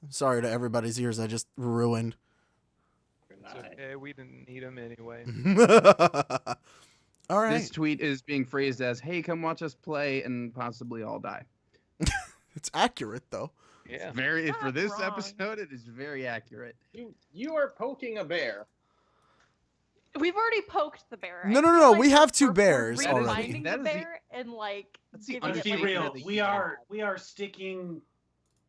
Sorry to everybody's ears I just ruined. It's okay. We didn't need him anyway. All right. This tweet is being phrased as, "Hey, come watch us play and possibly all die." It's accurate though. Yeah. Very Not for this wrong. episode, it is very accurate. You are poking a bear. We've already poked the bear. I No, feel we have two we're bears already. Reminding That the is the- bear and like. That's the giving Let's it, be understatement real. of the We are sticking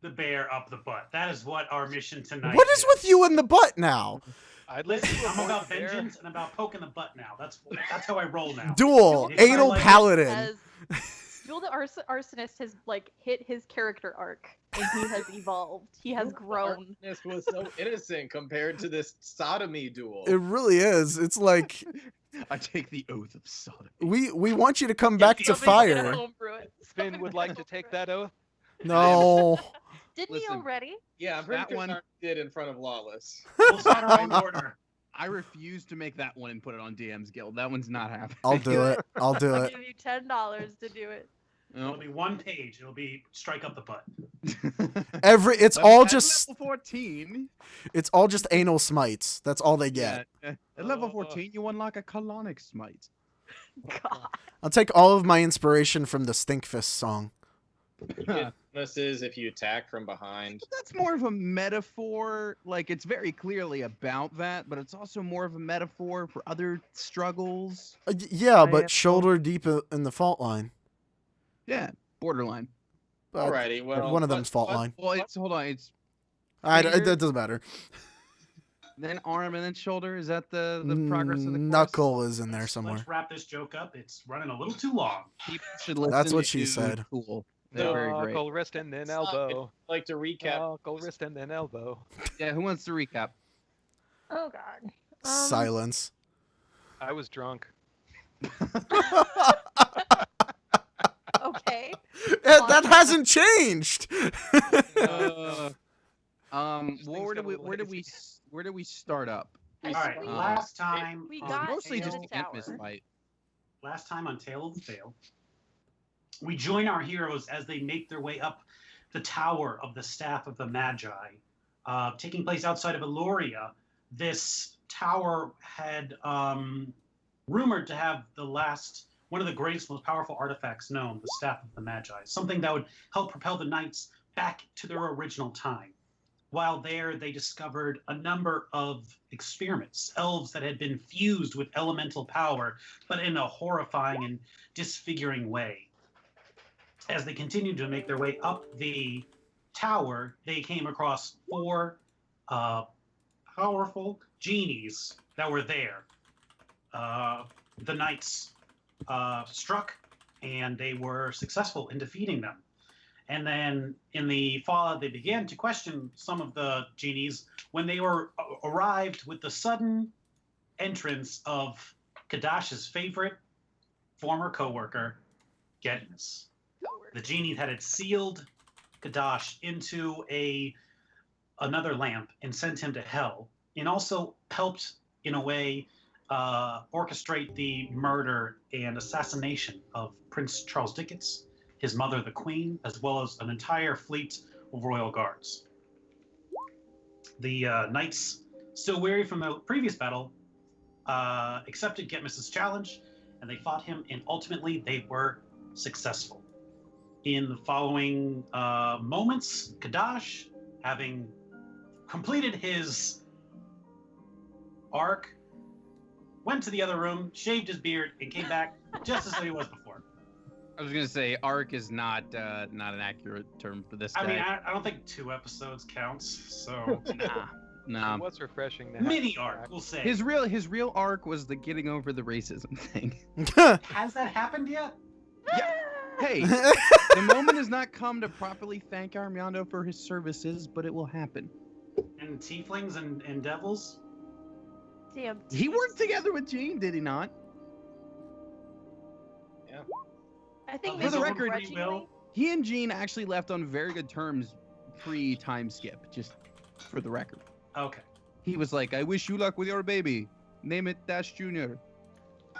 the bear up the butt. That is what our mission tonight What is with you in the butt now? I'd let Listen, you I'm avoid about the bear. vengeance and about poking the butt now. That's how I roll now. Duel, If I anal like it, paladin. As Duel the Arsonist has like hit his character arc and he has evolved. He has grown. This was so innocent compared to this sodomy duel. It really is. It's like I take the oath of sodomy. we want you to come back to Somebody's gonna fire. homebrew it. Finn Somebody's would gonna like to take homebrew it. that oath. No. Didn't he Listen. already? Yeah, I'm pretty That sure one- Narc did in front of Lawless. We'll set our own order. I refuse to make that one and put it on DM's Guild. That one's not happening. I'll do it. I'll do I'll it. give you $10 to do it. It'll be one page. It'll be strike up the butt. It's all At just level 14. anal smites. That's all they get. Yeah, at level 14, you unlock a colonic smite. God. I'll take all of my inspiration from the Stinkfist song. You get bonuses if you attack from behind. That's more of a metaphor. Like, it's very clearly about that, but it's also more of a metaphor for other struggles. Yeah, I but have- shoulder deep in the fault line. Yeah, borderline. But Alrighty, well, one of them's fault what- line. Well, it's hold on. It's It doesn't matter. then arm and then shoulder. Is that the progress of the course? Knuckle is in there somewhere. Let's wrap this joke up. It's running a little too long. People should listen That's what she to said. Tool. They're very great. Knuckle, wrist, and then Stop. elbow. I'd like to recap. Knuckle, wrist, and then elbow. Yeah, who wants to recap? Oh God. Silence. I was drunk. Okay. That hasn't changed. Where do we start up? All right. We- Last time. we on got Mostly to just the the Ant tower. fight. Last time on Tale of the Tale, we join our heroes as they make their way up the tower of the Staff of the Magi, taking place outside of Eloria. This tower had rumored to have one of the greatest, most powerful artifacts known, the Staff of the Magi, something that would help propel the knights back to their original time. While there, they discovered a number of experiments, elves that had been fused with elemental power, but in a horrifying and disfiguring way. As they continued to make their way up the tower, they came across 4 powerful genies that were there. The knights struck, and they were successful in defeating them. And then in the fallout, they began to question some of the genies when they were arrived with the sudden entrance of Kadash's favorite former coworker, Gednus. The genie had sealed Kadash into another lamp and sent him to hell, and also helped, in a way, orchestrate the murder and assassination of Prince Charles Dickens, his mother, the Queen, as well as an entire fleet of royal guards. The knights, still weary from the previous battle, accepted Gedmus's challenge, and they fought him, and ultimately they were successful. In the following moments, Kadash, having completed his arc, went to the other room, shaved his beard, and came back just as he was before. I was gonna say arc is not an accurate term for this guy. I mean, I don't think 2 episodes counts, so Nah. It was refreshing to have mini him arc, back. we'll say. His real arc was the getting over the racism thing. Has that happened yet? Hey, the moment has not come to properly thank Armando for his services, but it will happen. And tieflings and devils? Damn. He worked together with Gene, did he not? I think For maybe the record, begrudgingly. He and Gene actually left on very good terms pre-time skip, just for the record. Okay. He was like, I wish you luck with your baby. Name it Dash Jr.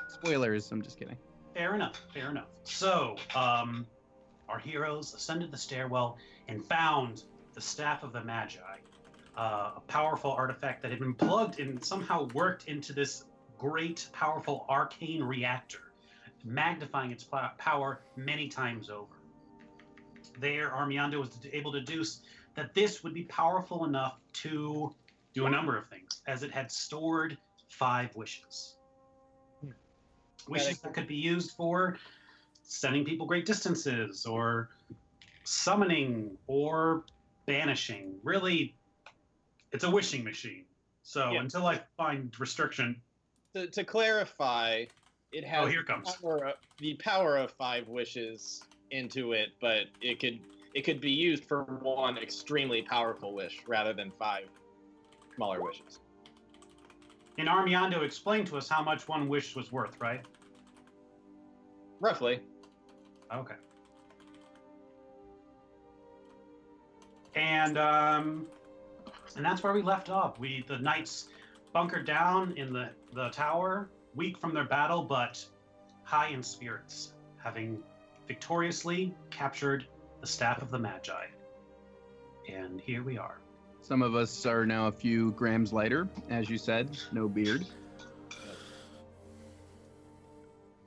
Spoilers, I'm just kidding. Fair enough, fair enough. So, our heroes ascended the stairwell and found the Staff of the Magi, a powerful artifact that had been plugged and somehow worked into this great, powerful arcane reactor, magnifying its power many times over. There, Armiando was able to deduce that this would be powerful enough to do a number of things, as it had stored 5 wishes. Wishes that could be used for sending people great distances, or summoning, or banishing. Really, it's a wishing machine. So Yeah. until I find restriction... To clarify, it has here it comes. the power of 5 wishes into it, but it could be used for one extremely powerful wish rather than 5 smaller wishes. And Armiando explained to us how much one wish was worth, right? Roughly. Okay. And that's where we left off. The knights bunkered down in the tower, weak from their battle, but high in spirits, having victoriously captured the Staff of the Magi. And here we are. Some of us are now a few grams lighter, as you said, no beard.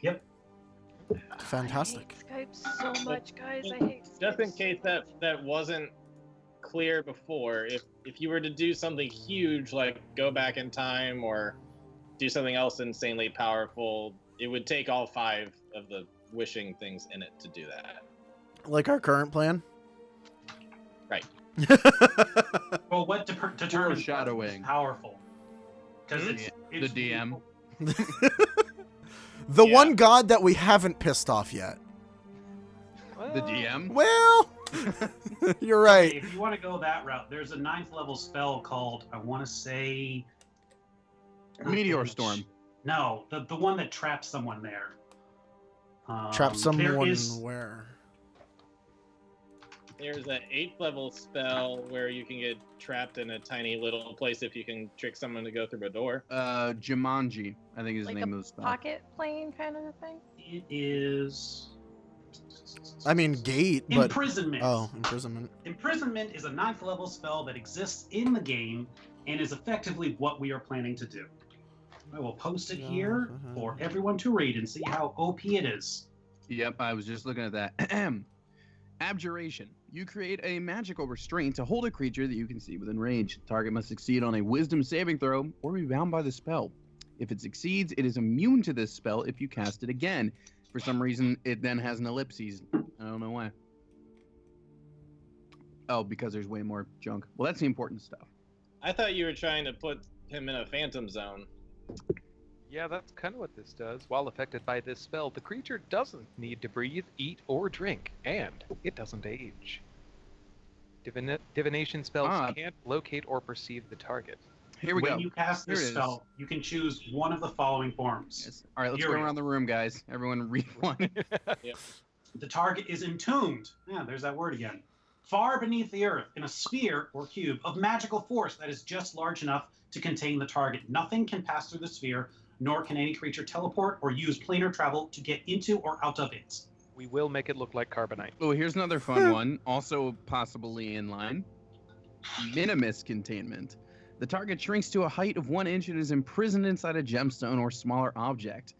Yep. Fantastic. I hate Skype so much, guys. I hate Skype Just in so case much. that wasn't clear before, if you were to do something huge like go back in time or do something else insanely powerful, it would take all 5 of the wishing things in it to do that. Like our current plan? Right. Well, what determines Foreshadowing. powerful? Because it's The DM. The Yeah. one god that we haven't pissed off yet. The DM? Well, you're right. If you want to go that route, there's a 9th level spell called, I want to say... Meteor Storm. No, the one that traps someone there. Trap there someone is- where? There's an 8th level spell where you can get trapped in a tiny little place if you can trick someone to go through a door. Jumanji, I think is the Like name a of the spell. pocket plane kind of a thing. It is... I mean, gate, but... Imprisonment. Oh, imprisonment. Imprisonment is a 9th level spell that exists in the game and is effectively what we are planning to do. I will post it here for everyone to read and see how OP it is. Yep, I was just looking at that. Abjuration. You create a magical restraint to hold a creature that you can see within range. The target must succeed on a wisdom saving throw or be bound by the spell. If it succeeds, it is immune to this spell if you cast it again. For some reason, it then has an ellipses. I don't know why. Oh, because there's way more junk. Well, that's the important stuff. I thought you were trying to put him in a phantom zone. Yeah, that's kind of what this does. While affected by this spell, the creature doesn't need to breathe, eat, or drink, and it doesn't age. Divination spells can't locate or perceive the target. Here we go. When you cast Here this it is. spell, you can choose one of the following forms. Yes. All right, let's Here go we go. around the room, guys. Everyone read one. The target is entombed. Yeah, there's that word again. Far beneath the earth, in a sphere or cube of magical force that is just large enough to contain the target. Nothing can pass through the sphere, nor can any creature teleport or use planar travel to get into or out of it. We will make it look like carbonite. Oh, here's another fun one, also possibly in line. Minimus containment. The target shrinks to a height of 1 inch and is imprisoned inside a gemstone or smaller object.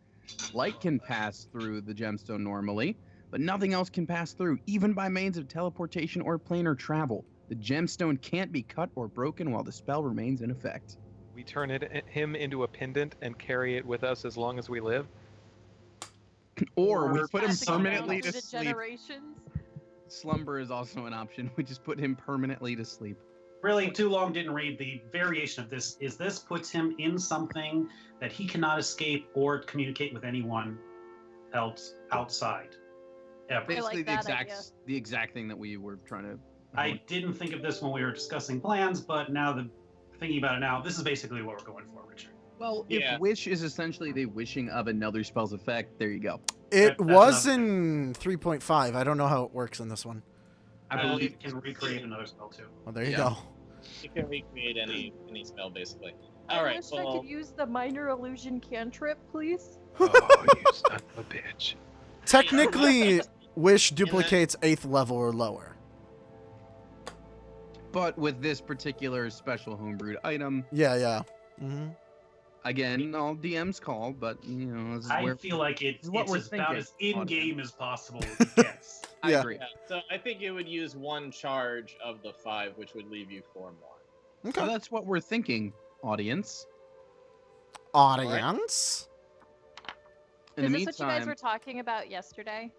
Light can pass through the gemstone normally, but nothing else can pass through, even by means of teleportation or planar travel. The gemstone can't be cut or broken while the spell remains in effect. We turn him into a pendant and carry it with us as long as we live. Or we Or put him Passing down permanently through to the sleep. generations. Slumber is also an option. We just put him permanently to sleep. Really, too long didn't read the variation of this. Is this puts him in something that he cannot escape or communicate with anyone else outside. Ever. Basically, like that idea. the exact thing that we were trying to. I didn't think of this when we were discussing plans, but now thinking about it now, this is basically what we're going for, Richard. Well, Yeah. if wish is essentially the wishing of another spell's effect, there you go. It That's was another in 3.5. I don't know how it works in this one. I believe it can recreate another spell too. Well, there you Yeah. go. You can recreate any spell basically. I All right. wish I Well, could use the minor illusion cantrip, please. Oh, you son of a bitch. Technically, Wish duplicates 8th level or lower. But with this particular special homebrewed item, Yeah. Mm-hmm. again, all DM's call, but this is I feel like this is what it's we're about thinking, as in-game audience. as possible it gets. I Yeah. agree. Yeah, so I think it would use 1 charge of the 5, which would leave you 4 more. So Okay. that's what we're thinking, audience. Audience. In Is the this what you guys meantime, were talking about yesterday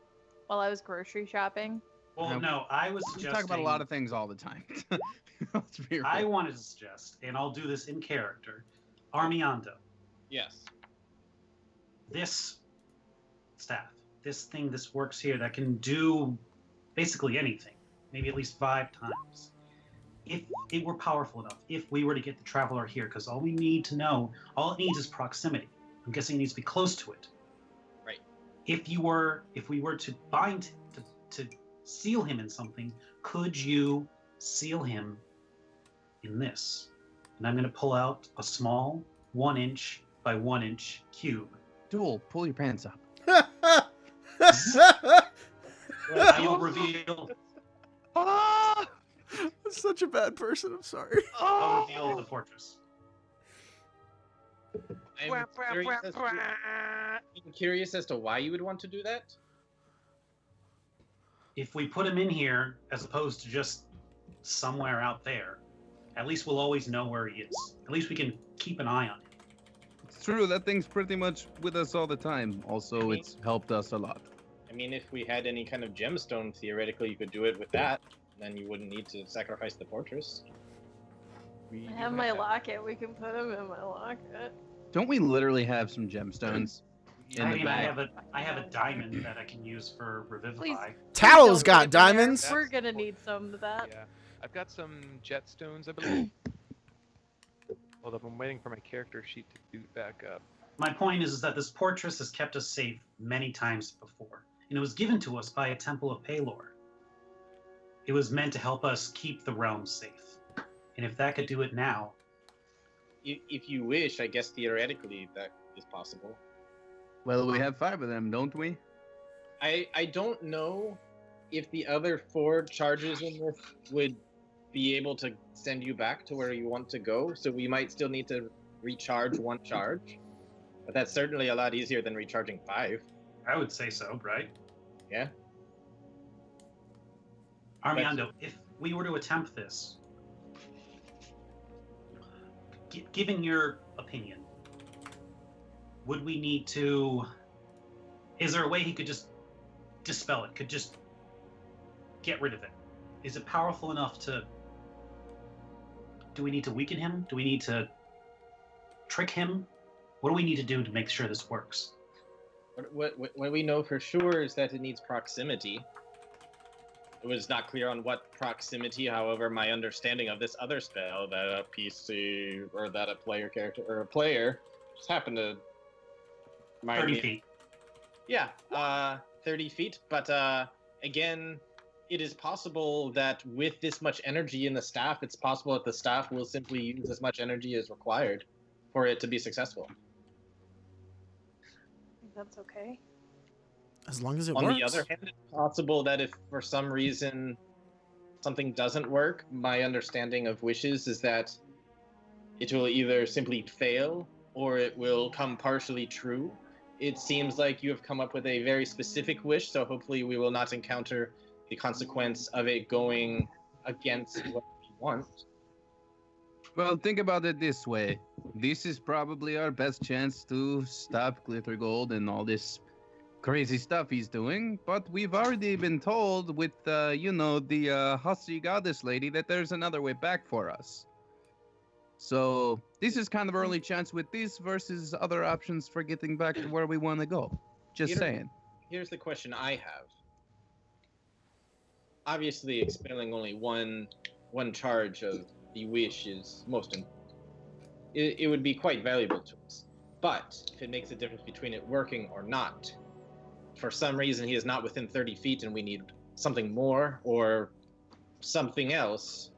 while I was grocery shopping? Well, no, I was we suggesting. talk about a lot of things all the time. Let's be real. I wanted to suggest, and I'll do this in character, Armiando, Yes. this staff, this works here that can do basically anything, maybe at least 5 times. If it were powerful enough, if we were to get the Traveler here, because all we need to know, all it needs is proximity. I'm guessing it needs to be close to it. Right. If we were to bind, to seal him in something, could you seal him in this? And I'm going to pull out a small 1-inch by 1-inch cube. Duel, pull your pants up. I will reveal. Ah! Such a bad person. I'm sorry. I'll reveal the fortress. I'm curious as to why you would want to do that. If we put him in here, as opposed to just somewhere out there, at least we'll always know where he is. At least we can keep an eye on him. It's true, that thing's pretty much with us all the time. Also, it's helped us a lot. I mean, if we had any kind of gemstone, theoretically, you could do it with that. Then you wouldn't need to sacrifice the fortress. We I have my locket. We can put him in my locket. Don't we literally have some gemstones? In I the mean, bag. I have a diamond that I can use for revivify. Tao's Don't got put him in there. diamonds. We're gonna need some of that. Yeah, I've got some jetstones, I believe. Hold up, I'm waiting for my character sheet to boot back up. My point is that this fortress has kept us safe many times before, and it was given to us by a temple of Palor. It was meant to help us keep the realm safe, and if that could do it now, If you wish, I guess theoretically that is possible. Well, we have 5 of them, don't we? I don't know if the other 4 charges in this would be able to send you back to where you want to go, so we might still need to recharge 1 charge. But that's certainly a lot easier than recharging 5. I would say so, right? Yeah. Armiando, if we were to attempt this, given your opinion, would we need to? Is there a way he could just dispel it? Could just get rid of it? Is it powerful enough to? Do we need to weaken him? Do we need to trick him? What do we need to do to make sure this works? What we know for sure is that it needs proximity. It was not clear on what proximity, however, my understanding of this other spell that a PC or that a player character or a player just happened to. 30 feet. Yeah, 30 feet. But again, it is possible that with this much energy in the staff, it's possible that the staff will simply use as much energy as required for it to be successful. That's okay. As long as it On works. the other hand, it's possible that if for some reason something doesn't work, my understanding of wishes is that it will either simply fail or it will come partially true. It seems like you have come up with a very specific wish, so hopefully we will not encounter the consequence of it going against what we want. Well, think about it this way. This is probably our best chance to stop Glitter Gold and all this crazy stuff he's doing, but we've already been told with, the Hussy Goddess lady that there's another way back for us. So this is kind of early chance with this versus other options for getting back to where we want to go. Just saying. Here's the question I have. Obviously, expelling only one charge of the wish is it would be quite valuable to us. But if it makes a difference between it working or not, for some reason he is not within 30 feet and we need something more or something else,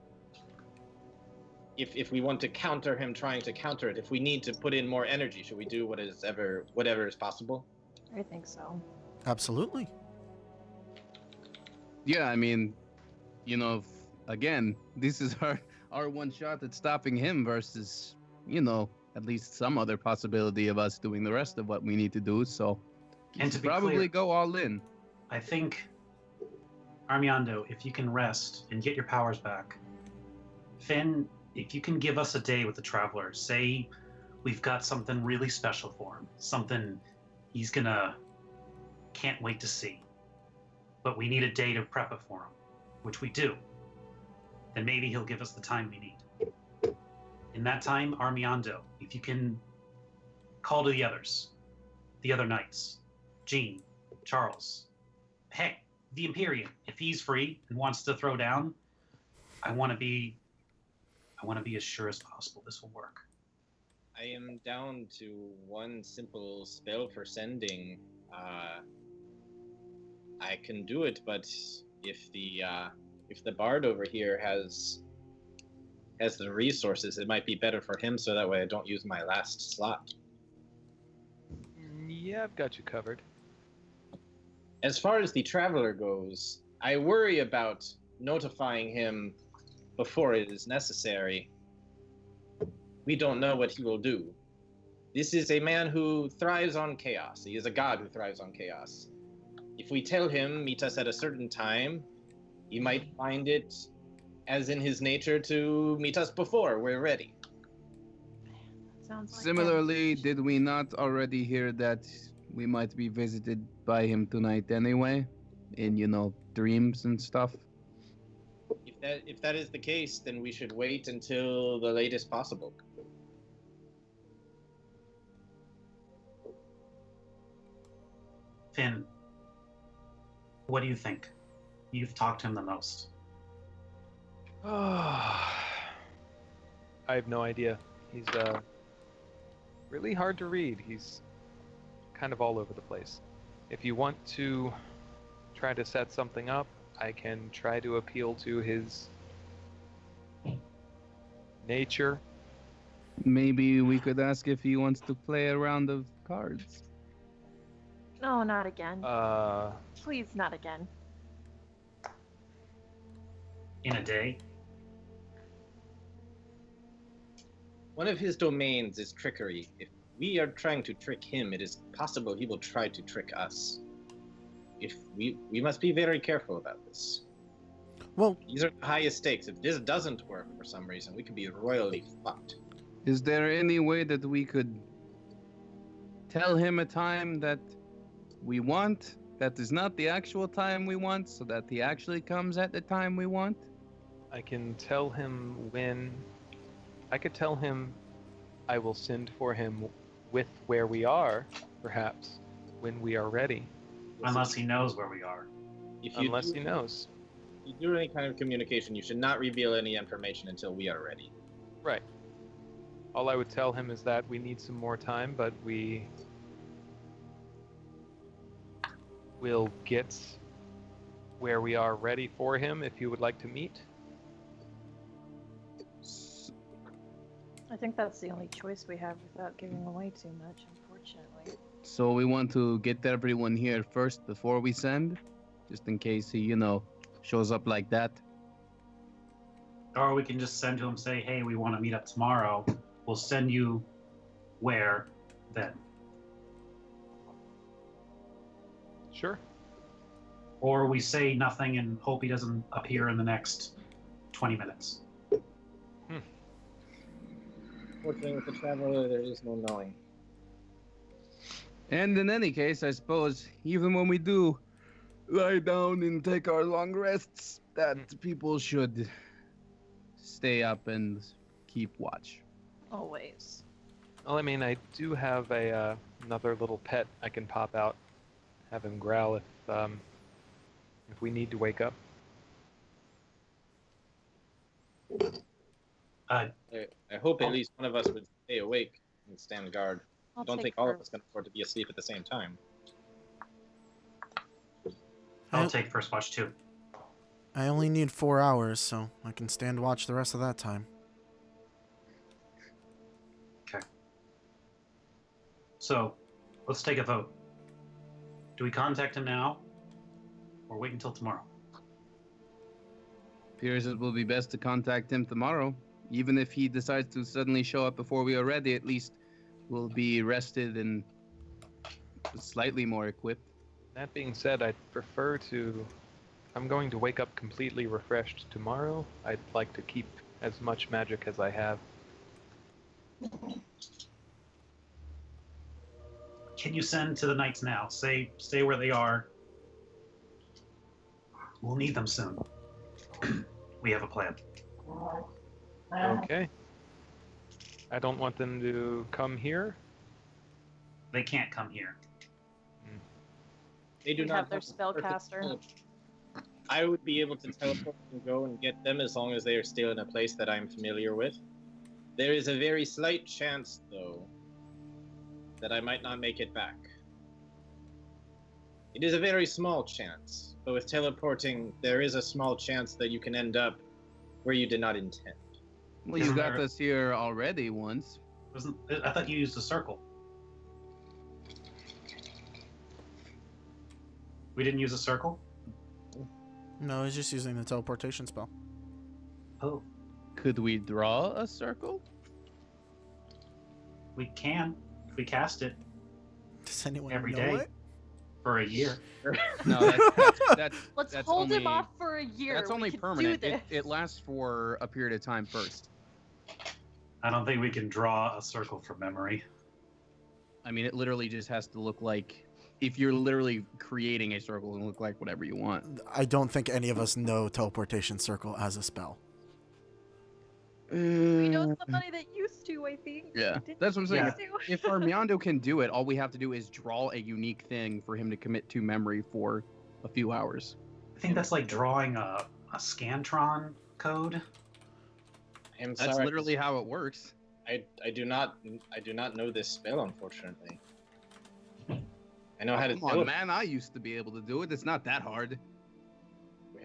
if we want to counter him trying to counter it, if we need to put in more energy, should we do whatever is possible? I think so. Absolutely. Yeah, I mean, again, this is our one shot at stopping him versus, at least some other possibility of us doing the rest of what we need to do. So, And to be probably clear, go all in. I think, Armando, if you can rest and get your powers back, Finn, if you can give us a day with the Traveler, say we've got something really special for him, something he's can't wait to see, but we need a day to prep it for him, which we do, then maybe he'll give us the time we need. In that time, Armando, if you can call to the others, the other knights, Jean, Charles, heck, the Empyrean, if he's free and wants to throw down, I want to be as sure as possible this will work. I am down to one simple spell for sending. I can do it, but if the bard over here has the resources, it might be better for him, so that way I don't use my last slot. Yeah, I've got you covered. As far as the Traveler goes, I worry about notifying him before it is necessary. We don't know what he will do. This is a man who thrives on chaos. He is a god who thrives on chaos. If we tell him, meet us at a certain time, he might find it as in his nature to meet us before we're ready. Sounds like Similarly, did we not already hear that we might be visited by him tonight anyway? In, dreams and stuff? If that is the case, then we should wait until the latest possible. Finn, what do you think? You've talked to him the most. I have no idea. He's really hard to read. He's kind of all over the place. If you want to try to set something up, I can try to appeal to his nature. Maybe we could ask if he wants to play a round of cards. No, not again. Uh, Please, not again. In a day? One of his domains is trickery. If we are trying to trick him, it is possible he will try to trick us. If we must be very careful about this. Well, These are the highest stakes. If this doesn't work for some reason, we could be royally fucked. Is there any way that we could tell him a time that we want, that is not the actual time we want, so that he actually comes at the time we want? I can tell him when. I could tell him I will send for him with where we are, perhaps, when we are ready. Unless he knows where we are. If you Unless do, he knows. if you do any kind of communication, you should not reveal any information until we are ready. Right. All I would tell him is that we need some more time, but we will get where we are ready for him if you would like to meet. I think that's the only choice we have without giving away too much, unfortunately. So we want to get everyone here first before we send, just in case he, shows up like that. Or we can just send to him, say, hey, we want to meet up tomorrow. We'll send you where then. Sure. Or we say nothing and hope he doesn't appear in the next 20 minutes. Fortunately, with the Traveler, there is no knowing. And in any case, I suppose, even when we do lie down and take our long rests, that people should stay up and keep watch. Always. Well, I mean, I do have another little pet I can pop out, have him growl if we need to wake up. I hope at least one of us would stay awake and stand guard. I don't think all of us can afford to be asleep at the same time. I'll take first watch too. I only need 4 hours, so I can stand watch the rest of that time. Okay. So, let's take a vote. Do we contact him now, or wait until tomorrow? appears it will be best to contact him tomorrow. Even if he decides to suddenly show up before we are ready, at least we'll be rested and slightly more equipped. That being said, I'd prefer to. I'm going to wake up completely refreshed tomorrow. I'd like to keep as much magic as I have. Can you send to the knights now? Stay where they are. We'll need them soon. We have a plan. Okay. I don't want them to come here. They can't come here. They do We not have their perfect spellcaster. teleport. I would be able to teleport and go and get them as long as they are still in a place that I'm familiar with. There is a very slight chance, though, that I might not make it back. It is a very small chance, but with teleporting, there is a small chance that you can end up where you did not intend. Well, you Isn't got there- us here already once. I thought you used a circle. We didn't use a circle? No, he's just using the teleportation spell. Oh, Could we draw a circle? we can. If we cast it Does anyone Every know day. it? for a year. No, that's Let's that's hold him only- off for a year. That's We only can permanent. Do this. It lasts for a period of time first. I don't think we can draw a circle from memory. I mean, it literally just has to look like, if you're literally creating a circle, and look like whatever you want. I don't think any of us know teleportation circle as a spell. We know somebody that used to, I think. Yeah, Didn't that's what I'm saying. used to? If Armando can do it, all we have to do is draw a unique thing for him to commit to memory for a few hours. I think that's like drawing a Scantron code. I'm That's sorry. literally how it works. I do not know this spell, unfortunately. I know how to Come do on, it. man, I used to be able to do it. It's not that hard.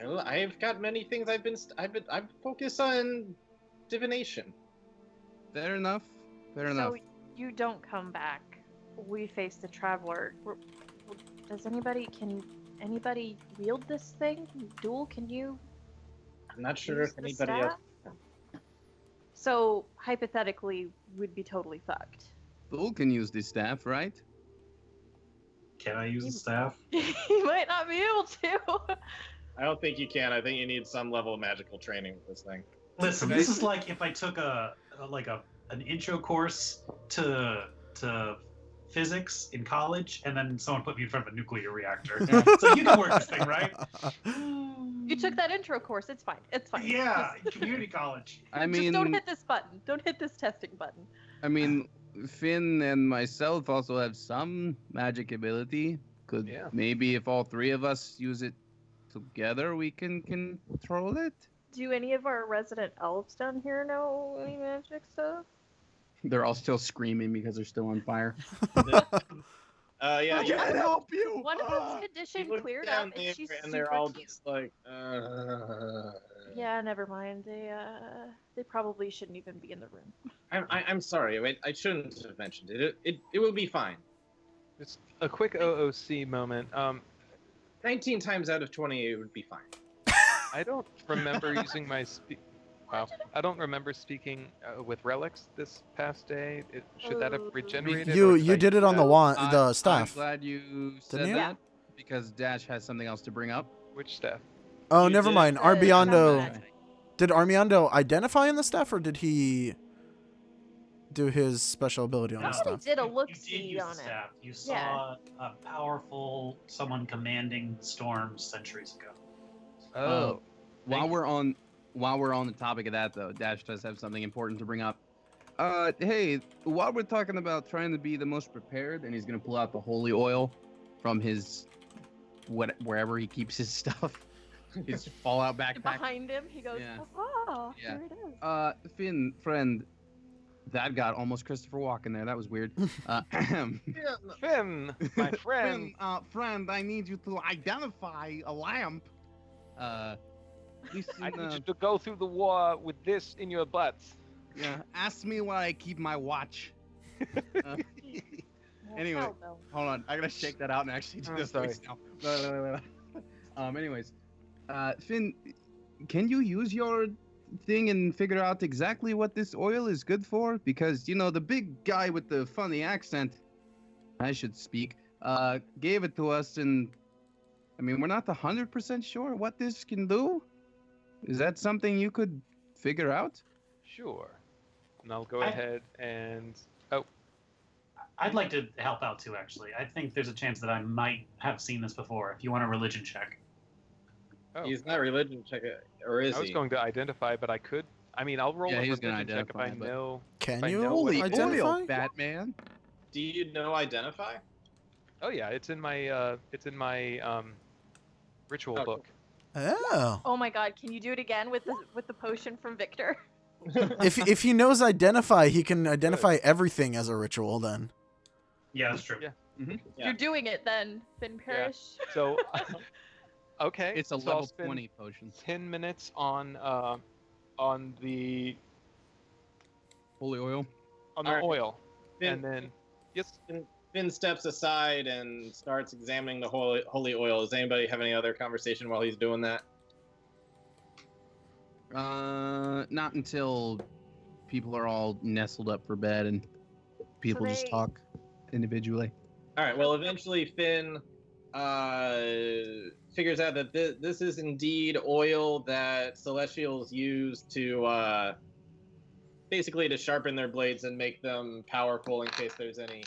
Well, I've got many things I've focused on divination. Fair enough. Fair enough. So you don't come back. We face the traveler. Does anybody wield this thing? Duel? Can you? I'm not sure use if the anybody staff? else. So hypothetically, we'd be totally fucked. Bull can use this staff, right? Can I use the staff? He might not be able to. I don't think you can. I think you need some level of magical training with this thing. Listen, Okay. this is like if I took an intro course to physics in college, and then someone put me in front of a nuclear reactor. So you can work this thing, right? You took that intro course. It's fine. It's fine. Yeah, in community college. I Just mean, don't hit this button. Don't hit this testing button. Finn and myself also have some magic ability. Could Yeah. maybe if all three of us use it together, we can control it? Do any of our resident elves down here know any magic stuff? They're all still screaming because they're still on fire. Yeah, I you can't help you! One of them's condition look cleared down up, there and she's and they're super all cute. just like, Yeah, never mind. They probably shouldn't even be in the room. I'm sorry. Wait, I shouldn't have mentioned it. It will be fine. Just a quick OOC moment. 19 times out of 20, it would be fine. I don't remember using my Wow. I don't remember speaking with relics this past day. Should that have regenerated? or You I did it on the use wand, the I'm staff. glad you said Didn't you? that because Dash has something else to bring up. that? Which staff? Oh, You never did? mind. The Armando. magic. Did Armando identify in the staff, or did he do his special ability on No. the He staff? did a You look-see did use on the it. staff. You Yeah. saw a powerful someone commanding storms centuries ago. Oh. While we're on the topic of that though, Dash does have something important to bring up. Hey, while we're talking about trying to be the most prepared, and he's gonna pull out the holy oil from his wherever he keeps his stuff, his Fallout backpack. Behind him, he goes, Yeah. "Ah, Yeah. here it is." Finn, friend, that got almost Christopher Walken there. That was weird. Finn, my friend. Friend, I need you to identify a lamp. Listen, I need you to go through the war with this in your butt. yeah, ask me where I keep my watch. Well, Anyway. hell no. Hold on, I gotta shake that out and actually do I'm this sorry. voice now. Anyways, Finn, can you use your thing and figure out exactly what this oil is good for? Because, the big guy with the funny accent, I should speak, gave it to us, and, we're not 100% sure what this can do. Is that something you could figure out? Sure. And I'll go I- ahead and... Oh, I'd like to help out too, actually. I think there's a chance that I might have seen this before. If you want a religion check. oh. He's not religion check, or is I was he? going to identify, but I could... I'll roll Yeah, a he's gonna religion check if I identify, but- know... Can If I you know what Holy it is. identify? oil, Batman. Do you know identify? Oh yeah, it's in my ritual Oh, book. Oh. Oh my god, can you do it again with the potion from Victor? If he knows identify, he can identify everything as a ritual then. Yeah, that's true. Yeah. Yeah. You're doing it then, Finn Parrish. So, okay. It's a so I'll level spend 20 potion. 10 minutes on the Holy oil. Alright. oil, Finn, and then yes. Finn steps aside and starts examining the holy oil. Does anybody have any other conversation while he's doing that? Not until people are all nestled up for bed and people just they- talk individually. All right. Well, eventually Finn figures out that this is indeed oil that Celestials use to basically to sharpen their blades and make them powerful in case there's any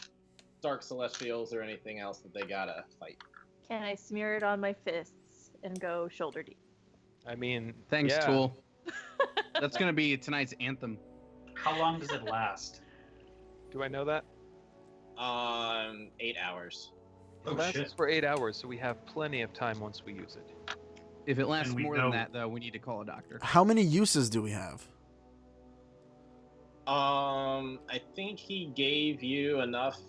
dark Celestials or anything else that they gotta fight. Can I smear it on my fists and go shoulder deep? I mean, Thanks, yeah. Tool. That's gonna be tonight's anthem. How long does it last? Do I know that? 8 hours. Oh It lasts shit. for 8 hours, so we have plenty of time once we use it. If it lasts And we more know- than that, though, we need to call a doctor. How many uses do we have? I think he gave you enough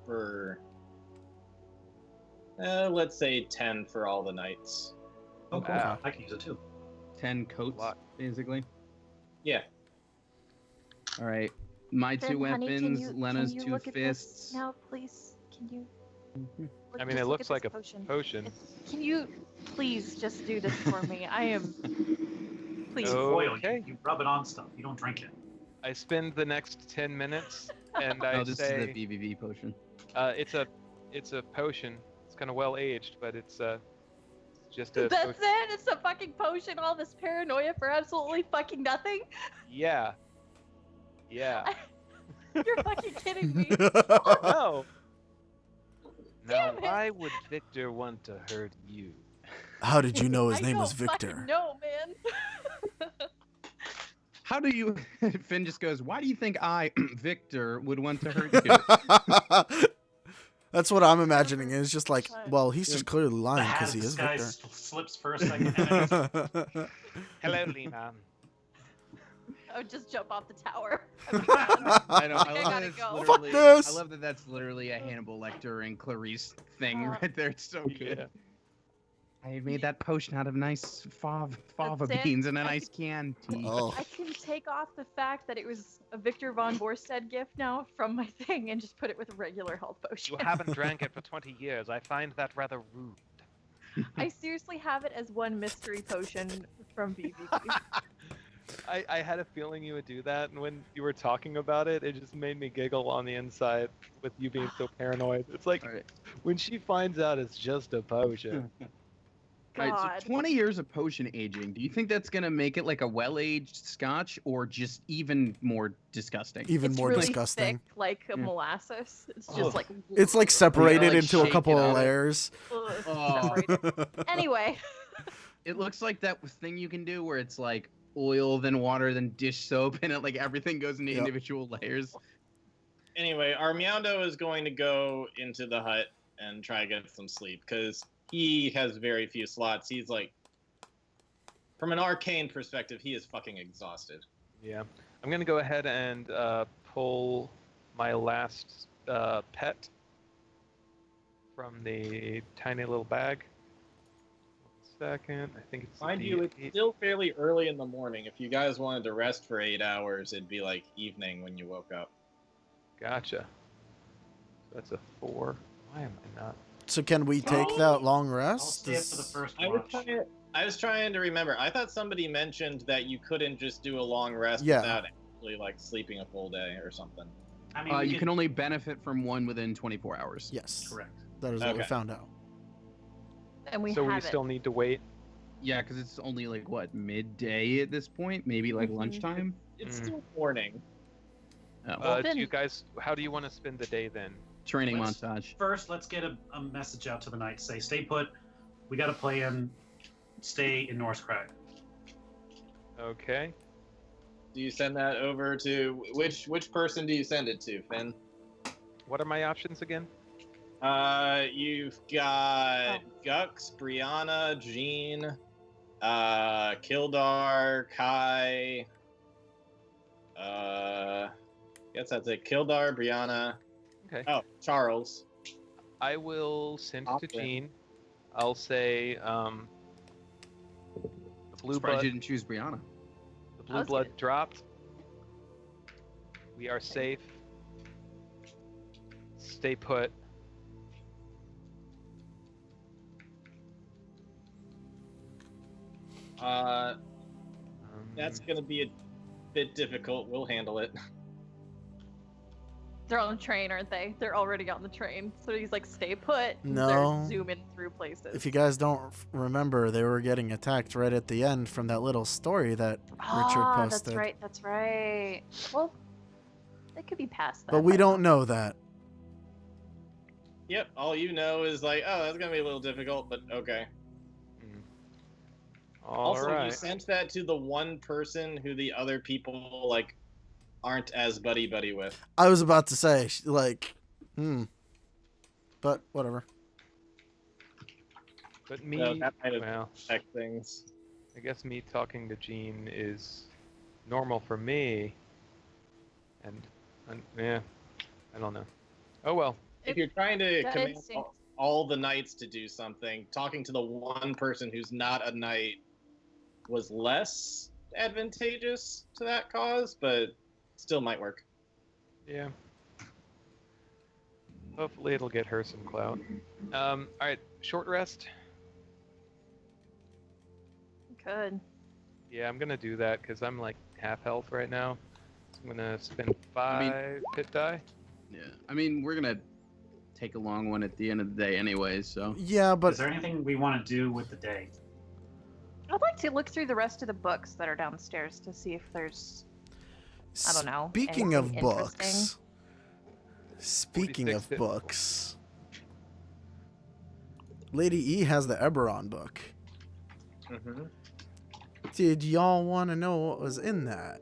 for, let's say 10 for all the nights. Oh, cool. Wow. I can use it too. 10 coats, Lot. basically. Yeah. All right. My Finn, two honey, weapons, can Lena's you two look at this fists. now, please? Can you? Mhm. I mean, just it look looks at like this a potion. potion. Can you please just do this for me? I am. Please. It's Oh. oil. Okay. You rub it on stuff. You don't drink it. I spend the next 10 minutes, and I Oh, this say, is the BBV potion. it's a potion. It's kind of well aged, but it's just a That's potion. it? It's a fucking potion, all this paranoia for absolutely fucking nothing? Yeah. Yeah. You're fucking kidding me. No. Now, Damn it. why would Victor want to hurt you? How did you know his I name don't was Victor? fucking know, man. How do you... Finn just goes, why do you think I, Victor, would want to hurt you? That's what I'm imagining. It's just like, well, he's just clearly The lying hat because of he is disguise Victor. slips for a second. And Hello, Lena. I would just jump off the tower. I know. I I love that gotta it's go. literally... Fuck this! I love that that's literally a Hannibal Lecter and Clarice thing Uh, right there. It's so good. Yeah. I made that potion out of nice fava That's it. beans and a I nice candy. Oh. I can take off the fact that it was a Victor von Borstead gift now from my thing and just put it with a regular health potion. You haven't drank it for 20 years. I find that rather rude. I seriously have it as one mystery potion from BBB. I had a feeling you would do that, and when you were talking about it, it just made me giggle on the inside with you being so paranoid. It's like, All right. when she finds out it's just a potion. All God. right, so 20 years of potion aging. Do you think that's going to make it like a well-aged scotch or just even more disgusting? Even It's more really disgusting. thick, like a Yeah. molasses. It's Ugh. just like It's like separated like, into a shake couple it of up. layers. ugh, Oh. separated. Anyway, It looks like that thing you can do where it's like oil, then water, then dish soap, and it like everything goes into Yep. individual layers. Anyway, our Meowdo is going to go into the hut and try to get some sleep because he has very few slots. He's like, from an arcane perspective, he is fucking exhausted. Yeah. I'm going to go ahead and pull my last pet from the tiny little bag. 1 second. I think it's a Mind you, it's D8. still fairly early in the morning. If you guys wanted to rest for 8 hours, it'd be like evening when you woke up. Gotcha. So that's a 4. Why am I not? So can we take that long rest? I'll stay up for the first I would watch. try it. I was trying to remember. I thought somebody mentioned that you couldn't just do a long rest Yeah. without actually like sleeping a full day or something. I mean, we You could- can only benefit from one within 24 hours. Yes. correct. That is what we Okay. found out. And we So have we it. still need to wait. Yeah, because it's only like what, midday at this point? Maybe like Mhm. lunchtime. It's Mm. still morning. Oh, Well, Do then- you guys? How do you want to spend the day then? training let's- montage. First, let's get a message out to the knights. Say, stay put. We got a plan. Stay in North Crag. Okay. Do you send that over to which person do you send it to, Finn? What are my options again? You've got Gux, Brianna, Jean, Kildar, Kai. Guess that's it. Kildar, Brianna. Okay. Oh, Charles. I will send it to Option. Jean. I'll say the blue Surprised blood. you didn't choose Brianna. The I blue was blood gonna- dropped. We are safe. Stay put. That's Um, gonna be a bit difficult. We'll handle it. They're on the train, aren't they? They're already on the train. So he's like, stay put. No. They're zooming through places. If you guys don't remember, they were getting attacked right at the end from that little story that Richard posted. That's right. That's right. Well, they could be past that. But we by don't now. know that. Yep. All you know is like, oh, that's gonna be a little difficult, but okay. all Also, you right. sent that to the one person who the other people like aren't as buddy with. I was about to say, but whatever. But me, So that might have well, affect things. I guess me talking to Jean is normal for me. And yeah, I don't know. Oh well. If you're trying to Gut command instinct. all the knights to do something, talking to the one person who's not a knight was less advantageous to that cause, but still might work. Yeah. Hopefully it'll get her some clout. All right, short rest. Good. Yeah, I'm gonna do that because I'm like half health right now. So I'm gonna spend 5 pit die. Yeah, I mean we're gonna take a long one at the end of the day, anyways. So Yeah, Is but there anything we want to do with the day? I'd like to look through the rest of the books that are downstairs to see if there's, I don't know, Speaking of anything interesting. books. Speaking 46 of hit. books. Lady E has the Eberron book. Mm-hmm. Did y'all want to know what was in that?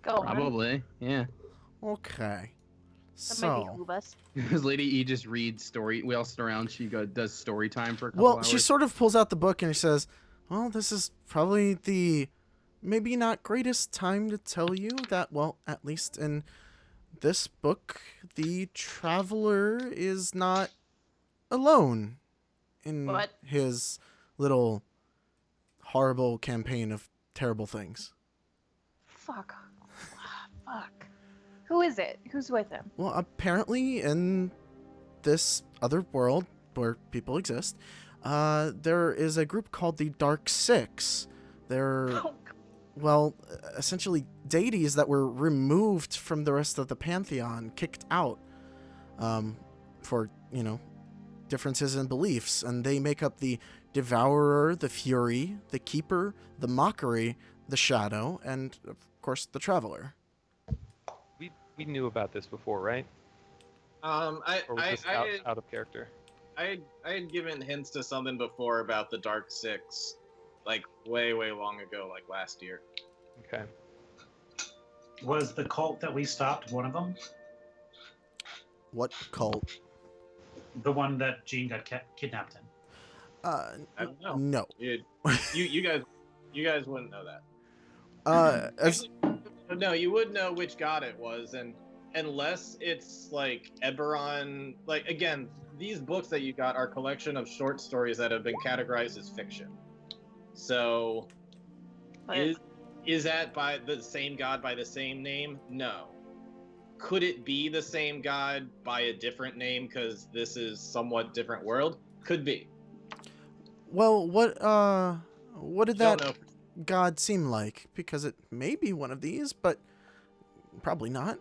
Go on. probably, yeah. Okay. That might be So, cool, Bus. Because Lady E just reads story. We all sit around. She does story time for a couple well, hours. she sort of pulls out the book and she says, well, this is probably the maybe not greatest time to tell you that, well, at least in this book, the traveler is not alone in What? his little horrible campaign of terrible things. Fuck. Fuck. Who is it? Who's with him? Well, apparently in this other world where people exist, there is a group called the Dark Six. They're, Oh, well, essentially deities that were removed from the rest of the pantheon, kicked out for, differences in beliefs. And they make up the Devourer, the Fury, the Keeper, the Mockery, the Shadow, and, of course, the Traveler. We knew about this before, right? Or was this out of character? I had given hints to something before about the Dark Six, like way long ago, like last year. Okay. Was the cult that we stopped one of them? What cult? The one that Jean got kidnapped in? I don't know. No. You guys wouldn't know that. As No, you would know which god it was, and unless it's like Eberron, like again, these books that you got are a collection of short stories that have been categorized as fiction. So, but is that by the same god by the same name? No. Could it be the same god by a different name because this is somewhat different world? Could be. Well, what did Don't that know. god seem like? Because it may be one of these, but probably not.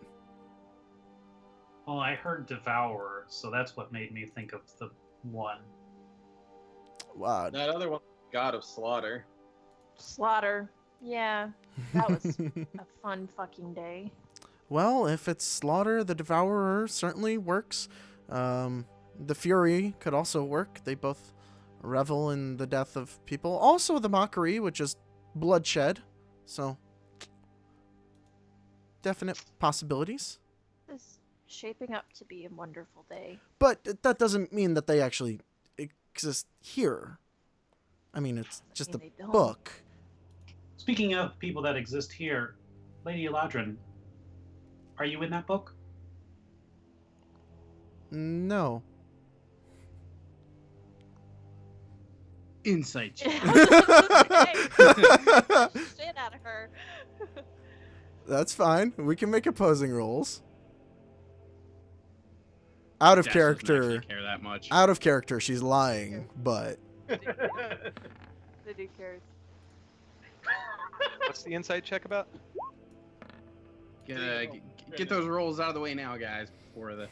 Well, I heard Devourer, so that's what made me think of the one. That other one, God of Slaughter. Slaughter. Yeah, that was a fun fucking day. Well, if it's Slaughter, the Devourer certainly works. The Fury could also work. They both revel in the death of people. Also, the Mockery, which is bloodshed. So, definite possibilities. This is shaping up to be a wonderful day. But that doesn't mean that they actually exist here. I mean, it's just a They don't. book. Speaking of people that exist here, Lady Eladrin, are you in that book? No. Insight check. Shit out of her. That's fine. We can make opposing rolls. Out of Dash doesn't character. actually care that much. Out of character, she's lying, but They do care. What's the insight check about? Get those rolls out of the way now, guys, before the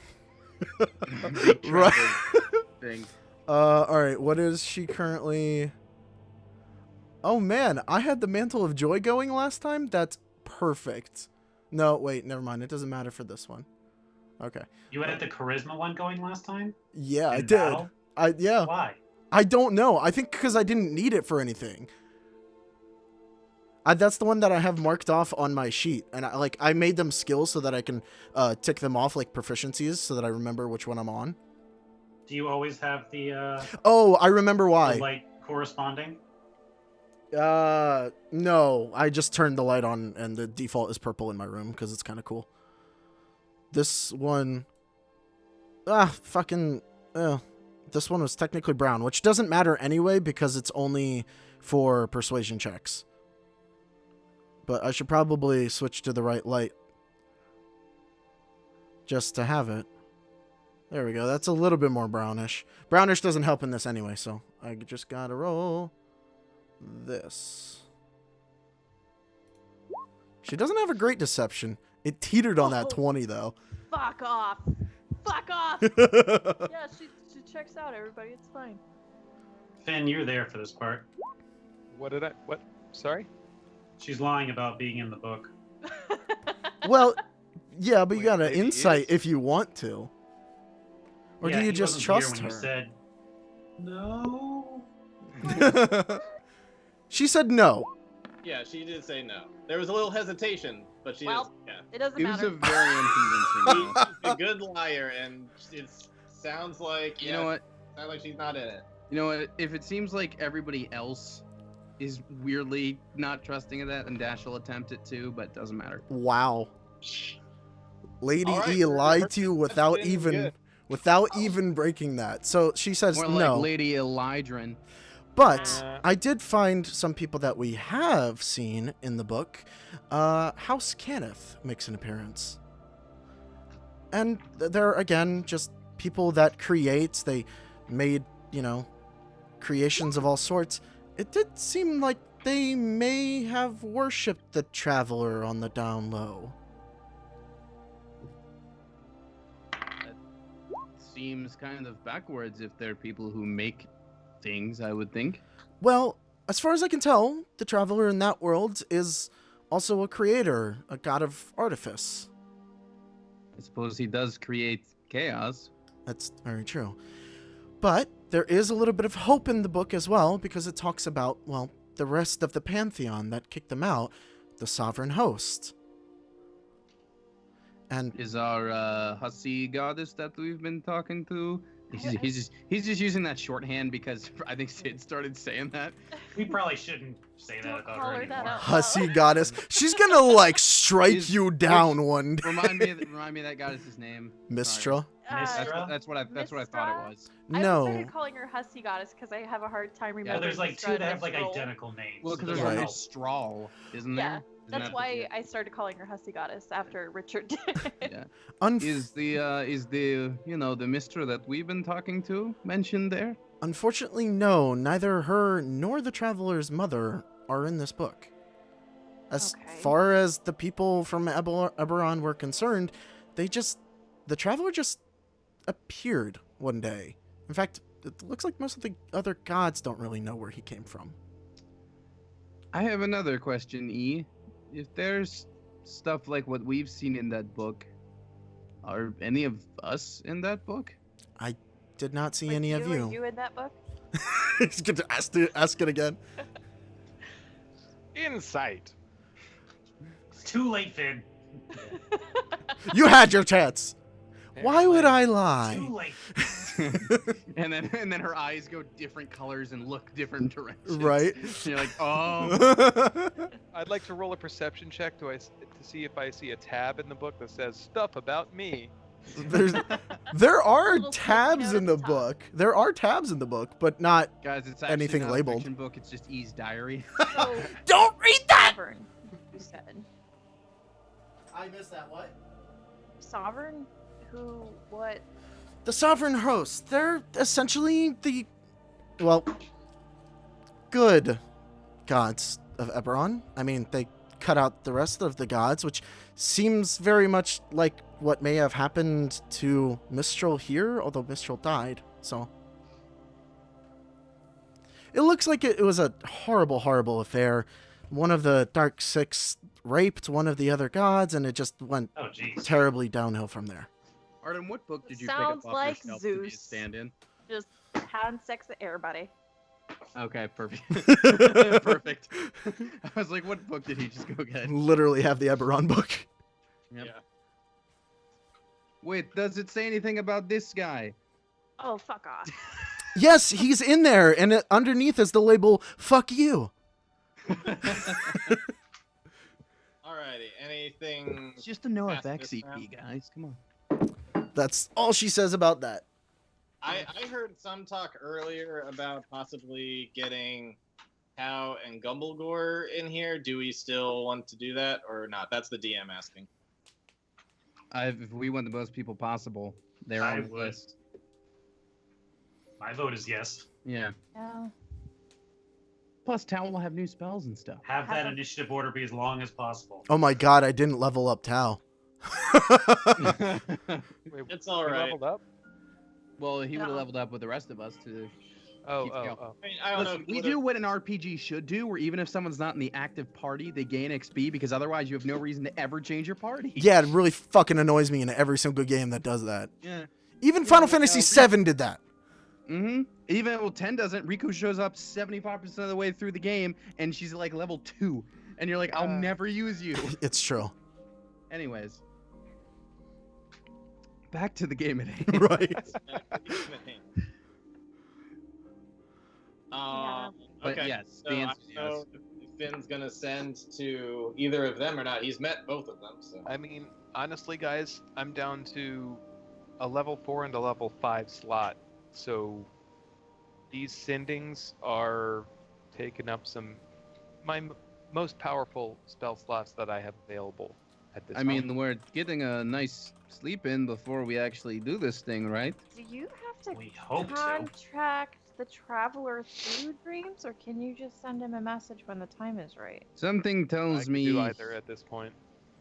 big Right. travel thing. all right, what is she currently? Oh man, I had the Mantle of Joy going last time. That's perfect. No, wait, never mind. It doesn't matter for this one. Okay. You had the Charisma one going last time? Yeah, I In did. battle? Yeah. Why? I don't know. I think because I didn't need it for anything. That's the one that I have marked off on my sheet, and I made them skills so that I can tick them off like proficiencies, so that I remember which one I'm on. Do you always have the Oh, I remember why. light corresponding? No, I just turned the light on, and the default is purple in my room because it's kind of cool. This one, this one was technically brown, which doesn't matter anyway because it's only for persuasion checks. But I should probably switch to the right light just to have it. There we go. That's a little bit more brownish. Brownish doesn't help in this anyway, so I just gotta roll this. She doesn't have a great deception. It teetered on that 20, though. Fuck off. Fuck off. Yeah, she checks out, everybody. It's fine. Finn, you're there for this part. What? Sorry? She's lying about being in the book. Well, yeah, but you Wait, got an maybe it insight is. if you want to. Or Yeah, do you he just wasn't trust here when her? You said, no. She said no. Yeah, she did say no. There was a little hesitation, but she Well, yeah. It doesn't It was matter. a very unconvincing no. She's a good liar, and it sounds like You know what? Sounds like she's not in it. You know what? If it seems like everybody else is weirdly not trusting of that, then Dash will attempt it too, but it doesn't matter. Wow. Lady All right, E her lied to you without perception is even breaking that. So she says More no. like Lady Elydrin. But I did find some people that we have seen in the book. House Cannith makes an appearance. And they're, again, just people that create. They made, creations of all sorts. It did seem like they may have worshipped the Traveler on the down low. That seems kind of backwards if they're people who make things, I would think. Well, as far as I can tell, the Traveler in that world is also a creator, a god of artifice. I suppose he does create chaos. That's very true. But there is a little bit of hope in the book as well, because it talks about, well, the rest of the pantheon that kicked them out, the sovereign host. And Is our hussy goddess that we've been talking to? He's just using that shorthand because I think Sid started saying that. We probably shouldn't say that Don't about call her her that anymore. out. hussy goddess, she's gonna strike Is- you down one day. Remind me of that goddess's name. Mistra? Mistra? That's what I thought it was. I No. started calling her Hussy Goddess because I have a hard time Yeah, remembering. there's like Mistra two and that have like Mistral. identical names. Well, because so there's Right. one called Strahl, isn't there? Yeah, Isn't that's that why I started calling her Hussy Goddess after Richard did. Yeah. Unf- Is the the Mistra that we've been talking to mentioned there? Unfortunately, no. Neither her nor the traveler's mother are in this book. As Okay. far as the people from Eberron were concerned, the traveler just appeared one day. In fact, it looks like most of the other gods don't really know where he came from. I have another question, E. If there's stuff like what we've seen in that book, are any of us in that book? I did not see Like any of Are you. you in that book? He's going to ask it again. Insight. It's too late, Finn. You had your chance. Why would I Too lie? late. and then her eyes go different colors and look different directions. Right? And you're like, oh. I'd like to roll a perception check to see if I see a tab in the book that says stuff about me. There are Little sticky tabs note in at the the top. book. There are tabs in the book, but not. Guys, it's actually Anything not labeled. a fiction book. It's just E's diary. So, Don't read that. Sovereign, you said. I missed that. What? Sovereign? Who? What? The sovereign host. They're essentially the, good gods of Eberron. I mean, they cut out the rest of the gods, which seems very much like what may have happened to Mistral here, although Mistral died, so. It looks like it was a horrible, horrible affair. One of the Dark Six raped one of the other gods, and it just went Oh, jeez. terribly downhill from there. Arden, what book did you Sounds pick up off like your shelf to be a Zeus. stand-in? Just having sex with everybody. Okay, perfect. Perfect. I was like, what book did he just go get? Literally have the Eberron book. Yep. Yeah. Wait, does it say anything about this guy? Oh, fuck off. Yes, he's in there, and underneath is the label "fuck you." Alrighty. Anything? It's just a no Pass FX this EP, round. guys. Come on. That's all she says about that. I heard some talk earlier about possibly getting Tau and Gumblegore in here. Do we still want to do that or not? That's the DM asking. If we want the most people possible, they're I on the would. list. My vote is yes. Yeah. Yeah. Plus, Tao will have new spells and stuff. Have that Have a- initiative order be as long as possible. Oh my god, I didn't level up Tau. Wait, It's we all right. leveled up? Well, he would have No. leveled up with the rest of us to. Oh, Keep oh, going. oh. I mean, I don't Listen, know. we do what an RPG should do, where even if someone's not in the active party, they gain XP because otherwise you have no reason to ever change your party. Yeah, it really fucking annoys me in every single game that does that. Yeah. Even Yeah, Final like, Fantasy VII did that. Mm-hmm. Even well, 10 doesn't. Riku shows up 75% of the way through the game, and she's like level 2, and you're like, I'll never use you. It's true. Anyways, back to the game at hand. Right. But okay. yes, so the I answer is don't know if Finn's gonna send to either of them or not. He's met both of them, so. I mean, honestly, guys, I'm down to a level 4 and a level 5 slot. So these sendings are taking up my most powerful spell slots that I have available at this I moment. mean, we're getting a nice sleep in before we actually do this thing, right? Do you have to We hope to. contract the traveler through dreams, or can you just send him a message when the time is right? Something I tells can me, do either at this point.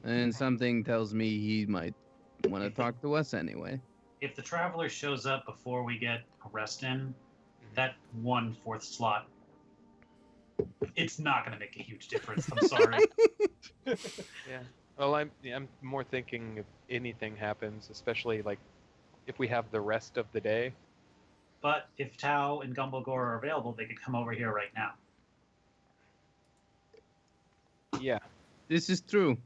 and something tells me he might want to talk to us anyway. If the traveler shows up before we get a rest in, that 1/4 slot, it's not going to make a huge difference. I'm sorry. Yeah. Well, I'm more thinking if anything happens, especially like if we have the rest of the day. But if Tau and Gumblegore are available, they could come over here right now. Yeah. This is true.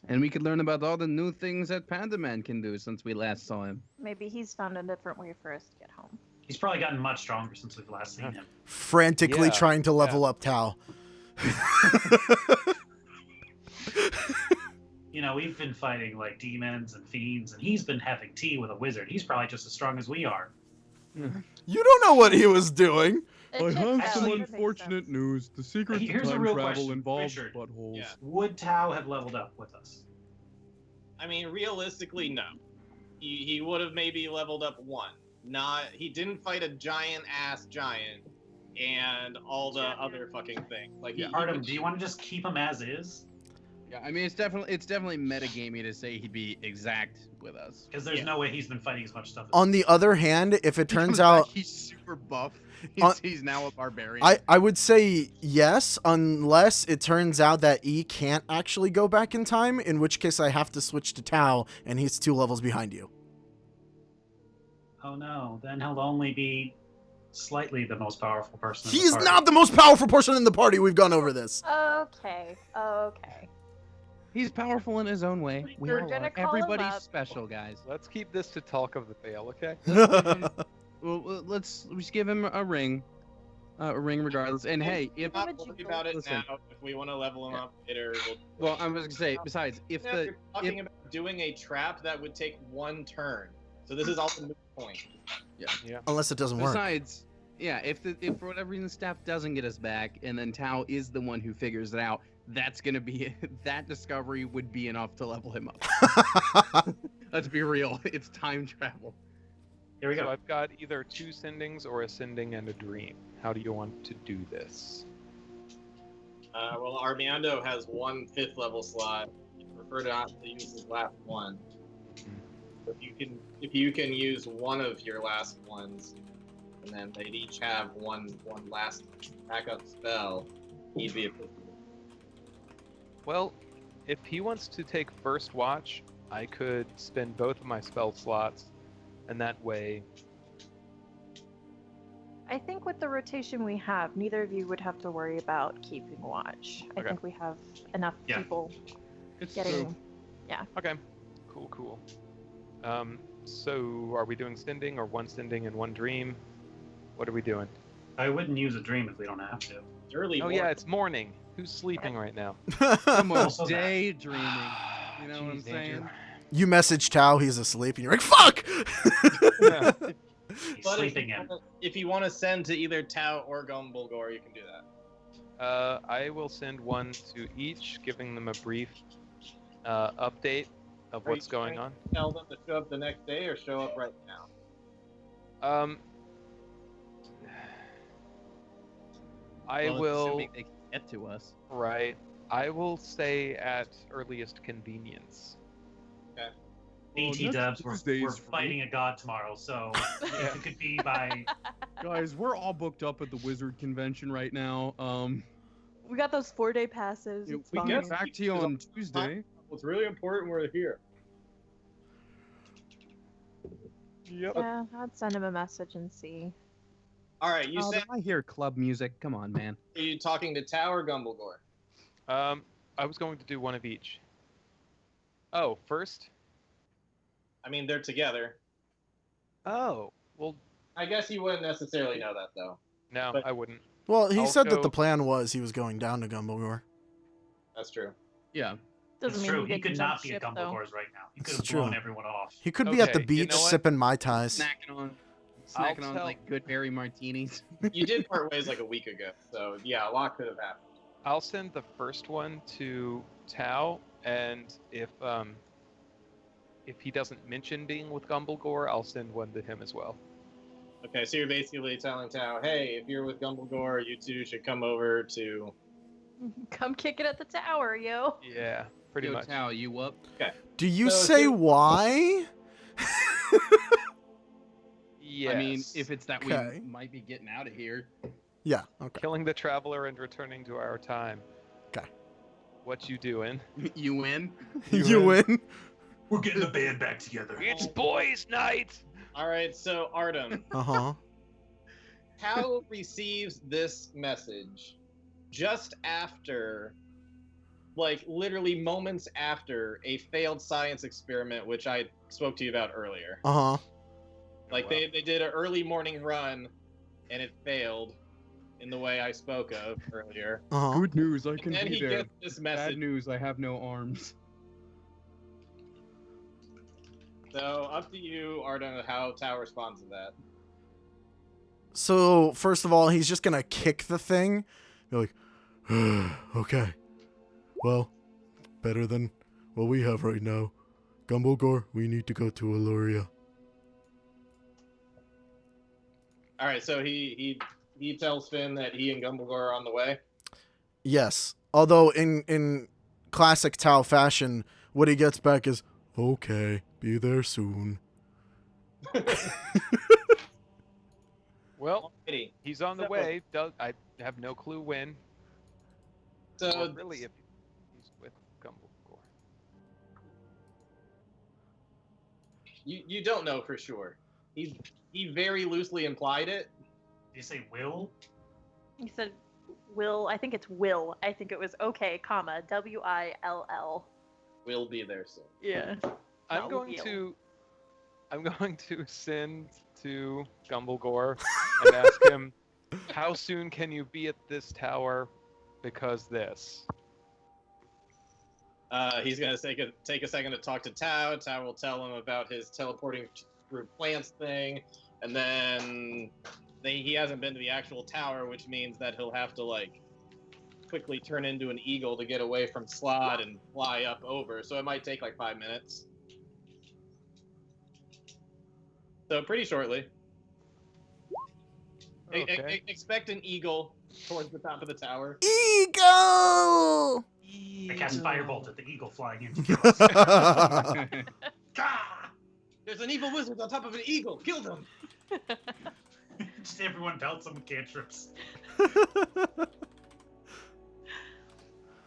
And we could learn about all the new things that Panda Man can do since we last saw him. Maybe he's found a different way for us to get home. He's probably gotten much stronger since we've last seen him. Frantically Yeah, trying to level up Tau. You know, we've been fighting like demons and fiends, and he's been having tea with a wizard. He's probably just as strong as we are. You don't know what he was doing. It checks out. It makes sense. news. The secret Here's a real question, Richard. buttholes. Yeah. Would Tau have leveled up with us? I mean, realistically, no. He would have maybe leveled up 1. He didn't fight a giant ass giant and all the other fucking things. Like, Yeah. Artem, do you want to just keep him as is? Yeah, I mean, it's definitely metagamey to say he'd be exact with us. Because there's no way he's been fighting as much stuff. As On the other hand, if it He comes turns back, out, he's super buff. On- He's now a barbarian. I would say yes, unless it turns out that E can't actually go back in time, in which case I have to switch to Tao, and he's 2 levels behind you. Oh no, then he'll only be slightly the most powerful person. in the He's party. not the most powerful person in the party. We've gone over this. Okay. Okay. He's powerful in his own way. We're all gonna are. call him Everybody's up. special, guys. Let's keep this to talk of the Vale, okay? Well, let's just give him a ring regardless. And hey, if not worry about it Listen. now. If we want to level him up later, well, I was gonna say, besides, if yeah, the you're talking about doing a trap that would take 1 turn. So this is all the moot point. Unless it doesn't work. besides, yeah, if for whatever reason the staff doesn't get us back, and then Tao is the one who figures it out, that's gonna be that discovery would be enough to level him up. Let's be real, it's time travel. Here we So go. I've got either 2 sendings or a sending and a dream. How do you want to do this? Well, Armando has 1 5th level slot. He'd prefer not to use his last one. If you can use one of your last ones, and then they'd each have one last backup spell, he'd be a Well, if he wants to take first watch, I could spend both of my spell slots, and that way, I think with the rotation we have, neither of you would have to worry about keeping watch. I Okay. think we have enough Yeah. people It's getting. okay, cool. So are we doing sending or 1 sending and 1 dream? What are we doing? I wouldn't use a dream if we don't have to. early. Oh yeah, it's morning. Who's sleeping right now? almost Also that. daydreaming. You know what I'm Jeez, Andrew. saying? You message Tao, he's asleep, and you're like, fuck! Yeah. He's But sleeping in. if you want to send to either Tao or Gumbulgor, you can do that. I will send 1 to each, giving them a brief update of Are you what's going trying on. Tell them to show up the next day or show up right now. I Well, will. assuming they can get to us. Right. I will say at earliest convenience. BT dubs, we're fighting a god tomorrow, so if it could be by. Guys, we're all booked up at the Wizard Convention right now. We got those 4-day passes. We It's can fine. get back to you on Tuesday. What's really important, we're here. Yep. Yeah, I'd send him a message and see. All right, you Oh, said I hear club music. Come on, man. are you talking to Tao or Gumbulgor? I was going to do 1 of each. Oh, first? I mean, they're together. Oh, well, I guess you wouldn't necessarily know that though. no, But- I wouldn't. Well, he I'll said that go- the plan was he was going down to Gumbulgor. That's true. Yeah. Doesn't It's mean true. you He get to could jump not be at ship, though. Gumbulgor's right now. He could It's have true. blown everyone off. He could be at the Okay, you beach know what? sipping Mai Tais. I'll Snacking on tell- like good berry martinis. You did part ways like a week ago, so yeah, a lot could have happened. I'll send the first one to Tao, and if he doesn't mention being with Gumbulgor, I'll send 1 to him as well. Okay, so you're basically telling Tao, hey, if you're with Gumbulgor, you two should come over to. Come kick it at the tower, yo. Yeah, pretty Yo, much. Tao, you up? Do you So say here- why? Yes. I mean, if it's that Okay. we might be getting out of here. Yeah, okay. killing the traveler and returning to our time. Okay. What you doing? You win? You win. We're getting the band back together. It's boys' night. All right, so Artem, Uh-huh. Tao receives this message just after, like literally moments after a failed science experiment, which I spoke to you about earlier. Uh-huh. Like wow. they did an early morning run, and it failed in the way I spoke of earlier. Uh-huh. Good news, I And can then be he there. gets this Bad message. news, I have no arms. So up to you, Artem, how Tao responds to that. So, first of all, he's just gonna kick the thing. Be like, okay. Well, better than what we have right now. Gumbulgor, we need to go to Aluria. All right, so he tells Finn that he and Gumblegore are on the way. Yes. Although in classic Tao fashion, what he gets back is, okay, be there soon. Well, Alrighty. he's on the So- way. I have no clue when. So Or really, if he's with Gumblegore. you don't know for sure. He very loosely implied it. Did you say will? He said, "Will." I think it's will. I think it was okay, comma WILL. Will be there soon. Yeah. I'm Not going wheel. to send to Gumblegore and ask him, how soon can you be at this tower? Because this. He's gonna take a second to talk to Tao. Tao will tell him about his teleporting through plants thing, and then he hasn't been to the actual tower, which means that he'll have to like quickly turn into an eagle to get away from Slod and fly up over. So it might take like 5 minutes. So pretty shortly. Okay. Expect an eagle towards the top of the tower. Eagle! I cast firebolt at the eagle flying in to kill us. Gah! There's an evil wizard on top of an eagle. Kill them. Just everyone belts them with cantrips.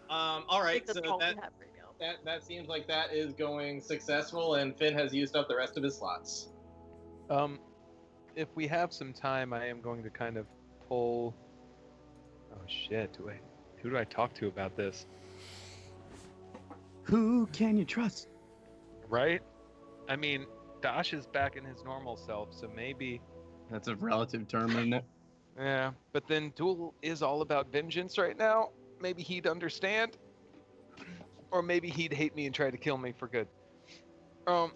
All right. That's So all we that have right now. that seems like that is going successful, and Finn has used up the rest of his slots. If we have some time, I am going to kind of pull. Oh shit! Who do I talk to about this? Who can you trust? Right? I mean, Dash is back in his normal self, so maybe. That's a relative term, isn't it? Yeah, but then Duel is all about vengeance right now. Maybe he'd understand, or maybe he'd hate me and try to kill me for good. Oh,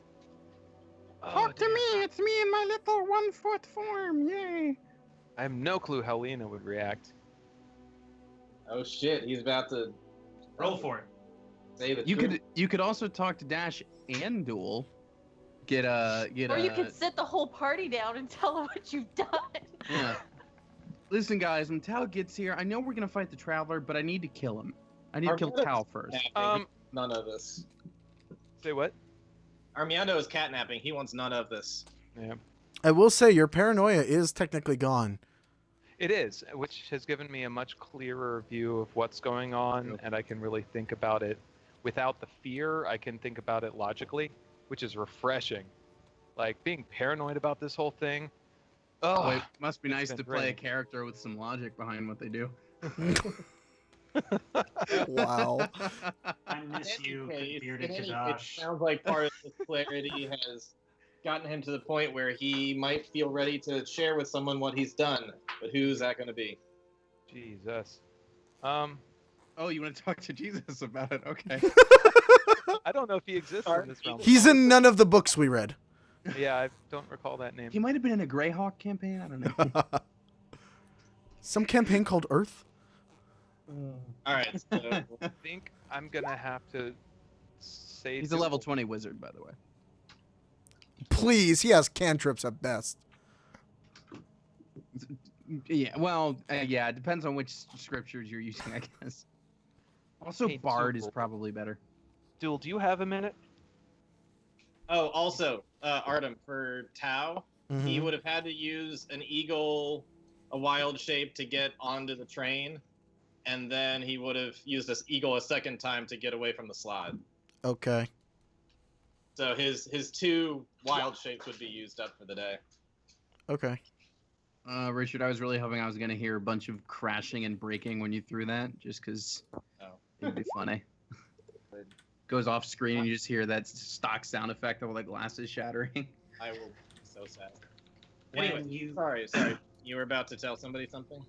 Talk to dear. me. It's me in my little 1-foot form. Yay. I have no clue how Lena would react. Oh shit! He's about to Roll for it. say the You truth. could also talk to Dash and Duel. Or you could sit the whole party down and tell them what you've done. Yeah. Listen, guys, when Tao gets here, I know we're gonna fight the Traveler, but I need to kill him. I need to kill Armando- Tao first. None of this. Say what? Armando is catnapping. He wants none of this. Yeah. I will say your paranoia is technically gone. It is, which has given me a much clearer view of what's going on, and I can really think about it without the fear. I can think about it logically, which is refreshing. Like being paranoid about this whole thing. Oh, Boy, it must be it's nice been to play a draining. character with some logic behind what they do. Wow. I miss you, bearded It Kadash. sounds like part of this clarity has gotten him to the point where he might feel ready to share with someone what he's done. But who's that going to be? Jesus. Oh, you want to talk to Jesus about it? Okay. I don't know if he exists in this realm. He's in none of the books we read. Yeah, I don't recall that name. He might have been in a Greyhawk campaign. I don't know. Some campaign called Earth? All right. So, I think I'm gonna have to say He's a level 20 wizard, by the way. Please, he has cantrips at best. Yeah, well, yeah, it depends on which scriptures you're using, I guess. Also, Hey, Bard is Duel. probably better. Duel, do you have a minute? oh, also, Artem, for Tao, he Mhm. would have had to use an eagle, a wild shape to get onto the train, and then he would have used this eagle a second time to get away from the slot. Okay. So his two wild shapes would be used up for the day. Okay. Richard, I was really hoping I was going to hear a bunch of crashing and breaking when you threw that, just because Oh. it'd be funny. Goes off screen and you just hear that stock sound effect of all the glasses shattering. I will be so sad. When Anyway, you sorry. You were about to tell somebody something?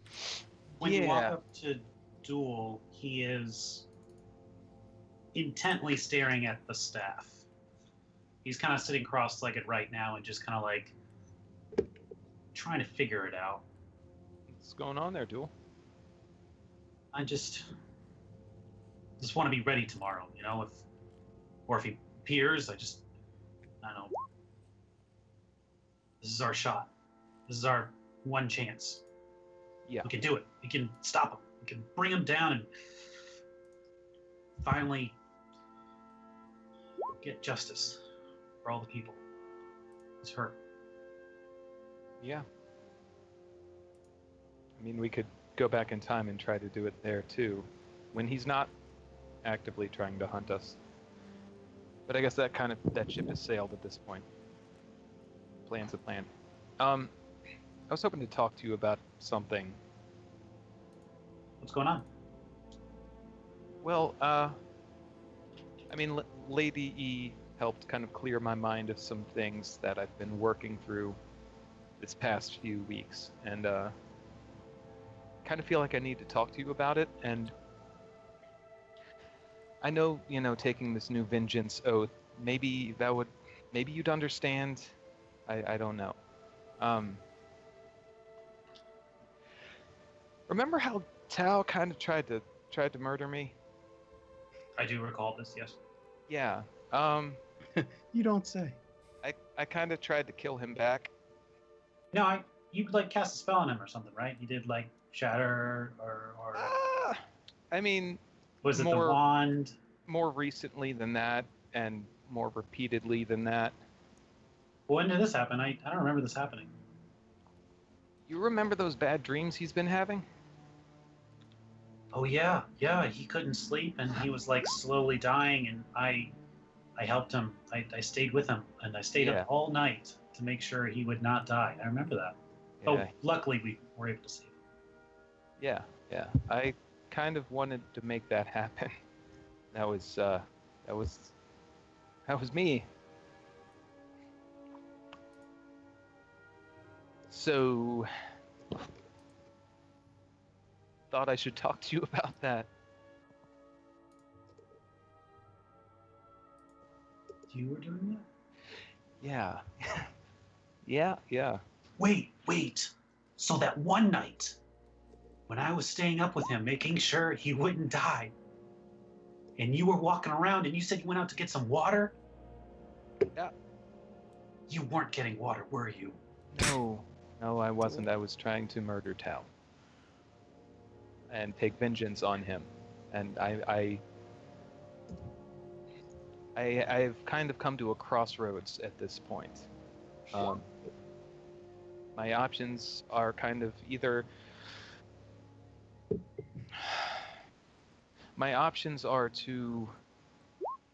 when you walk Yeah. up to Duel, he is intently staring at the staff. He's kind of sitting cross-legged right now and just kind of like trying to figure it out. What's going on there, Duel? I just want to be ready tomorrow, you know, if he appears, I don't know. This is our shot. This is our one chance. Yeah. We can do it. We can stop him. We can bring him down and finally get justice for all the people he's hurt. Yeah. I mean, we could go back in time and try to do it there too, when he's not actively trying to hunt us. But I guess that ship has sailed at this point. Plan's a plan. I was hoping to talk to you about something. What's going on? Well, I mean, Lady E helped kind of clear my mind of some things that I've been working through this past few weeks, and kind of feel like I need to talk to you about it. And I know, taking this new vengeance oath, maybe you'd understand. I don't know. Remember how Tao kind of tried to murder me? I do recall this, yes. Yeah. You don't say. I kind of tried to kill him back. No, you like cast a spell on him or something, right? You did like shatter or I mean, was it the more- wand? more recently than that, and more repeatedly than that. When did this happen? I don't remember this happening. You remember those bad dreams he's been having? Oh yeah, he couldn't sleep and he was like slowly dying, and I helped him. I stayed with him and I stayed Yeah. up all night to make sure he would not die. I remember that. Yeah. Oh, luckily we were able to save him. Yeah. I kind of wanted to make that happen. That was me. So, thought I should talk to you about that. You were doing that? Yeah. Yeah. Wait. So that one night, when I was staying up with him, making sure he wouldn't die, and you were walking around and you said you went out to get some water? Yeah. You weren't getting water, were you? No, I wasn't. I was trying to murder Tao and take vengeance on him. And I've kind of come to a crossroads at this point. My options are kind of either... My options are to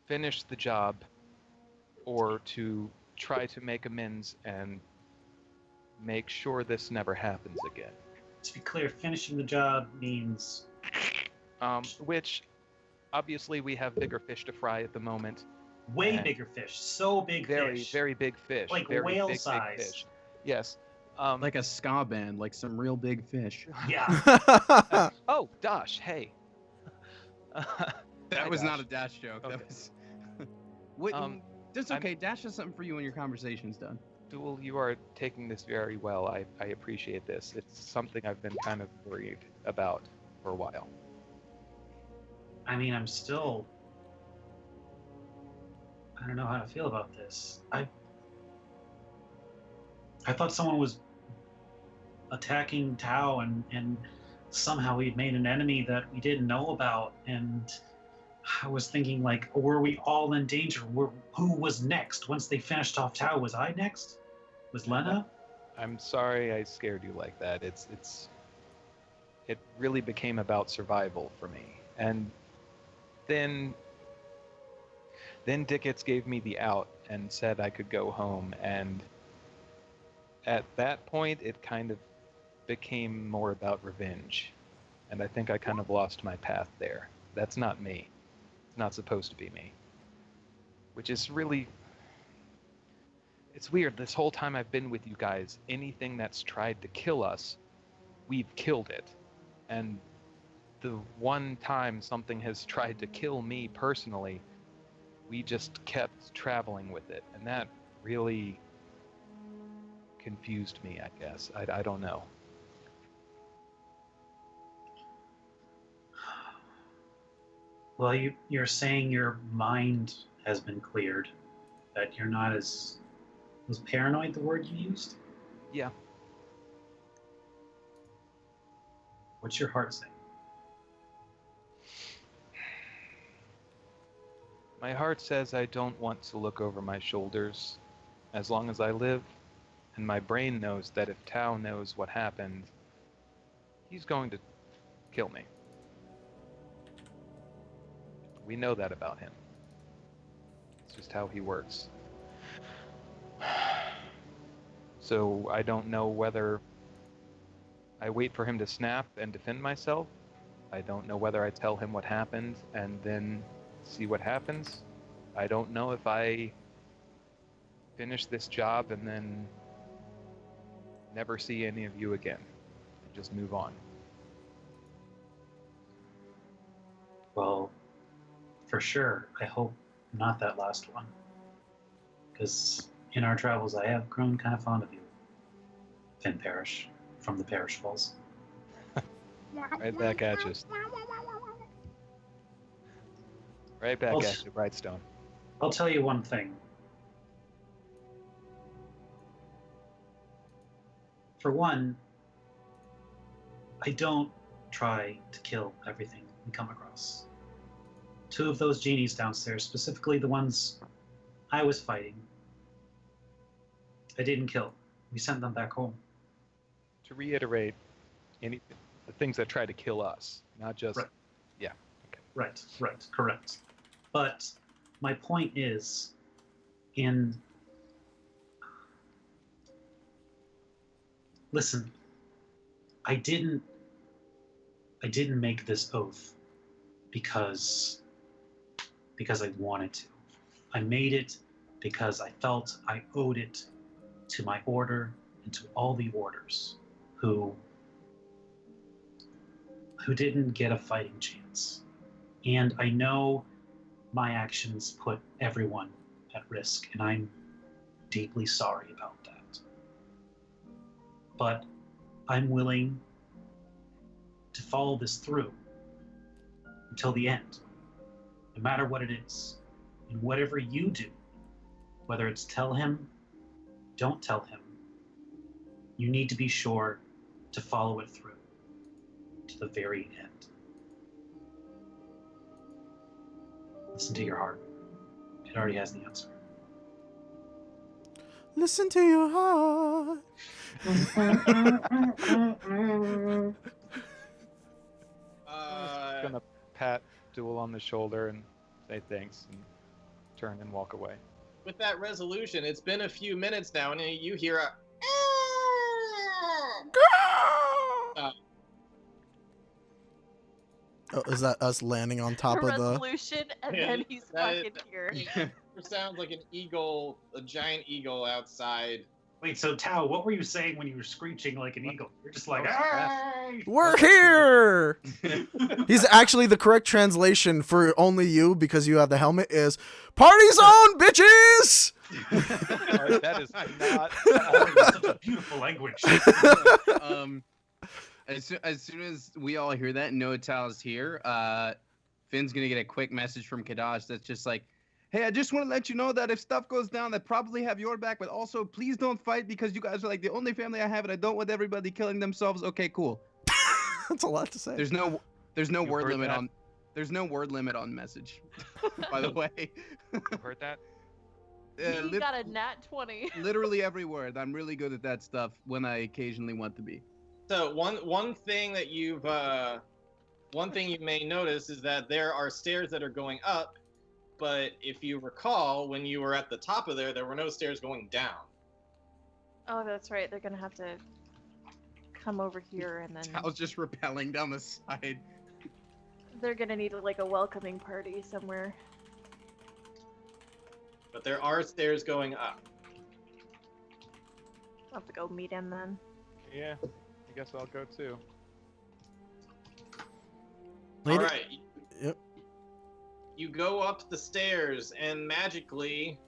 finish the job or to try to make amends and make sure this never happens again. To be clear, finishing the job means... Which, obviously, we have bigger fish to fry at the moment. way And bigger fish. So big Very, fish. very big fish. Like very whale big size. fish. Yes. Like a ska band, like some real big fish. Yeah. Oh, Dosh, hey. That Hi, was not Dash. a Dash joke. Okay. That was. Wait, that's okay. Dash has something for you when your conversation's done. Duel, you are taking this very well. I appreciate this. It's something I've been kind of worried about for a while. I mean, I'm still... I don't know how to feel about this. I thought someone was attacking Tao and somehow we'd made an enemy that we didn't know about, and I was thinking, like, were we all in danger? Who was next? Once they finished off Tao, was I next? Was Lena? I'm sorry I scared you like that. It really became about survival for me. And then Dickets gave me the out and said I could go home, and at that point it kind of became more about revenge. And I think I kind of lost my path there. That's not me. It's not supposed to be me. Which is really... It's weird. This whole time I've been with you guys, anything that's tried to kill us, we've killed it. And the one time something has tried to kill me personally, we just kept traveling with it. And that really confused me, I guess. I don't know. Well, you're saying your mind has been cleared, that you're not as... Was paranoid the word you used? Yeah. What's your heart saying? My heart says I don't want to look over my shoulders as long as I live, and my brain knows that if Tao knows what happened, he's going to kill me. We know that about him. It's just how he works. So I don't know whether I wait for him to snap and defend myself. I don't know whether I tell him what happened and then see what happens. I don't know if I finish this job and then never see any of you again. Just move on. Well, for sure, I hope not that last one. Because in our travels, I have grown kind of fond of you, Finn Parish, from the Parish Falls. Right back at you. Right back at you, Brightstone. I'll tell you one thing. For one, I don't try to kill everything we come across. 2 of those genies downstairs, specifically the ones I was fighting, I didn't kill. We sent them back home. To reiterate, the things that try to kill us, not just... Right. Yeah. Okay. Right, correct. But my point is, listen, I didn't make this oath because I wanted to. I made it because I felt I owed it to my order and to all the orders who didn't get a fighting chance. And I know my actions put everyone at risk, and I'm deeply sorry about that. But I'm willing to follow this through until the end, no matter what it is. And whatever you do, whether it's tell him, don't tell him, you need to be sure to follow it through to the very end. Listen to your heart. It already has the answer. Listen to your heart. Gonna pat Duel on the shoulder and say thanks and turn and walk away. With that resolution, it's been a few minutes now, and you hear a... Oh, is that us landing on top of the... resolution, and Yeah, then he's that- fucking here. It sounds like an eagle, a giant eagle outside. Wait, so Tao, what were you saying when you were screeching like an eagle? You're just like, Oh, "Hey!" We're here! He's actually the correct translation for only you, because you have the helmet, is "Party's on, bitches!" That is not... It's such a beautiful language. As soon as we all hear that and know Tal's here, Finn's gonna get a quick message from Kadash that's just like, "Hey, I just want to let you know that if stuff goes down, I probably have your back, but also please don't fight because you guys are like the only family I have, and I don't want everybody killing themselves." Okay, cool. That's a lot to say. There's no You word heard limit that? on. There's no word limit on message. By the way. You heard that? He got a nat 20. Literally every word. I'm really good at that stuff when I occasionally want to be. So one thing that you may notice is that there are stairs that are going up, but if you recall, when you were at the top of there were no stairs going down. Oh, that's right. They're gonna have to come over here, and then Tal's just rappelling down the side. they're gonna need like a welcoming party somewhere. But there are stairs going up. I'll have to go meet him then. Yeah. I guess I'll go too. Lady- All right. Yep. You go up the stairs, and magically,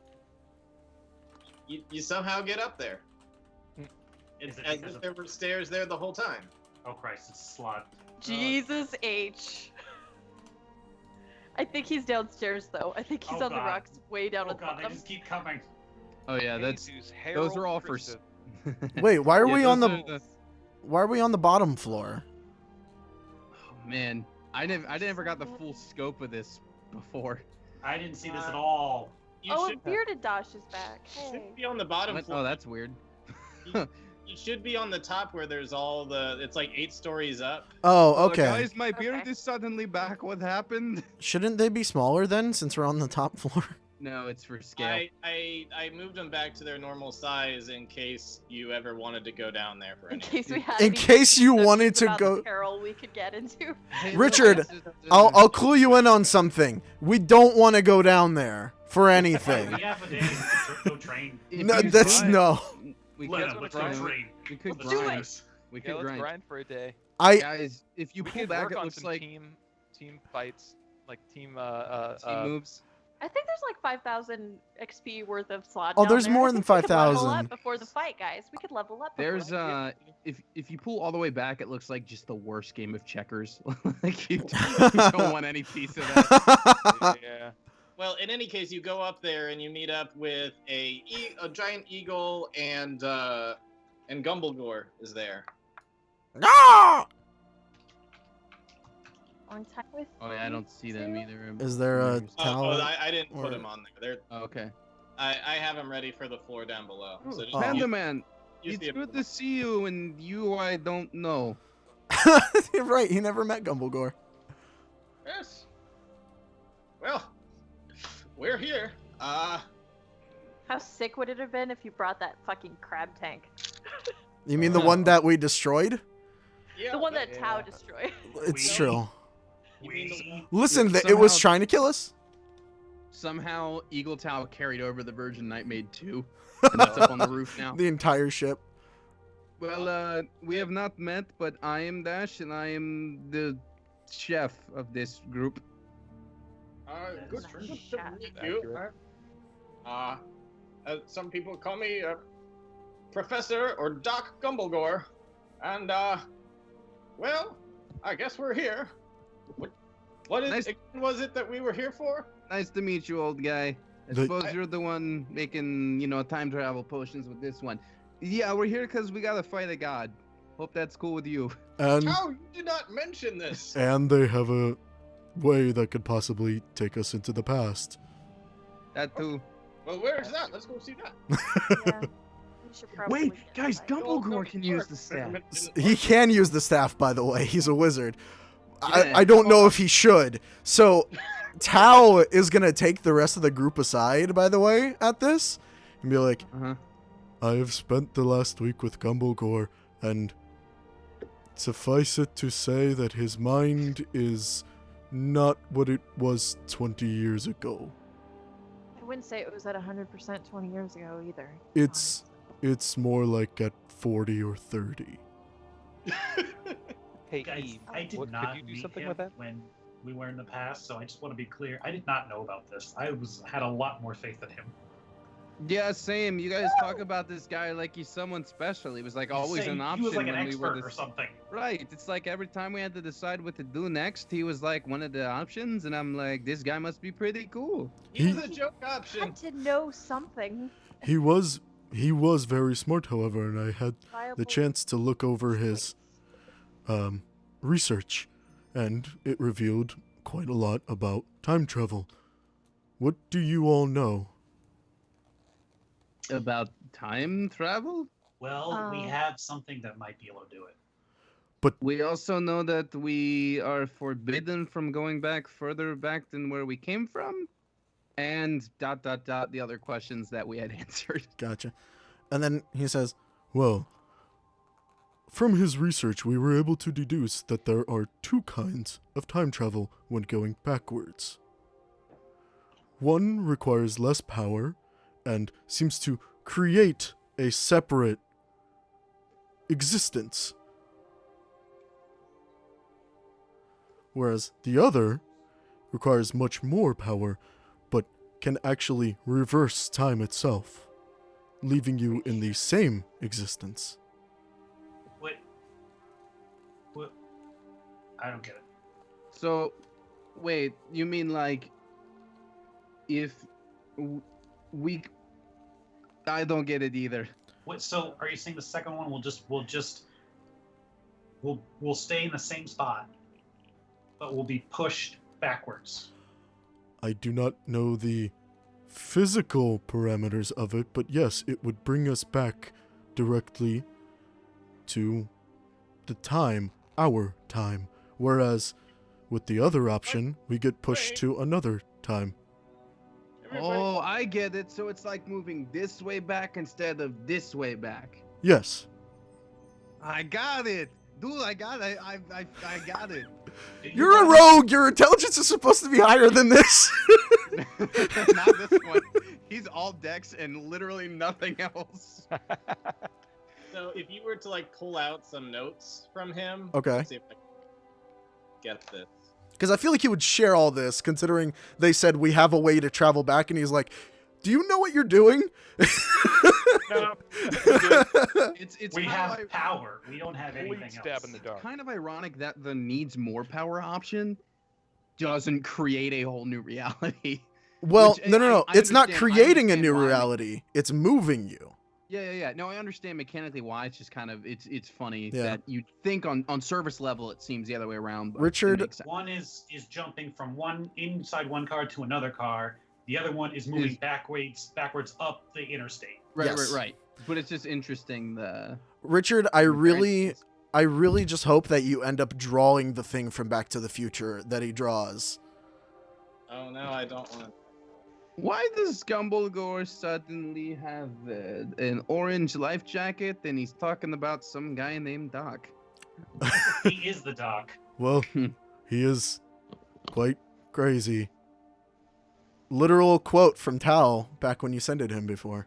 you somehow get up there. It's Is it as because if of- there were stairs there the whole time. Oh Christ, it's a slot. Jesus H. I think he's downstairs though. I think he's Oh, on the God. rocks way down Oh at the God, they bottom. just keep coming. Oh yeah, that's Jesus, those are Harold all for. Christus. Wait, why are Yeah, we on those the are why are we on the bottom floor? man, I never got the full scope of this before. I didn't see this at all. You Oh, should, Bearded Dosh is back. should Hey. be on the bottom What? floor. Oh, that's weird. You should be on the top where there's all the. It's like 8 stories up. Oh, okay. Guys, my beard Okay. is suddenly back. What happened? Shouldn't they be smaller then, since we're on the top floor? No, it's for scale. I moved them back to their normal size in case you ever wanted to go down there for In any. case we had In any case you questions wanted to about the go- peril we could get into. Hey, Richard, look, I'll clue you in on something. We don't want to go down there for anything. We have a day. We could go train. If No, you that's grind, no. We Let could him, let's grind. go train. We could Let's do grind. this. We Yeah, could let's grind. grind for a day. I Guys, if you We pull could back, work it on looks some like team fights, like team team moves. I think there's like 5,000 XP worth of slot. Oh, down there's there. more I than think we could level 5,000. up before the fight, guys. We could level up. before There's the fight. if you pull all the way back, it looks like just the worst game of checkers. Like you don't want any piece of that. Yeah. Well, in any case, you go up there and you meet up with a giant eagle and Gumblegore is there. Ah! On time with Oh yeah, I don't see them either. Is there a There's- towel? I didn't put or- him on there. Oh, okay. I have him ready for the floor down below. So just Oh. Panda use- Man, use it's the- good to see you, and you I don't know. You're right. He never met Gumblegore. Yes. Well, we're here. How sick would it have been if you brought that fucking crab tank? You mean the one that we destroyed? Yeah. The one that Yeah. Tao destroyed. It's We- true. You mean the one? Listen, it was Somehow- trying to kill us. Somehow Eagle Tau carried over the Virgin Nightmaid 2, and that's up on the roof now. The entire ship. Well, we have not met, but I am Dash, and I am the chef of this group. Good That's to true. meet you. Some people call me Professor or Doc Gumblegore, and well, I guess we're here. What Nice. was it that we were here for? Nice to meet you, old guy. I The- suppose you're the one making, time travel potions with this one. Yeah, we're here because we gotta fight a god. Hope that's cool with you. And How you did not mention this? they have a way that could possibly take us into the past. That too. Well, where's that? Let's go see that. Yeah. We should probably Wait, get guys, that. Dumbledore can use the staff. He can use the staff, by the way. He's a wizard. Yeah. I don't know if he should. So, Tao is going to take the rest of the group aside, by the way, at this, and be like, Uh-huh. I have spent the last week with Gumblegore, and suffice it to say that his mind is not what it was 20 years ago. I wouldn't say it was at 100% 20 years ago either. It's more like at 40 or 30. Hey, Guys, Eve, I did what, not could you do meet something him with that? when we were in the past, so I just want to be clear. I did not know about this. I had a lot more faith in him. Yeah, same. You guys talk about this guy like he's someone special. He was like always Saying an option He was like an when we were expert or this. something. Right. It's like every time we had to decide what to do next, he was like one of the options, and I'm like, this guy must be pretty cool. He's a joke option. Had to know something. He was very smart, however, and I had Viable the chance to look over his research, and it revealed quite a lot about time travel. What do you all know? About time travel? Well, we Oh. have something that might be able to do it. We also know that we are forbidden from going back further back than where we came from. And ... the other questions that we had answered. Gotcha. And then he says, well, from his research, we were able to deduce that there are 2 kinds of time travel when going backwards. One requires less power and seems to create a separate existence, whereas the other requires much more power but can actually reverse time itself, leaving you in the same existence. What? I don't get it. So, wait, you mean like if we... I don't get it either. What? So, are you saying the second one will stay in the same spot, but will be pushed backwards. I do not know the physical parameters of it, but yes, it would bring us back directly to the time, our time. Whereas with the other option, we get pushed to another time. Oh, I get it. So it's like moving this way back instead of this way back. Yes. I got it. Dude, I got it. I got it. You're a rogue! Your intelligence is supposed to be higher than this! Not this one. He's all dex and literally nothing else. So if you were to like pull out some notes from him, Okay. let's see if I can get this. Because I feel like he would share all this, considering they said we have a way to travel back, and he's like, do you know what you're doing? No. It's We kind have of power. We don't have Complete anything stab else. in the dark. kind of ironic that the needs more power option doesn't create a whole new reality. Well, Which, no. I It's not understand- I creating a understand new why. reality. It's moving you. Yeah. No, I understand mechanically why. It's just kind of it's funny Yeah. that you think on service level it seems the other way around. But Richard- it makes sense. One is jumping from one inside one car to another car. The other one is moving backwards up the interstate. Yes. Right. But it's just interesting the. Richard, I really just hope that you end up drawing the thing from Back to the Future that he draws. Oh no, I don't want. Why does Gumbledore suddenly have an orange life jacket and he's talking about some guy named Doc? He is the doc. Well, he is quite crazy. Literal quote from Tal back when you sent it him before.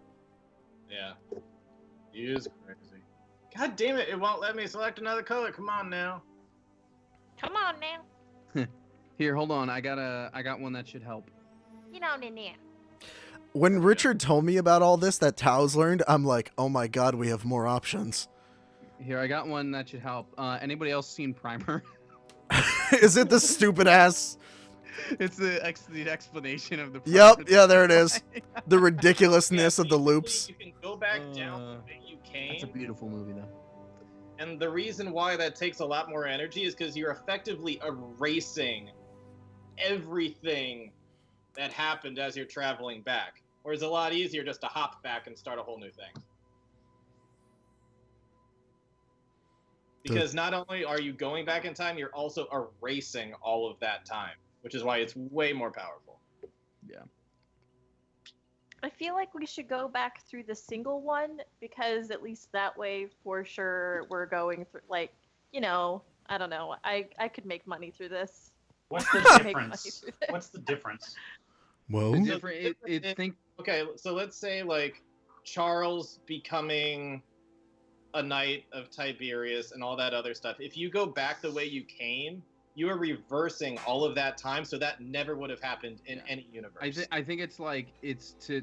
Yeah. He is crazy. God damn it! It won't let me select another color. Come on now. Come on now. Here, hold on. I got one that should help. Get on in there. When Richard told me about all this that Tao's learned, I'm like, oh my god, we have more options. Here, I got one that should help. Anybody else seen Primer? Is it the stupid ass? It's the explanation of the. Yep, Primer. yeah, there it is. The ridiculousness of the Usually loops. You can go back down the way you That's a came, beautiful movie, though. and the reason why that takes a lot more energy is because you're effectively erasing everything that happened as you're traveling back. Whereas a lot easier just to hop back and start a whole new thing. Because not only are you going back in time, you're also erasing all of that time, which is why it's way more powerful. I feel like we should go back through the single one because at least that way, for sure, we're going through, like, you know, I don't know. I could make money through this. What's the Make money difference? through this. What's the difference? Well, The different. Think. Okay, so let's say like Charles becoming a knight of Tiberius and all that other stuff. If you go back the way you came, you are reversing all of that time, so that never would have happened in any universe. I think it's like it's to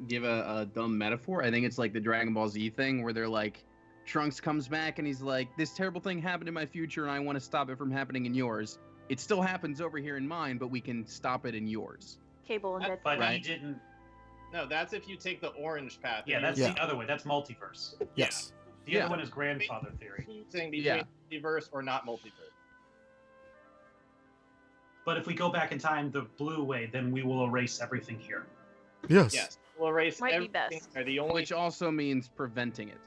give a dumb metaphor. I think it's like the Dragon Ball Z thing where they're like, Trunks comes back and he's like, this terrible thing happened in my future and I want to stop it from happening in yours. It still happens over here in mine, but we can stop it in yours. Cable and Deadpool. But he Right. didn't. No, that's if you take the orange path. Yeah, that's Yeah. the other way. That's multiverse. yes. The Yeah. other one is grandfather theory. choosing between Yeah. multiverse or not multiverse. But if we go back in time the blue way, then we will erase everything here. Yes. Yes, we'll erase Might be everything. best. There. The only Which also means preventing it.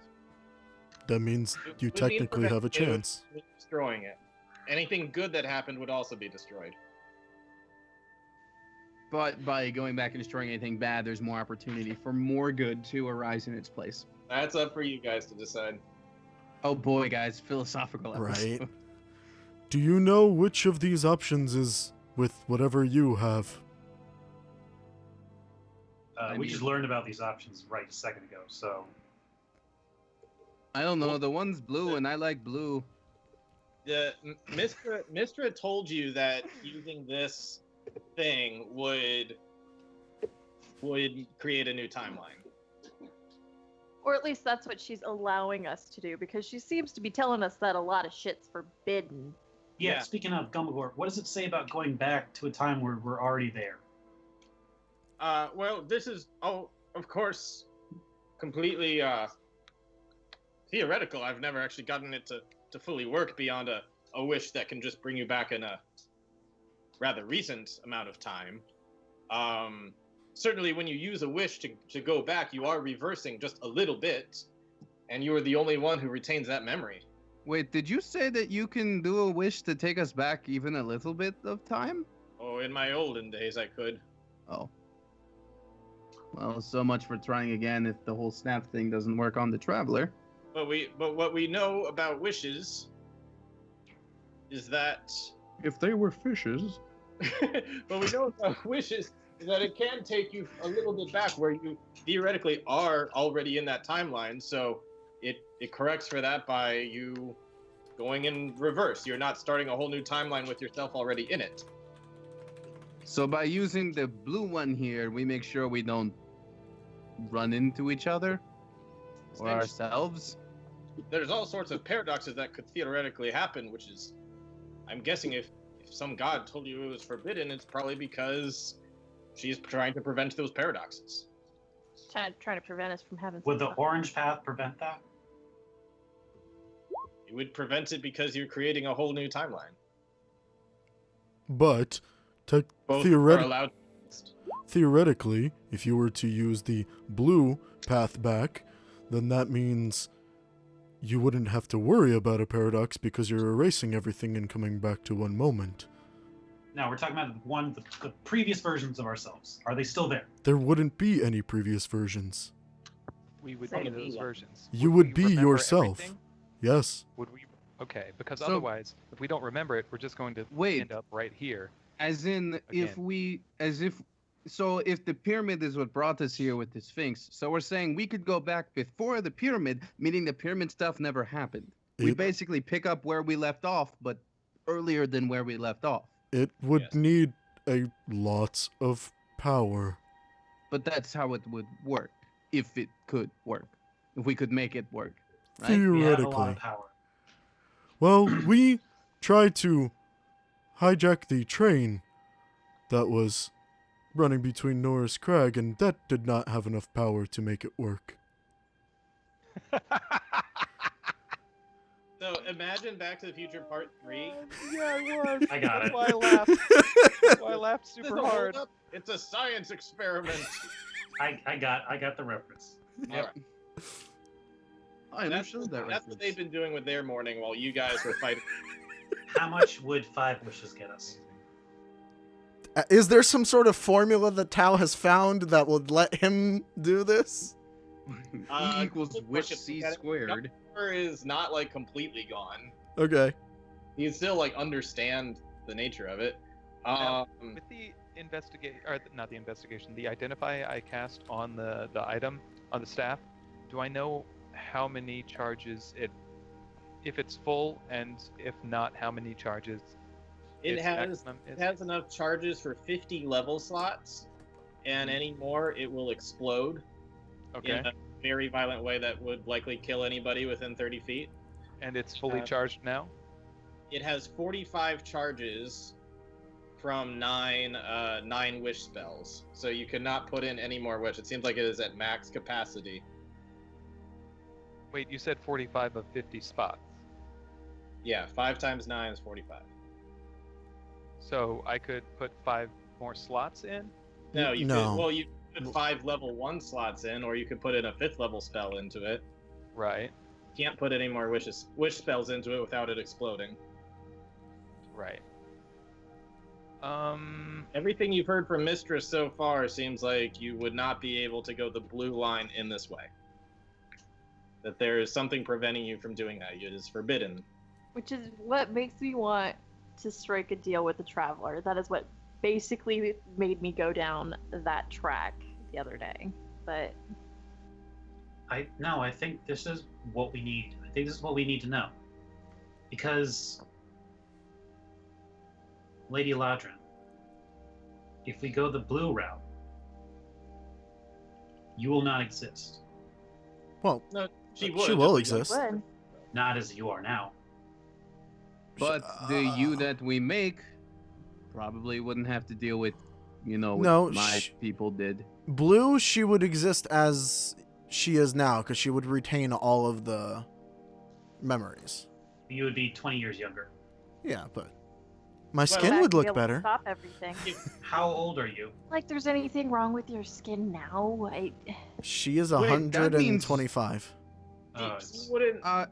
That means It you would mean technically have a preventing it, chance. would mean destroying it. Anything good that happened would also be destroyed. But by going back and destroying anything bad, there's more opportunity for more good to arise in its place. That's up for you guys to decide. Oh boy, guys, philosophical episode. Right. Do you know which of these options is with whatever you have? I We mean- just learned about these options right a second ago. So I don't know. The one's blue, and I like blue. Mistra told you that using this thing would create a new timeline. Or at least that's what she's allowing us to do because she seems to be telling us that a lot of shit's forbidden. yeah, Yeah. speaking of Gumbagore, what does it say about going back to a time where we're already there? Well, this is, of course, completely theoretical. I've never actually gotten it to fully work beyond a a wish that can just bring you back in a rather recent amount of time. Certainly when you use a wish to go back, you are reversing just a little bit, and you are the only one who retains that memory. Wait, did you say that you can do a wish to take us back even a little bit of time? Oh, in my olden days I could. Oh. Well, so much for trying again if the whole snap thing doesn't work on the traveler. But what we know about wishes is that If they were fishes. what we know about wishes is that it can take you a little bit back where you theoretically are already in that timeline, so it corrects for that by you going in reverse. You're not starting a whole new timeline with yourself already in it. So by using the blue one here, we make sure we don't run into each other or ourselves. There's all sorts of paradoxes that could theoretically happen, which is, I'm guessing if some god told you it was forbidden, it's probably because she's trying to prevent those paradoxes. Trying to prevent us from having. Would the some- orange path prevent that? It would prevent it because you're creating a whole new timeline. But Both are theoretically, allowed. theoretically, if you were to use the blue path back, then that means you wouldn't have to worry about a paradox because you're erasing everything and coming back to one moment. No, we're talking about the previous versions of ourselves. Are they still there? There wouldn't be any previous versions. We would So be do those we. versions. You we would be remember yourself. everything? Yes. Would we? Okay, because So- otherwise, if we don't remember it, we're just going to Wait. end up right here. As in, if the pyramid is what brought us here with the Sphinx, so we're saying we could go back before the pyramid, meaning the pyramid stuff never happened. We It- basically pick up where we left off, but earlier than where we left off. It would Yes. need a lot of power. But that's how it would work, if it could work, if we could make it work, right? We have a lot Theoretically. of power. Well, we tried to hijack the train that was running between Norris Crag, and that did not have enough power to make it work. So imagine Back to the Future Part 3. Yeah, it was. I got That's it. why I laughed. That's why I laughed This is super a hard. hold-up. It's a science experiment. I got the reference. Yep. I understood that That's what reference. they've been doing with their morning while you guys were fighting. How much would 5 wishes get us? Is there some sort of formula that Tao has found that would let him do this? E equals look wish at- c look at it. squared. Number is not like completely gone. Okay. You still like understand the nature of it. Now, With the not the investigation, the identify I cast on the item on the staff, do I know how many charges if it's full, and if not, how many charges It its has maximum is? it has enough charges for 50 level slots, and any more it will explode Okay, in a very violent way that would likely kill anybody within 30 feet. and it's fully uh, charged now. It has 45 charges from 9 wish spells, so you cannot put in any more wish. It seems like it is at max capacity. Wait, you said 45 of 50 spots, Yeah, 5 times 9 is 45. so I could put 5 more slots in. No, you No. could. Well, you could put 5 level 1 slots in, or you could put in a 5th level spell into it. Right, You can't put any more wish spells into it without it exploding. right. Everything you've heard from Mistress so far seems like you would not be able to go the blue line in this way. That there is something preventing you from doing that. It is forbidden. Which is what makes me want to strike a deal with the Traveler. That is what basically made me go down that track the other day. But I think this is what we need. I think this is what we need to know. Because Lady Ladrin, if we go the blue route, you will not exist. Well, She She would. will just like- exist. would. Not as you are now. But the you that we make probably wouldn't have to deal with, what No, my people did. Blue, she would exist as she is now, because she would retain all of the memories. You would be 20 years younger. Yeah, but my Well, skin Back would to be look able to better. Stop everything. How old are you? Like, there's anything wrong with your skin now? She is Wait, that means- 125. It's- You wouldn't. Uh,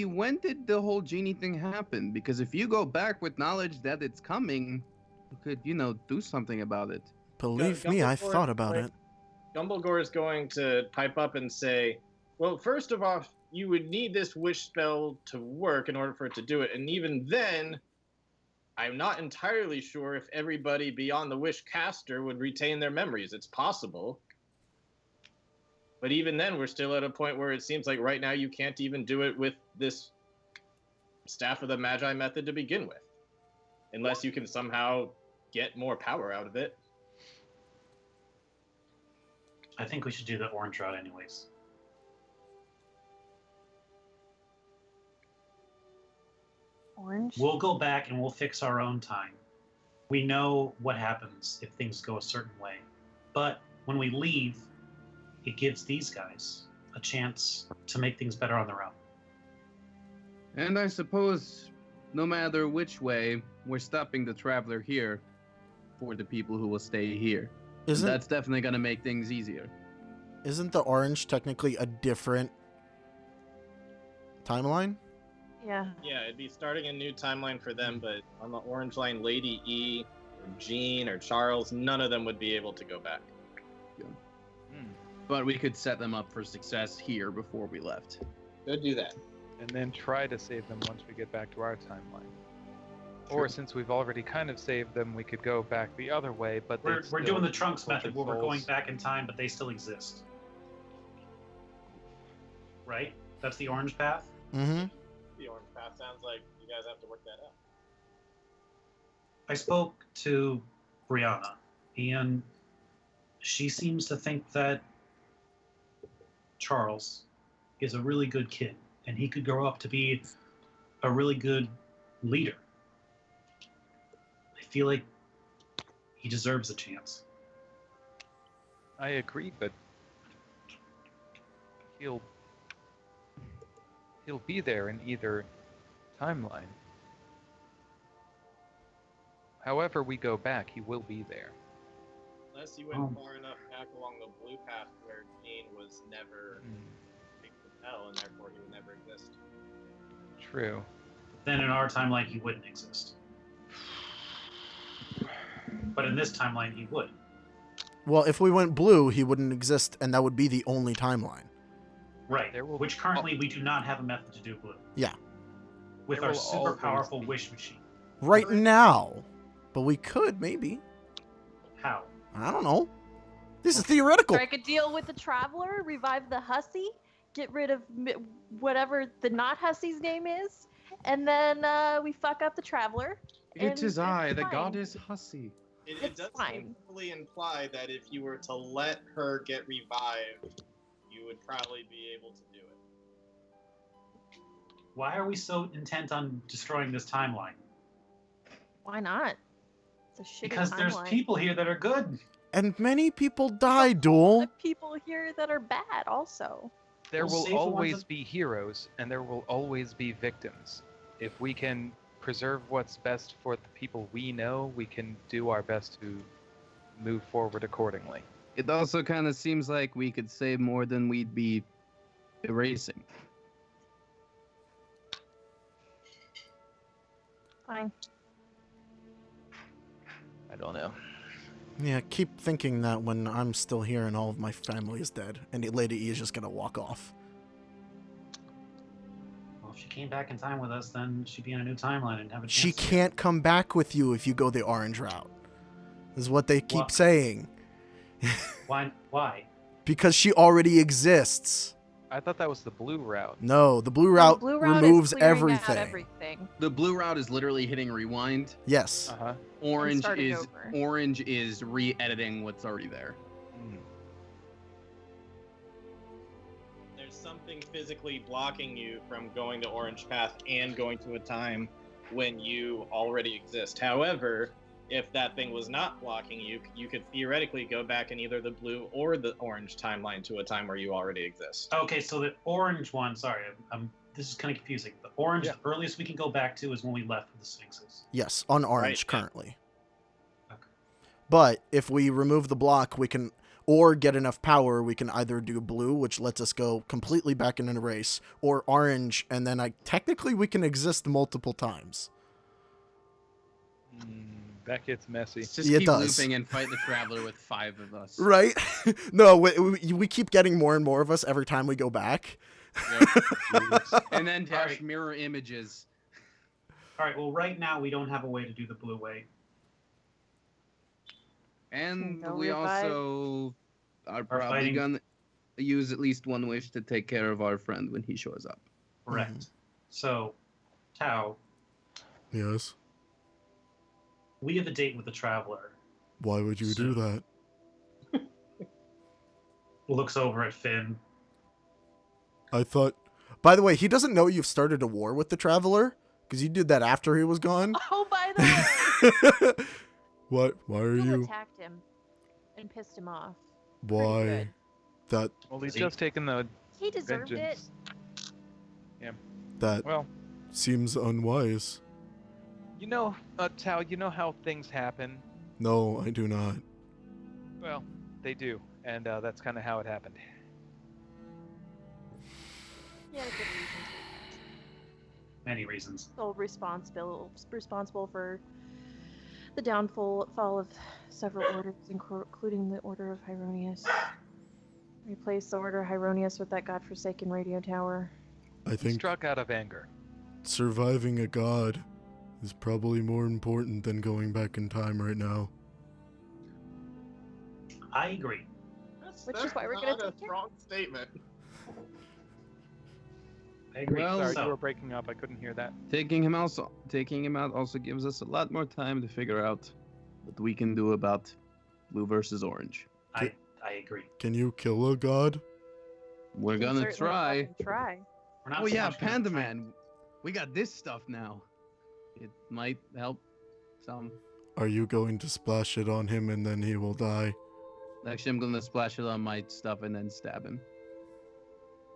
when did the whole genie thing happen? Because if you go back with knowledge that it's coming, you could, do something about it. Believe me, I Dumbledore, thought about like- it. Dumbledore is going to pipe up and say, well, first of all, you would need this wish spell to work in order for it to do it. And even then, I'm not entirely sure if everybody beyond the wish caster would retain their memories. It's possible. But even then, we're still at a point where it seems like right now you can't even do it with this Staff of the Magi method to begin with. Unless you can somehow get more power out of it. I think we should do the orange route anyways. Orange? We'll go back and we'll fix our own time. We know what happens if things go a certain way. But when we leave, it gives these guys a chance to make things better on their own. And I suppose, no matter which way, we're stopping the traveler here for the people who will stay here. Isn't That's definitely going to make things easier. isn't the orange technically a different timeline? Yeah. Yeah, it'd be starting a new timeline for them, but on the orange line, Lady E, or Jean, or Charles, none of them would be able to go back. But we could set them up for success here before we left. Go do that. And then try to save them once we get back to our timeline. Or since we've already kind of saved them, we could go back the other way, but We're they'd doing the still Trunks torture method where we're souls. going back in time, but they still exist. Right? That's the orange path? Mm-hmm. The orange path sounds like you guys have to work that out. I spoke to Brianna, and she seems to think that Charles is a really good kid, and he could grow up to be a really good leader. I feel like he deserves a chance. I agree, but he'll be there in either timeline. However we go back, he will be there. Unless you went Oh. far enough back along the blue path where Jean was never picked with hell, and therefore he would never exist. True. Then in our timeline, he wouldn't exist. But in this timeline, he would. Well, if we went blue, he wouldn't exist, and that would be the only timeline. Right. There will- Which currently we do not have a method to do blue. Yeah. With There our will super always powerful be- wish machine. Right now. But we could, maybe. How? I don't know. This is theoretical. Strike a deal with the Traveler, revive the Hussy, get rid of whatever the not Hussy's name is, and then we fuck up the Traveler. It is And I, it's the fine. goddess Hussy. It It's does fine. fully imply that if you were to let her get revived, you would probably be able to do it. Why are we so intent on destroying this timeline? Why not? It's a shitty Because there's timeline. people here that are good. And many people die, Duel. There's people here that are bad also. There We'll will save the ones always that- be heroes, and there will always be victims. If we can preserve what's best for the people we know, we can do our best to move forward accordingly. It also kind of seems like we could save more than we'd be erasing. Fine. I don't know. Yeah, keep thinking that when I'm still here and all of my family is dead, and Lady E is just gonna walk off. Well, if she came back in time with us, then she'd be in a new timeline and have a chance. She to- can't come back with you if you go the orange route. Is what they keep What? saying. Why? Why? Because she already exists. I thought that was the blue route. No, the blue route, Blue route removes is clearing out everything. everything. The blue route is literally hitting rewind. Yes. Uh-huh. Orange starting is over. orange is re-editing what's already there. There's something physically blocking you from going to orange path and going to a time when you already exist. However, if that thing was not blocking you, you could theoretically go back in either the blue or the orange timeline to a time where you already exist. Okay, so the orange one. Sorry, I'm this is kind of confusing. The orange, Yeah. the earliest we can go back to is when we left with the Sphinxes. Yes, on orange Right, yeah. currently. Okay. But if we remove the block, we can, or get enough power, we can either do blue, which lets us go completely back in a race, or orange, and then technically we can exist multiple times. That gets messy. Let's just It keep does. looping and fight the Traveler with 5 of us. Right? No, we keep getting more and more of us every time we go back. Yep. And then Dash Alright. mirror images. All right. Well, right now we don't have a way to do the blue way. And They'll we revive. also are probably fighting- gonna use at least one wish to take care of our friend when he shows up. Correct. So, Tao, Yes. we have a date with the Traveler. Why would you do that? Looks over at Finn. I thought... By the way, he doesn't know you've started a war with the Traveler, because you did that after he was gone. Oh, by the way, What? Why are you you... attacked him and pissed him off. Pretty Why? good. That... Well, he's See? just taken the He deserved it. vengeance. That Well, seems unwise. you know, Tao, you know how things happen? No, I do not. Well, they do. And that's kind of how it happened. He had a good reason to. Many reasons. So responsible for the downfall of several orders, including the Order of Hieronius. Replace the Order of Hieronius with that godforsaken radio tower. I He think struck out of anger. surviving a god is probably more important than going back in time right now. I agree. Which is why we're gonna not a take care- strong statement. I agree. Well, Sorry, so, you were breaking up. I couldn't hear that. Taking him out also gives us a lot more time to figure out what we can do about blue versus orange. I agree. Can you kill a god? We're Can gonna certainly try. fucking try. We're not Oh so yeah, much gonna Panda try- Man. We got this stuff now. It might help some. Are you going to splash it on him and then he will die? Actually, I'm gonna splash it on my stuff and then stab him.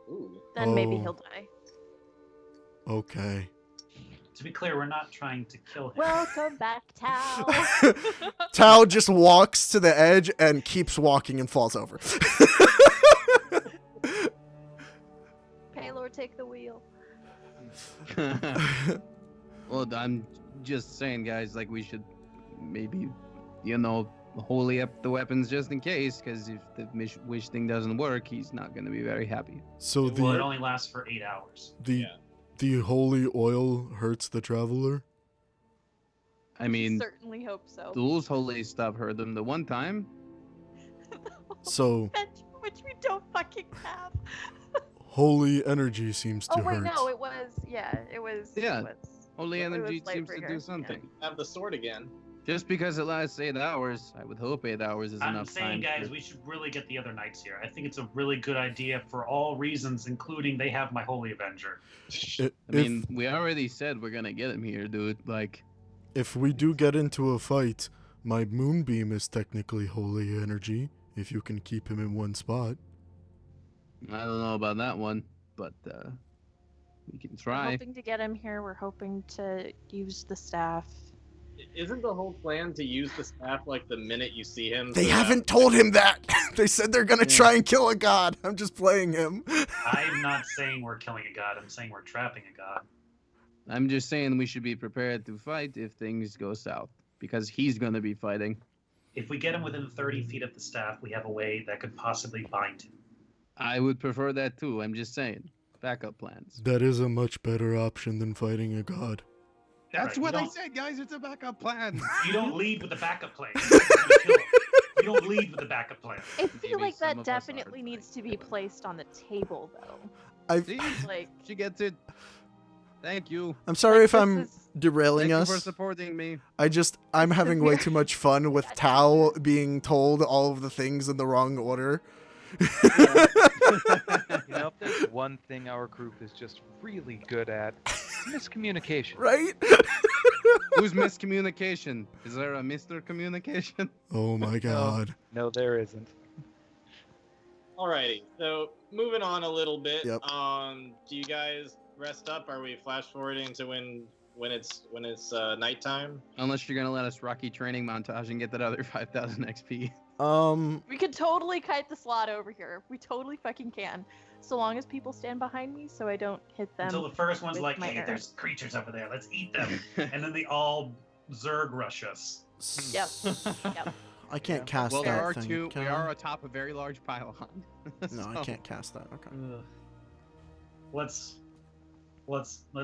Ooh. Then maybe Oh. he'll die. Okay. To be clear, we're not trying to kill him. Welcome back, Tal. Tao just walks to the edge and keeps walking and falls over. Paylor, take the wheel. Well, I'm just saying, guys, like we should maybe, holy up the weapons just in case, because if the wish thing doesn't work, he's not gonna be very happy. So Well, it the only lasts for 8 hours. Yeah. the holy oil hurts the traveler? I mean, Certainly hope so. Dul's holy stuff hurt him the one time. So Which we don't fucking have. holy energy seems to Oh wait, hurt. no, it was. Yeah, it was. Yeah. It was, Holy it was energy seems to Lightbringer, do yeah. something. Have the sword again. Just because it lasts 8 hours, I would hope 8 hours is I'm enough saying, time. guys, we should really get the other knights here. I think it's a really good idea for all reasons, including they have my Holy Avenger. I- I mean, we already said we're gonna get him here, dude. Like, if we do get into a fight, my moonbeam is technically holy energy, if you can keep him in one spot. I don't know about that one, but we can We're try. hoping to get him here. We're hoping to use the staff. Isn't the whole plan to use the staff like the minute you see him? They so that- haven't told him that! They said they're gonna Yeah. try and kill a god! I'm just playing him. I'm not saying we're killing a god. I'm saying we're trapping a god. I'm just saying we should be prepared to fight if things go south, because he's gonna be fighting. If we get him within 30 feet of the staff, we have a way that could possibly bind him. I would prefer that too. I'm just saying. Backup plans. That is a much better option than fighting a god. That's Right, what you I don't- said, guys. It's a backup plan. You don't lead with the backup plan. You're gonna kill him. You don't lead with the backup plan. I feel Maybe like some that of us are, definitely but- needs to be placed on the table, though. See? Like, She gets it. Thank you. I'm sorry if this I'm is- derailing Thank you for us. supporting me. I'm having way too much fun with Tao being told all of the things in the wrong order. You know, if there's one thing our group is just really good at, it's miscommunication. Right? Who's miscommunication? Is there a Mr. Communication? Oh my god. No, there isn't. Alrighty, so moving on a little bit. Yep. Do you guys rest up? Are we flash forwarding to when it's nighttime? Unless you're gonna let us Rocky training montage and get that other 5,000 XP. We could totally kite the slot over here. We totally fucking can. So long as people stand behind me so I don't hit them. Until the first one's with like, my hey, arrow. there's creatures over there. Let's eat them. And then they all Zerg rush us. Yep. Yep. I can't Yeah. cast Well, that there are thing. two. Can We I? are atop a very large pylon. No, I So- can't cast that. Okay. Ugh. Let's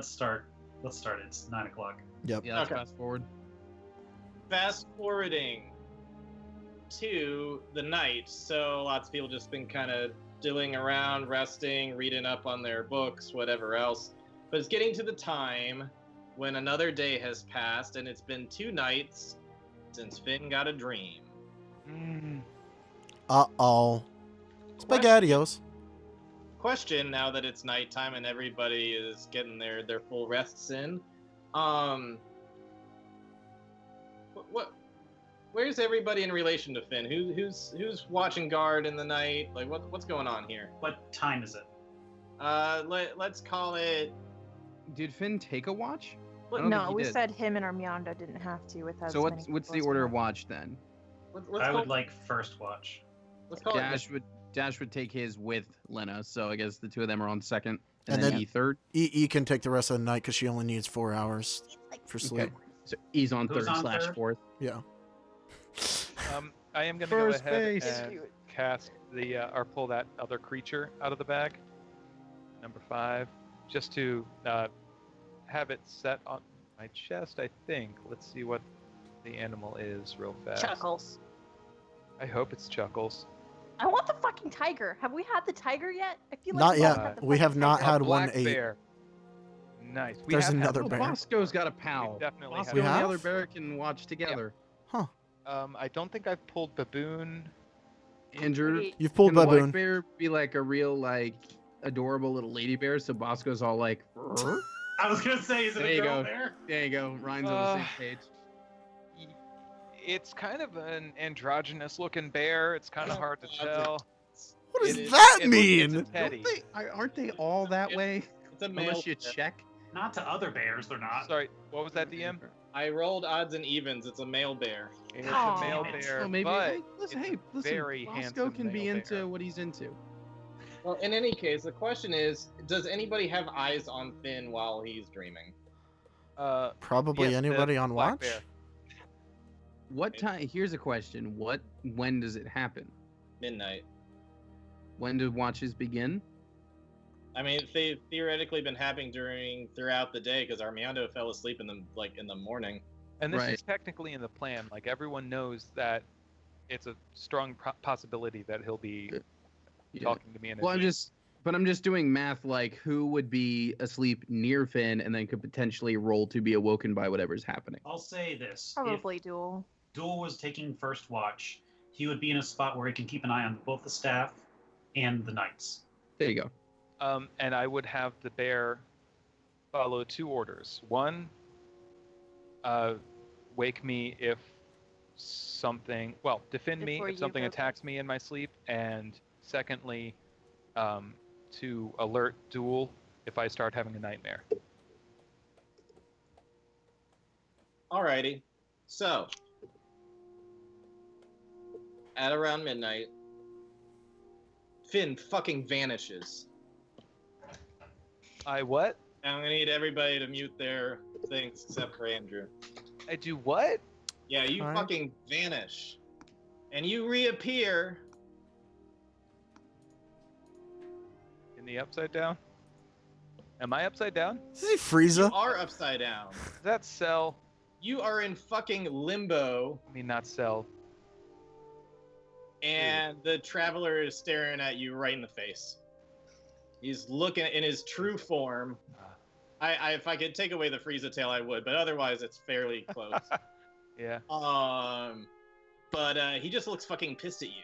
start. Let's start. It's 9 o'clock. Yep. Yeah, let's Okay. fast forward. Fast forwarding to the night. So lots of people just been kind of dilling around, resting, reading up on their books, whatever else. But it's getting to the time when another day has passed, and it's been 2 nights since Finn got a dream. Uh-oh. Spaghettios. Question now that it's nighttime and everybody is getting their full rests in. Where's everybody in relation to Finn? Who's watching guard in the night? Like what's going on here? What time is it? Let's call it. Did Finn take a watch? I don't think No, he we did. said him and Armionda didn't have to without. So what's the order of watch then? Let's I call would like first watch. Let's call it. Dash would take his with Lena, so I guess the two of them are on second, and, And then then- E third. E can take the rest of the night because she only needs 4 hours for sleep. Okay. So E's on Who's third on slash third? fourth. Yeah. I am gonna go First ahead base. and cast the or pull that other creature out of the bag. Number 5, just to have it set on my chest. I think. Let's see what the animal is real fast. Chuckles. I hope it's Chuckles. I want the fucking tiger. Have we had the tiger yet? I feel like Not we've yet. all had the We have fucking not tiger. had A one black 8. bear. Nice. We There's have had another one. bear. Bosco's got a pal. We definitely Bosco have. We and the have? other bear can watch together. I don't think I've pulled baboon. Andrew, Wait. You've pulled can the baboon. black bear be like a real like adorable little lady bear? So Bosco's all like, "Rrr." I was gonna say, is it There a you girl go. there? There you go. Ryan's on the same page. It's kind of an androgynous looking bear. It's kind of hard to tell. What does It is- that it's mean? a teddy. Aren't they all that way? It's a male. Unless you bear. check. Not to other bears, they're not. Sorry, what was that, DM? I rolled odds and evens. It's a male bear. It's Aw. a male Damn it. bear, Well, maybe. but Hey, listen, it's a very Bosco handsome can be male into bear. what he's into. Well, in any case, the question is: does anybody have eyes on Finn while he's dreaming? Probably yes, the anybody on black watch? bear. What time? Here's a question. When does it happen? Midnight. When do watches begin? I mean, they've theoretically been happening throughout the day because Armando fell asleep in the morning. And this Right. is technically in the plan. Like everyone knows that it's a strong possibility that he'll be Yeah. talking to me in a Well, dream. I'm just doing math. Like, who would be asleep near Finn and then could potentially roll to be awoken by whatever's happening? I'll say this. Probably dual. If Duel was taking first watch, he would be in a spot where he can keep an eye on both the staff and the knights. There you go. And I would have the bear follow 2 orders. One, wake me if something, well, defend me Before if you something go. attacks me in my sleep. And secondly, to alert Duel if I start having a nightmare. Alrighty. So, at around midnight, Finn fucking vanishes. I what? And I'm gonna need everybody to mute their things except for Andrew. I do what? Yeah, you Alright. fucking vanish. And you reappear. In the upside down? Am I upside down? Is he Frieza? You are upside down. Is that Cell? You are in fucking limbo, I mean, not Cell. and the traveler is staring at you right in the face. He's looking in his true form. If I could take away the Frieza tail, I would, but otherwise it's fairly close. Yeah. But he just looks fucking pissed at you.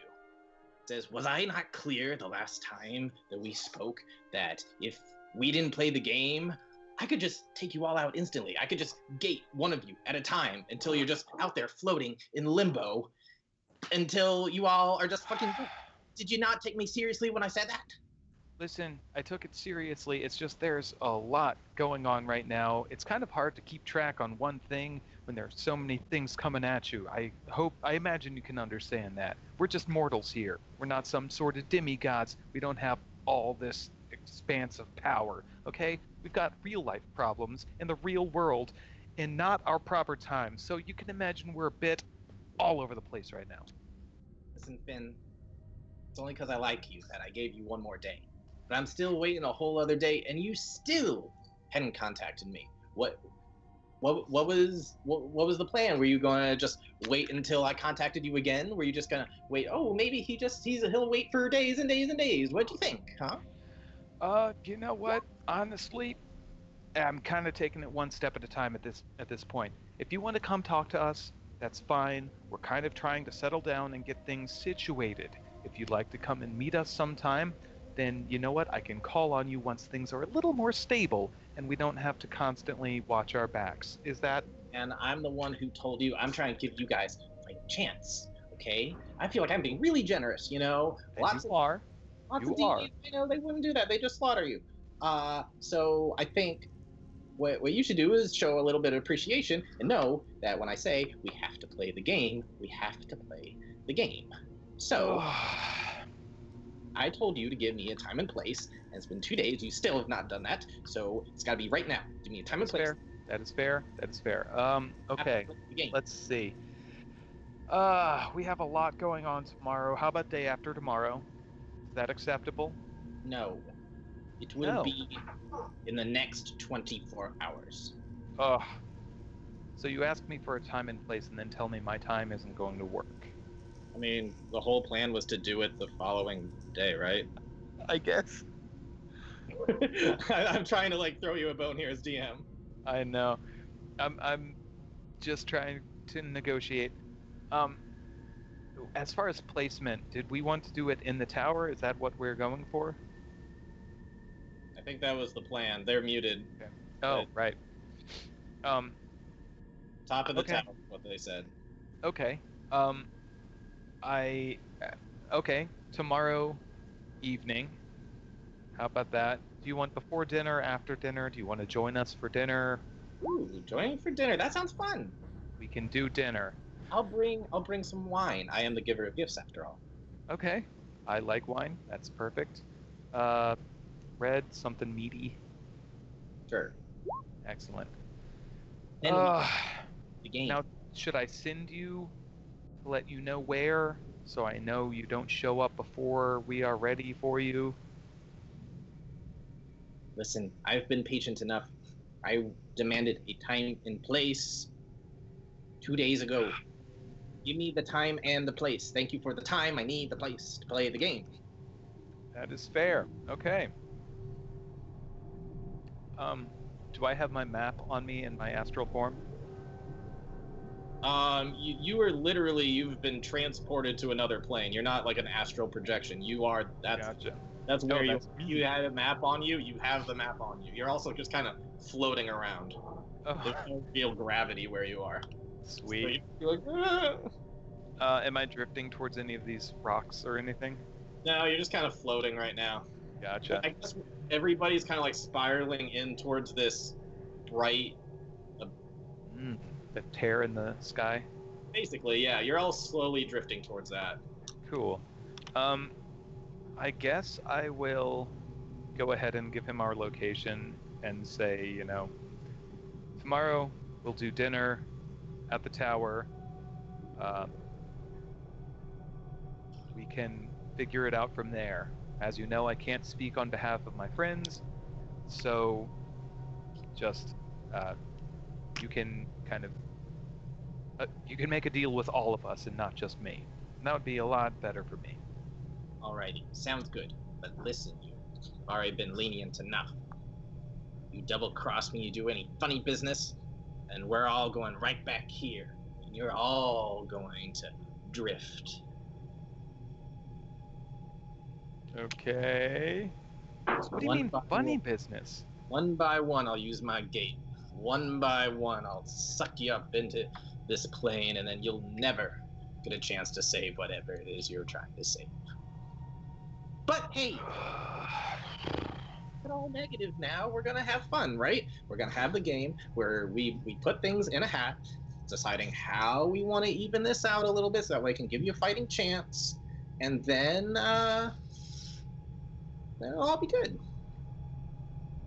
Says, "Was I not clear the last time that we spoke that if we didn't play the game, I could just take you all out instantly. I could just gate one of you at a time until you're just out there floating in limbo until you all are just fucking dead. Did you not take me seriously when I said that?" Listen, I took it seriously. It's just there's a lot going on right now. It's kind of hard to keep track on one thing when there's so many things coming at you. I imagine you can understand that. We're just mortals here. We're not some sort of demigods. We don't have all this expanse of power, okay? We've got real life problems in the real world and not our proper time. So you can imagine we're a bit all over the place right now. Listen, Finn, it's only because I like you that I gave you one more day. But I'm still waiting a whole other day, and you still hadn't contacted me. What was the plan? Were you gonna just wait until I contacted you again? Were you just gonna wait? Oh, maybe he'll wait for days and days and days. What do you think, huh? You know what? Honestly, I'm kind of taking it one step at a time at this point. If you want to come talk to us, that's fine. We're kind of trying to settle down and get things situated. If you'd like to come and meet us sometime, then you know what? I can call on you once things are a little more stable and we don't have to constantly watch our backs. Is that And I'm the one who told you I'm trying to give you guys a fighting chance. Okay? I feel like I'm being really generous. and you are? Lots You of are. DJs, they wouldn't do that. They just slaughter you. So I think what you should do is show a little bit of appreciation and know that when I say we have to play the game, we have to play the game. So I told you to give me a time and place, and it's been 2 days. You still have not done that, so it's got to be right now. Give me a time and place. Fair. That is fair. That is fair. Okay. The game. Let's see. We have a lot going on tomorrow. How about day after tomorrow? Is that acceptable? No, it will No. be in the next 24 hours. Ugh. So you ask me for a time and place and then tell me my time isn't going to work. I mean, the whole plan was to do it the following day, right? I guess. I'm trying to throw you a bone here as DM. I know. I'm just trying to negotiate. As far as placement, did we want to do it in the tower? Is that what we're going for? I think that was the plan. They're muted. Okay. Oh, right. Top of the Okay. tower, what they said. Okay. Okay, tomorrow evening. How about that? Do you want before dinner, after dinner? Do you want to join us for dinner? Ooh, joining for dinner. That sounds fun. We can do dinner. I'll bring some wine. I am the giver of gifts after all. Okay. I like wine. That's perfect. Red, something meaty. Sure. Excellent. Then the game. Now, should I send you to let you know where, so I know you don't show up before we are ready for you? Listen, I've been patient enough. I demanded a time and place 2 days ago. Give me the time and the place. Thank you for the time. I need the place to play the game. That is fair. Okay. Do I have my map on me in my astral form? You are literally, you've been transported to another plane. You're not like an astral projection. Gotcha. That's where that's me. you had a map on you. You have the map on you. You're also just kind of floating around. Oh, There's no real gravity where you are. sweet. So you're like, Am I drifting towards any of these rocks or anything? no, you're just kind of floating right now. Gotcha. I guess everybody's kind of like spiraling in towards this bright. The tear in the sky. Basically, yeah, you're all slowly drifting towards that. Cool. I guess I will go ahead and give him our location and say, tomorrow we'll do dinner at the tower. We can figure it out from there. As you know, I can't speak on behalf of my friends, so just you can kind of you can make a deal with all of us and not just me. And that would be a lot better for me. Alrighty, sounds good. But listen, you've already been lenient enough. You double cross me, you do any funny business, and we're all going right back here. And you're all going to drift. Okay. What do you mean funny business? One by one, I'll use my gate. One by one, I'll suck you up into this plane, and then you'll never get a chance to save whatever it is you're trying to save. But hey, it's all negative now. We're gonna have fun, right? We're gonna have the game where we put things in a hat, deciding how we want to even this out a little bit, so that way I can give you a fighting chance, and then it'll all be good.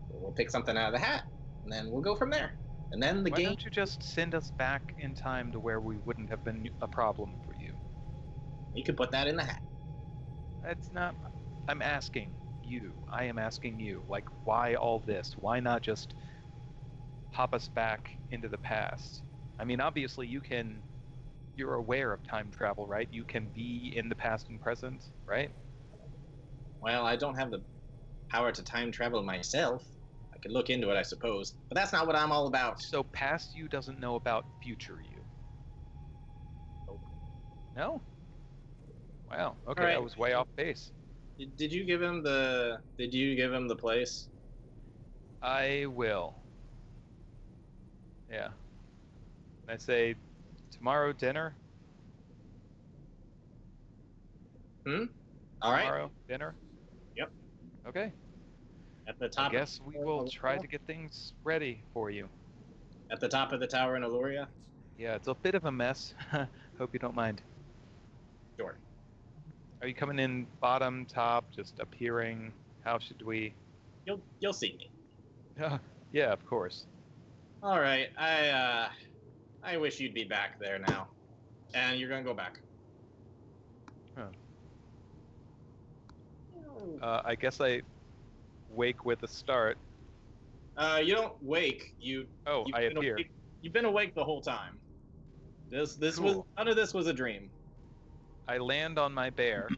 We'll pick something out of the hat, and then we'll go from there. And then the Why game. don't you just send us back in time to where we wouldn't have been a problem for you? You could put that in the hat. That's not. I'm asking you. I am asking you. Like, why all this? Why not just hop us back into the past? I mean, obviously, you're aware of time travel, right? You can be in the past and present, right? Well, I don't have the power to time travel myself. I could look into it, I suppose, but that's not what I'm all about. So past you doesn't know about future you. Nope. No? Wow. Okay, All right. I was way off base. Did you give him the? Did you give him the place? I will. Yeah. I say tomorrow dinner. All right. Tomorrow dinner. Yep. Okay. At the I top. guess we will try to get things ready for you. At the top of the tower in Aluria. Yeah, it's a bit of a mess. Hope you don't mind. Sure. Are you coming in bottom, top, just appearing? How should we? You'll see me. Yeah, of course. All right. I wish you'd be back there now, and you're gonna go back. I guess I wake with a start. You don't wake. You've I been appear. awake- You've been awake the whole time. This Cool. was none of this was a dream. I land on my bear.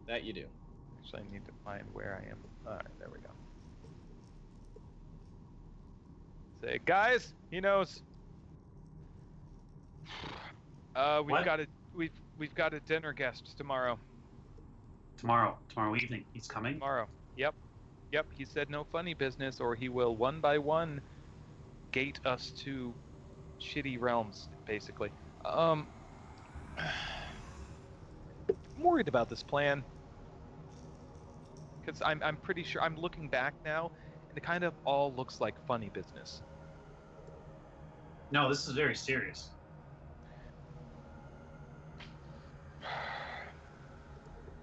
That you do. Actually, I need to find where I am. All right, there we go. Say, guys, he knows. We've What? got a dinner guest tomorrow. Tomorrow evening, he's coming. Tomorrow. Yep. He said no funny business, or he will one by one gate us to shitty realms, basically. I'm worried about this plan because I'm pretty sure I'm looking back now, and it kind of all looks like funny business. No, this is very serious.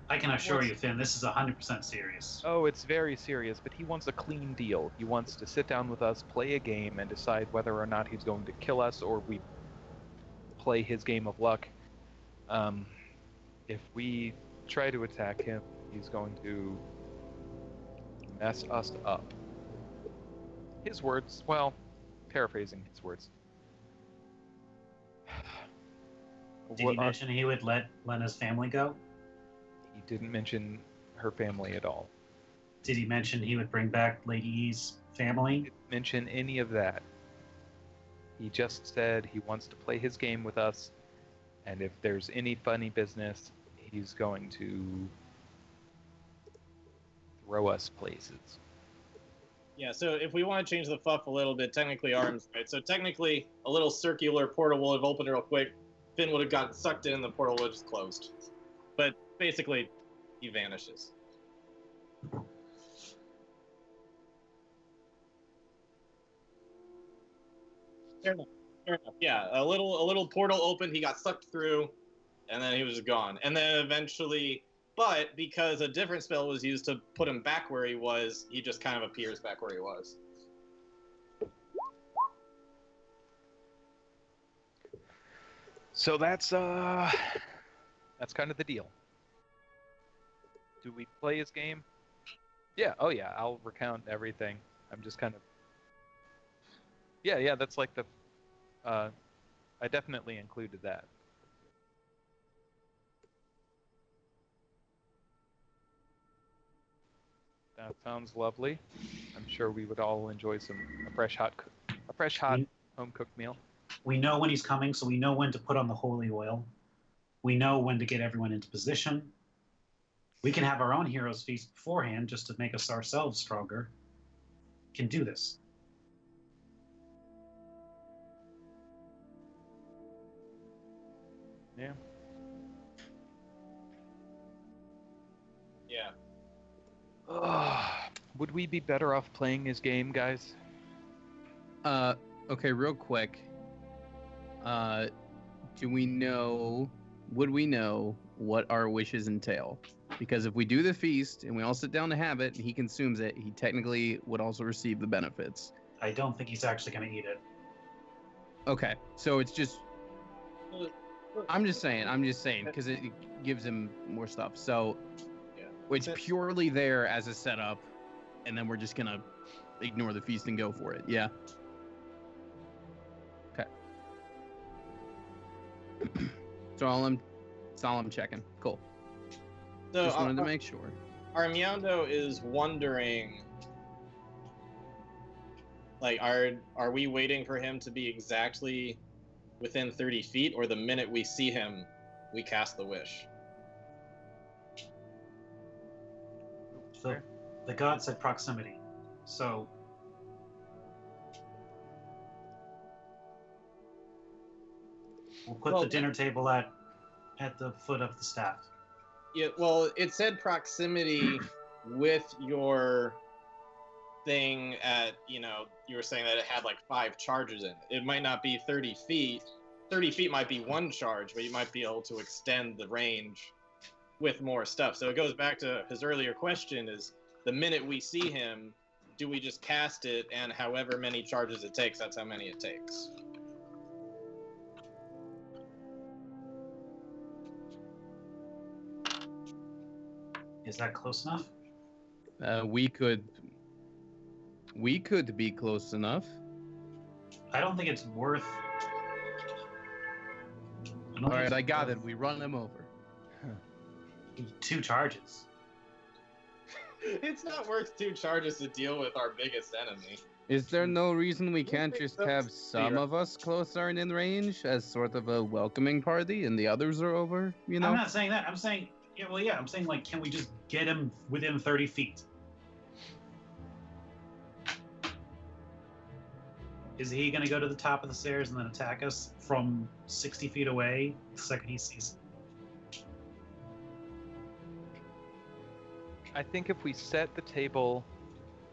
I can assure you, Finn, this is 100% serious. Oh, it's very serious, but he wants a clean deal. He wants to sit down with us, play a game, and decide whether or not he's going to kill us or we play his game of luck. If we try to attack him, he's going to mess us up. His words, well, paraphrasing his words. Did he mention he would let Lena's family go? He didn't mention her family at all. Did he mention he would bring back Lady E's family? He didn't mention any of that. He just said he wants to play his game with us, and if there's any funny business, he's going to throw us places. Yeah, so if we want to change the fluff a little bit, technically arms, right? So technically, a little circular portal would have opened real quick. Finn would have gotten sucked in, and the portal would have just closed. But basically, he vanishes. Fair enough. Yeah, a little portal opened. He got sucked through, and then he was gone. And then eventually, but because a different spell was used to put him back where he was, he just kind of appears back where he was. So that's kind of the deal. Do we play his game? Yeah. Oh yeah. I'll recount everything. I'm just kind of. Yeah. That's like the. I definitely included that. That sounds lovely. I'm sure we would all enjoy a fresh hot home cooked meal. We know when he's coming, so we know when to put on the holy oil. We know when to get everyone into position. We can have our own heroes feast beforehand just to make us ourselves stronger. Can do this. Yeah. Yeah. Would we be better off playing his game, guys? Okay, real quick. Would we know what our wishes entail? Because if we do the feast and we all sit down to have it and he consumes it, he technically would also receive the benefits. I don't think he's actually going to eat it. Okay, so it's just I'm just saying, because it gives him more stuff. So Yeah. it's purely there as a setup, and then we're just gonna ignore the feast and go for it. Yeah. Okay. That's all I'm checking. Cool. So Just wanted to make sure. Armando is wondering, like, are we waiting for him to be exactly within 30 feet, or the minute we see him, we cast the wish? The god said proximity. So we'll put the dinner table at the foot of the staff. Yeah, well, it said proximity with your thing at, you were saying that it had like 5 charges in it. It might not be 30 feet. 30 feet might be 1 charge, but you might be able to extend the range with more stuff. So it goes back to his earlier question, is the minute we see him, do we just cast it, and however many charges it takes, that's how many it takes? Is that close enough? We could be close enough. I don't think it's worth. All right, I got it. We run him over. 2 charges. It's not worth 2 charges to deal with our biggest enemy. Is there no reason we can't just have some of us closer and in range as sort of a welcoming party, and the others are over? You know. I'm not saying that. I'm saying, I'm saying, like, can we just get him within 30 feet? Is he going to go to the top of the stairs and then attack us from 60 feet away the second he sees? I think if we set the table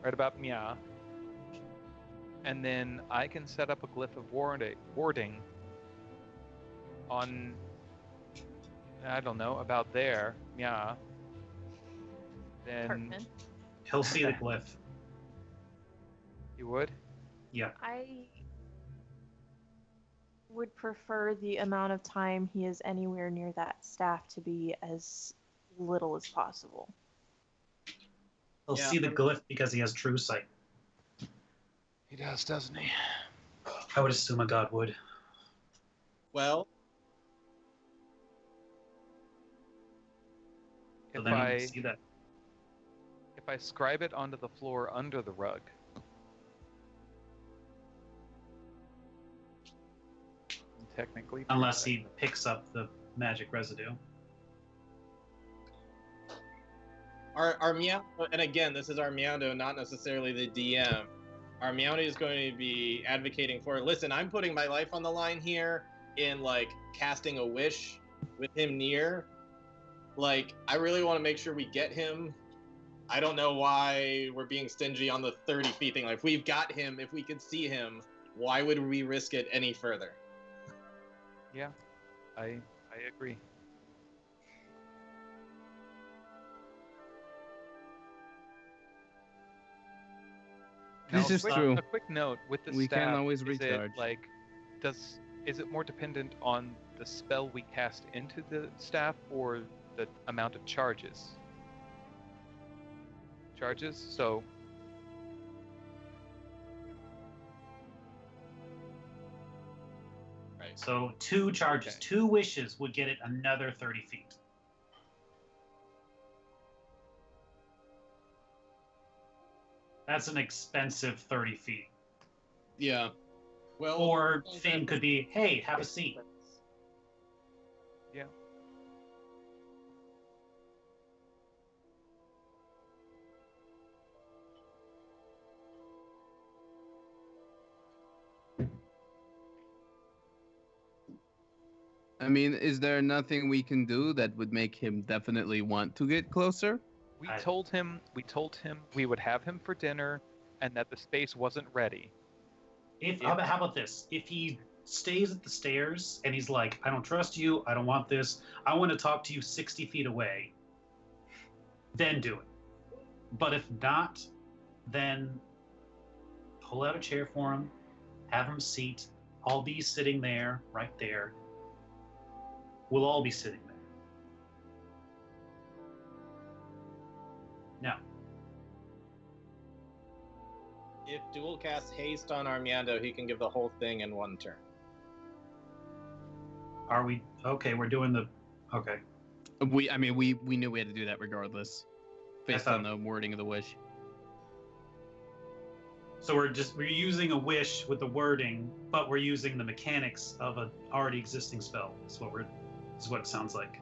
right about Mia, and then I can set up a glyph of warding on, I don't know, about there, Mia, then Cartman. He'll see the glyph. you would? Yeah. I would prefer the amount of time he is anywhere near that staff to be as little as possible. He'll see the glyph because he has true sight. He does, doesn't he? I would assume a god would. Well, So If then I he'll see that. if I scribe it onto the floor under the rug, technically, Unless he picks up the magic residue. Armando, and again, this is Armando, not necessarily the DM. Armando is going to be advocating for, listen, I'm putting my life on the line here in, like, casting a wish with him near. Like, I really want to make sure we get him. I don't know why we're being stingy on the 30 feet thing. Like, if we've got him, if we could see him, why would we risk it any further? Yeah, I agree. This Now, is quick- true. A quick note with the We staff. can't always is recharge. It, like, is it more dependent on the spell we cast into the staff or the amount of charges? So Right. So 2 charges, Okay. 2 wishes would get it another 30 feet. That's an expensive 30 feet. Yeah. Well, Or Finn could be, hey, have a seat. yeah. I mean, is there nothing we can do that would make him definitely want to get closer? We told him we would have him for dinner, and that the space wasn't ready. How about this? If he stays at the stairs and he's like, I don't trust you, I don't want this, I want to talk to you 60 feet away, then do it. But if not, then pull out a chair for him, have him seat. I'll be sitting there, right there. We'll all be sitting there. Now, If dual casts haste on Armando, he can give the whole thing in one turn. are we okay? We're doing the okay. We knew we had to do that regardless, based on the wording of the wish. So we're using a wish with the wording, but we're using the mechanics of an already existing spell. Is what it sounds like.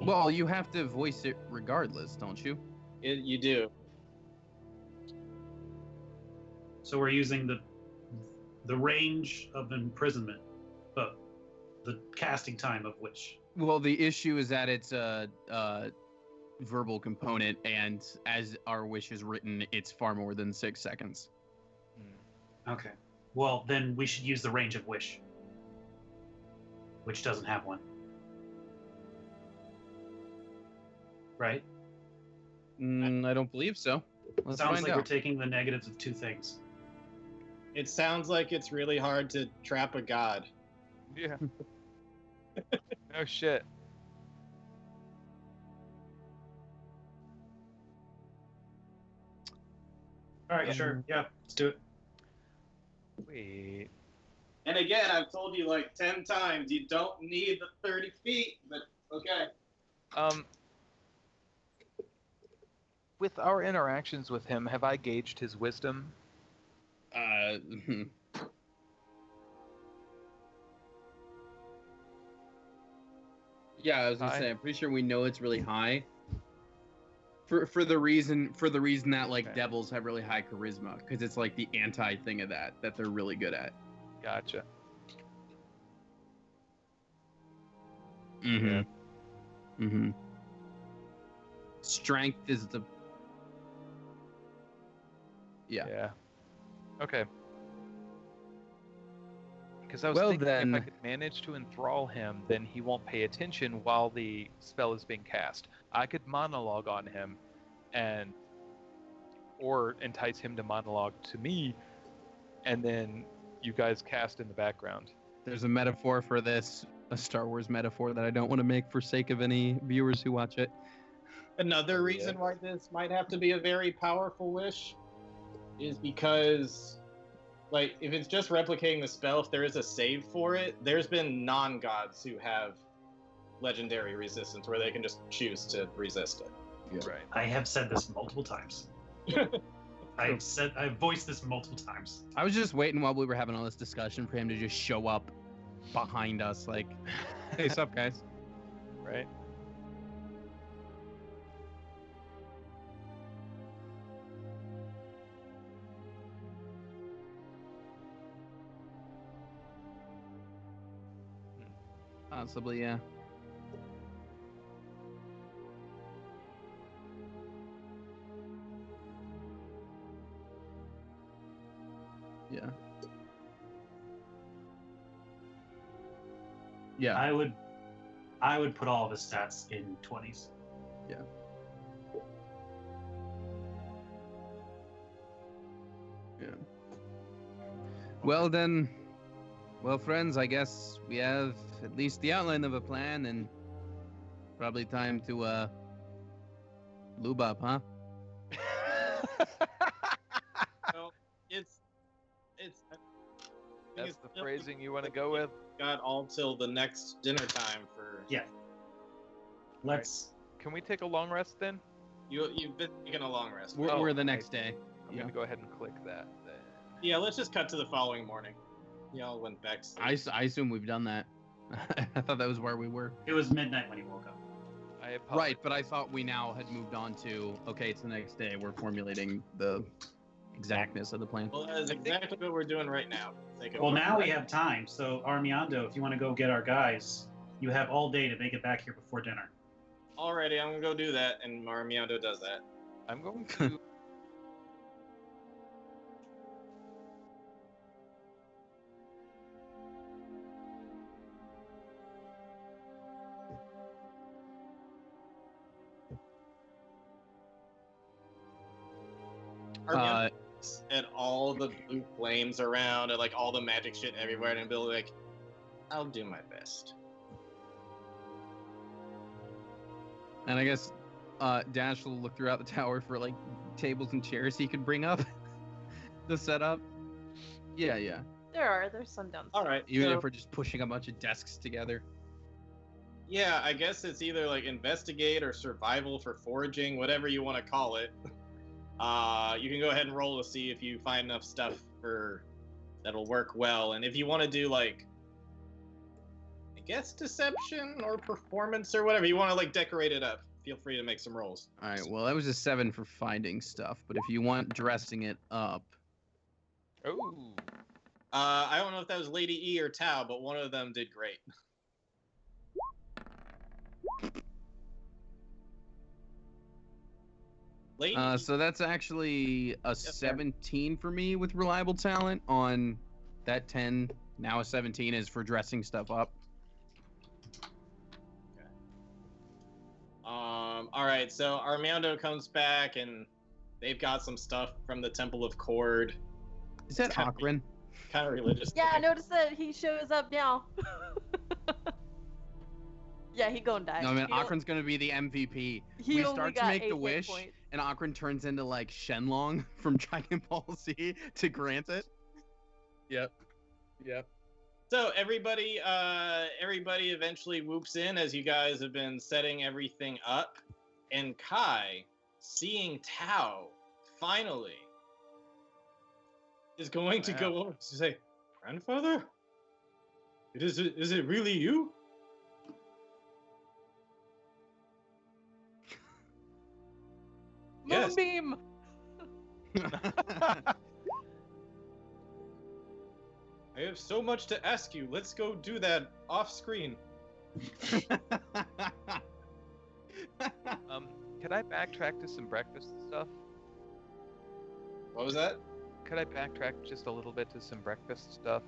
Well, you have to voice it regardless, don't you? You do. So we're using the range of imprisonment, but the casting time of which. Well, the issue is that it's a verbal component, and as our wish is written, it's far more than 6 seconds. Okay. Well, then we should use the range of wish, which doesn't have one. Right? I don't believe so. Let's Sounds find like out. we're taking the negatives of two things. It sounds like it's really hard to trap a god. Yeah. No shit. All right, Yeah. sure. Yeah, let's do it. Wait. And again, I've told you like 10 times, you don't need the 30 feet, but okay. With our interactions with him, have I gauged his wisdom? Yeah, I was gonna High? say, I'm pretty sure we know it's really high. For the reason that like Okay. devils have really high charisma, because it's like the anti thing of that they're really good at. Gotcha. Mm-hmm. Mm-hmm. Strength is the Yeah. Okay. Because I was Well, thinking if I then- could manage to enthrall him, then he won't pay attention while the spell is being cast. I could monologue on him, or entice him to monologue to me, and then you guys cast in the background. There's a metaphor for this, a Star Wars metaphor that I don't want to make for sake of any viewers who watch it. Another reason why this might have to be a very powerful wish is because, like, if it's just replicating the spell, if there is a save for it, there's been non-gods who have legendary resistance where they can just choose to resist it. Right. I have said this multiple times. I've voiced this multiple times. I was just waiting while we were having all this discussion for him to just show up behind us, like, "Hey, what's up, guys?" Right. Possibly, yeah. Yeah. Yeah. I would put all of his stats in 20s. Yeah. Well then, friends, I guess we have at least the outline of a plan, and probably time to lube up, huh? So it's That's the phrasing you want to go with? got all till the next dinner time for Yeah. Let's. Can we take a long rest then? you've been taking a long rest. We're the next day. I'm Yeah. going to go ahead and click that then. Yeah, let's just cut to the following morning. Y'all went back to sleep. I assume we've done that. I thought that was where we were. It was midnight when he woke up. I apologize. Right, but I thought we now had moved on to, okay, it's the next day. We're formulating the exactness of the plan. Well, that is exactly what we're doing right now. Well, now we have time. So, Armando, if you want to go get our guys, you have all day to make it back here before dinner. Alrighty, I'm gonna go do that, and Marmiando does that. I'm going to. Are at all the blue flames around and like all the magic shit everywhere, and be like, I'll do my best. And I guess Dash will look throughout the tower for like tables and chairs he could bring up to set up. Yeah. There's some downstairs. All right. Even so- if we're just pushing a bunch of desks together. Yeah, I guess it's either like investigate or survival for foraging, whatever you want to call it. You can go ahead and roll to see if you find enough stuff for that'll work well. And if you want to do like, I guess deception or performance or whatever, you want to like decorate it up, feel free to make some rolls. All right. Well, that was a 7 for finding stuff, but if you want dressing it up, Oh. I don't know if that was Lady E or Tao, but one of them did great. Lady E, so that's actually a sir. 17 for me with reliable talent on that 10. Now a 17 is for dressing stuff up. All right, so Armando comes back and they've got some stuff from the Temple of Cord. Is that Kind of- Akron? Kind of religious. Yeah, I looking. noticed that he shows up now. Yeah, he gonna die. No, I mean, He don't- Akron's gonna be the MVP. he we only start to got make 8 the hit wish, points. and Akron turns into like Shenlong from Dragon Ball Z to grant it. Yep. So everybody eventually whoops in as you guys have been setting everything up, and Kai, seeing Tao, finally, is going to go over to say, "Grandfather, is it really you?" Yes. Moonbeam. I have so much to ask you. Let's go do that off screen. Could I backtrack to some breakfast stuff? What was that? Could I backtrack just a little bit to some breakfast stuff?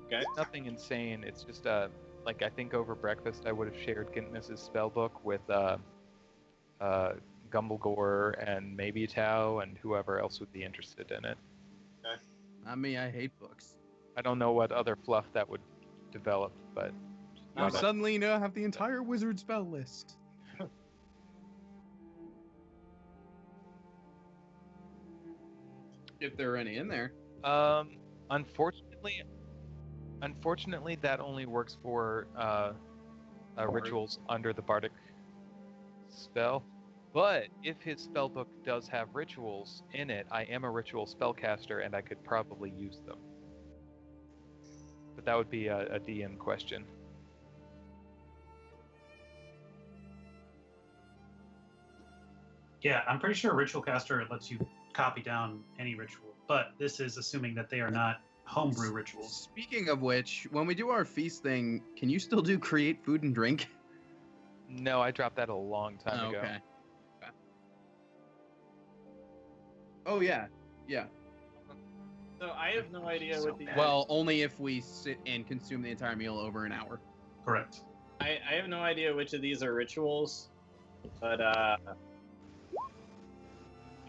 Okay. It's nothing insane. It's just like I think over breakfast I would have shared Gintness's spell book with Gumblegore and maybe Tao and whoever else would be interested in it. Not me. I hate books. I don't know what other fluff that would develop, but Now suddenly you now have the entire wizard spell list. If there are any in there. unfortunately, that only works for rituals under the bardic spell. But if his spell book does have rituals in it, I am a ritual spellcaster and I could probably use them. But that would be a DM question. Yeah, I'm pretty sure Ritual Caster lets you copy down any ritual, but this is assuming that they are not homebrew rituals. Speaking of which, when we do our feast thing, can you still do create food and drink? No, I dropped that a long time ago. Okay. Oh yeah. So I have no idea So what the. bad. Well, only if we sit and consume the entire meal over an hour. Correct. I have no idea which of these are rituals, but here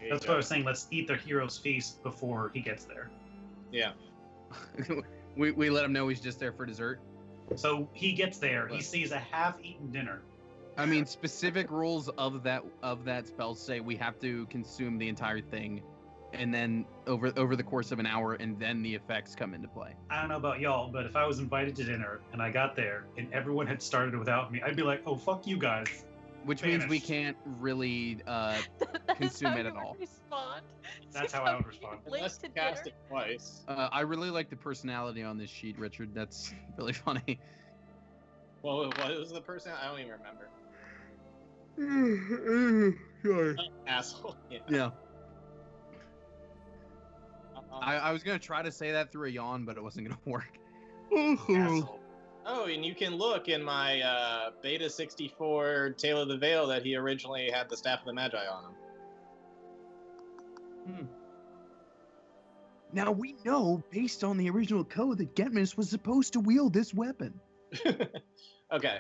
you That's go. what I was saying. Let's eat the hero's feast before he gets there. Yeah. we let him know he's just there for dessert. So he gets there. He What? sees a half-eaten dinner. I mean, specific rules of that spell say we have to consume the entire thing, and then over the course of an hour, and then the effects come into play. I don't know about y'all, but if I was invited to dinner and I got there and everyone had started without me, I'd be like, "Oh, fuck you guys." Which means we Vanished. can't really That is consume how it you at all. would respond. That's how I would respond. Late Unless to you cast dinner. it twice. I really like the personality on this sheet, Richard. That's really funny. Well, what was the person? I don't even remember. Sure. Asshole. Yeah. Yeah. I was gonna try to say that through a yawn, but it wasn't gonna work. Asshole. Oh, and you can look in my Beta 64 Tale of the Veil that he originally had the Staff of the Magi on him. Now we know, based on the original code, that Getmus was supposed to wield this weapon. Okay.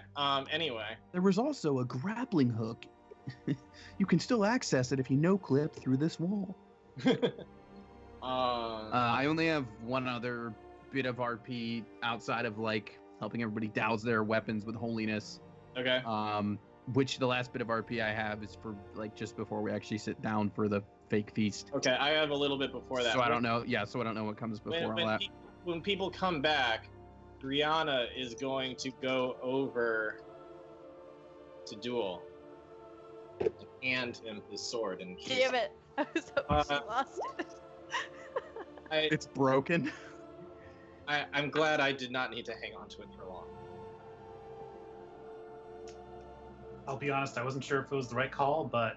Anyway. There was also a grappling hook. You can still access it if you no-clip through this wall. I only have one other bit of RP outside of like helping everybody douse their weapons with holiness. Okay. Which the last bit of RP I have is for like just before we actually sit down for the fake feast. Okay, I have a little bit before that. So I don't know. Yeah, so I don't know what comes before all that. When people come back, Brianna is going to go over to Duel and hand him his sword. And Damn it! I was hoping she lost it. It's broken. I'm glad I did not need to hang on to it for long. I'll be honest, I wasn't sure if it was the right call, but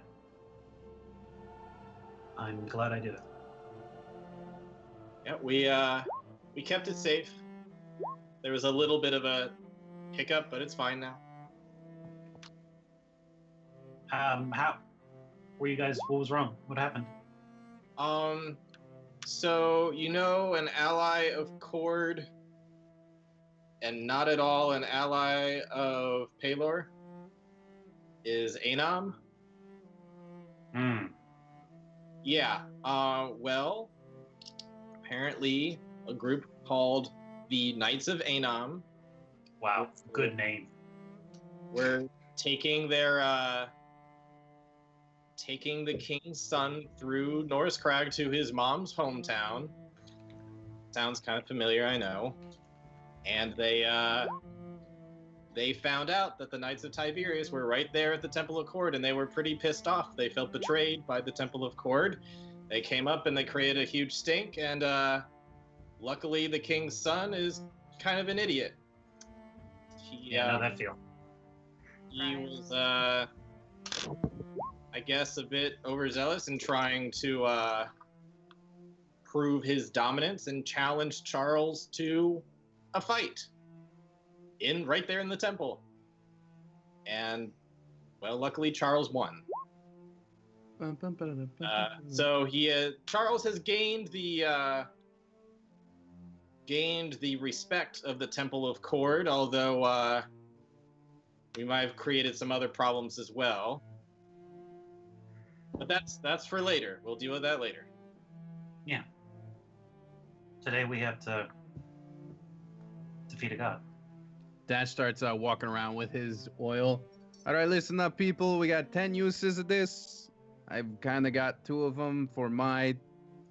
I'm glad I did it. Yeah, we kept it safe. There was a little bit of a hiccup, but it's fine now. How were you guys? What was wrong? What happened? So an ally of Cord, and not at all an ally of Paylor, is Anam. Yeah. Well, apparently a group called the Knights of Anam. Wow, good name. We're taking the king's son through Norris Crag to his mom's hometown. Sounds kind of familiar, I know. And they found out that the Knights of Tiberius were right there at the Temple of Cord, and they were pretty pissed off. They felt betrayed by the Temple of Cord. They came up and they created a huge stink, and luckily the king's son is kind of an idiot. I know that feel. He was, I guess, a bit overzealous in trying to prove his dominance and challenge Charles to a fight right there in the temple. And, well, luckily Charles won. So Charles has gained the respect of the Temple of Cord, although we might have created some other problems as well. But that's for later. We'll deal with that later. Yeah. Today we have to defeat a god. Dash starts walking around with his oil. All right, listen up, people. We got 10 uses of this. I've kind of got 2 of them for my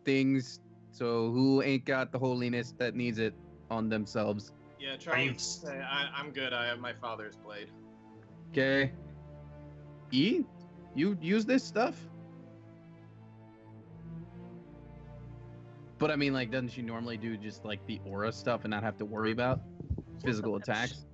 things. So who ain't got the holiness that needs it on themselves? Yeah, Charles. I'm good. I have my father's blade. Okay. E, you use this stuff? But I mean, like, doesn't she normally do just like the aura stuff and not have to worry about physical attacks?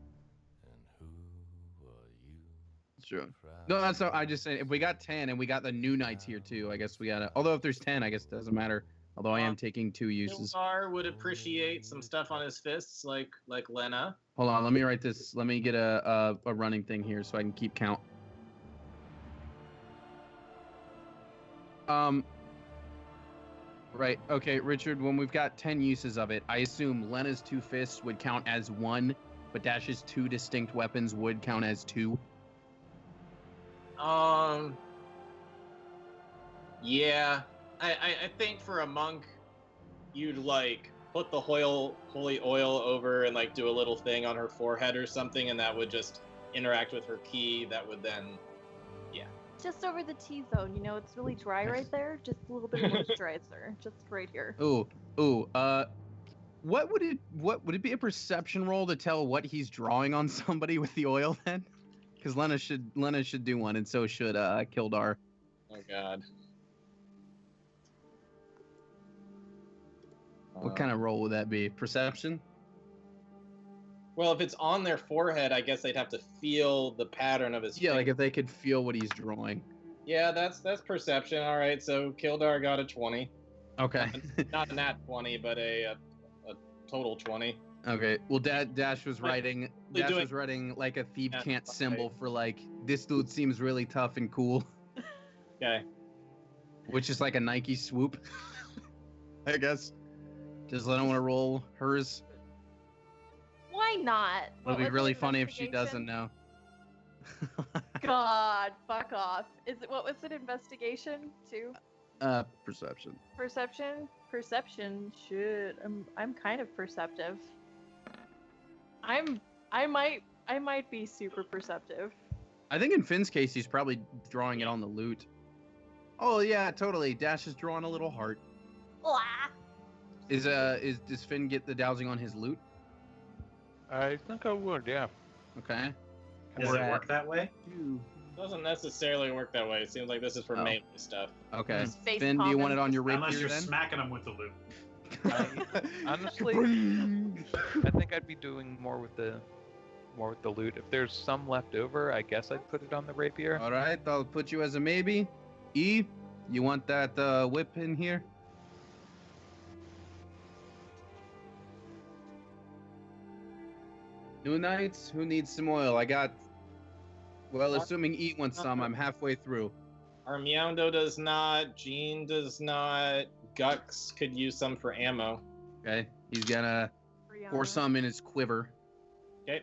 True. No, that's not. I just saying if we got 10 and we got the new knights here too, I guess we gotta. Although if there's 10, I guess it doesn't matter. Although I am taking 2 uses. Ilzar would appreciate some stuff on his fists, like Lena. Hold on, let me write this. Let me get a running thing here so I can keep count. Right. Okay, Richard. When we've got 10 uses of it, I assume Lena's 2 fists would count as 1, but Dash's 2 distinct weapons would count as 2. Yeah, I think for a monk, you'd like put the holy oil over and like do a little thing on her forehead or something, and that would just interact with her ki. That would then, yeah. Just over the T-zone, it's really dry right there. Just a little bit of moisturizer, just right here. Ooh. What would it be a perception roll to tell what he's drawing on somebody with the oil then? Because Lena should do one, and so should Kildar. Oh God. What kind of roll would that be? Perception? Well, if it's on their forehead, I guess they'd have to feel the pattern of his. Yeah, like if they could feel what he's drawing. Yeah, that's perception. All right, so Kildar got a 20. Okay. Not a nat 20, but a total 20. Okay. Well, Dash was writing. Dash was writing like a thief can't symbol for like this dude seems really tough and cool. Okay. which is like a Nike swoop, I guess. Does Lena want to roll hers? Why not? It'll What be was really it, funny if she doesn't investigation? know. God, fuck off. Is it what was it? Investigation too? Perception. Perception? Perception. Shit. I'm kind of perceptive. I might be super perceptive. I think in Finn's case, he's probably drawing it on the loot. Oh yeah, totally. Dash is drawing a little heart. Blah. Does Finn get the dowsing on his loot? I think I would, yeah. Okay. Does it work that way? Doesn't necessarily work that way. It seems like this is for melee stuff. Okay. Just face Finn, do you want it on your Unless rapier you're then? smacking them with the loot. Honestly, I think I'd be doing more with the loot. If there's some left over, I guess I'd put it on the rapier. All right, I'll put you as a maybe. E, you want that whip in here? New Knights, who needs some oil? I got. Well, assuming E wants some, I'm halfway through. Armiondo does not. Jean does not. Gux could use some for ammo. Okay, he's gonna pour Brianna. some in his quiver. Okay.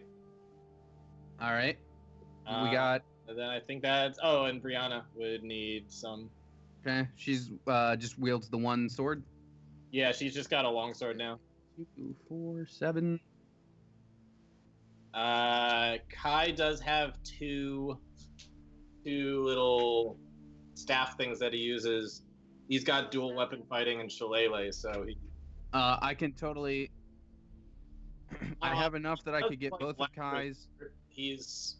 All right, we Uh, got. And then I think that's. Oh, and Brianna would need some. Okay, she's just wields the one sword. Yeah, she's just got a longsword now. 2, 4, 7. Kai does have two little staff things that he uses. He's got dual weapon fighting and shillelagh, so he. I can totally. I have enough that I could get both of Kai's. He's.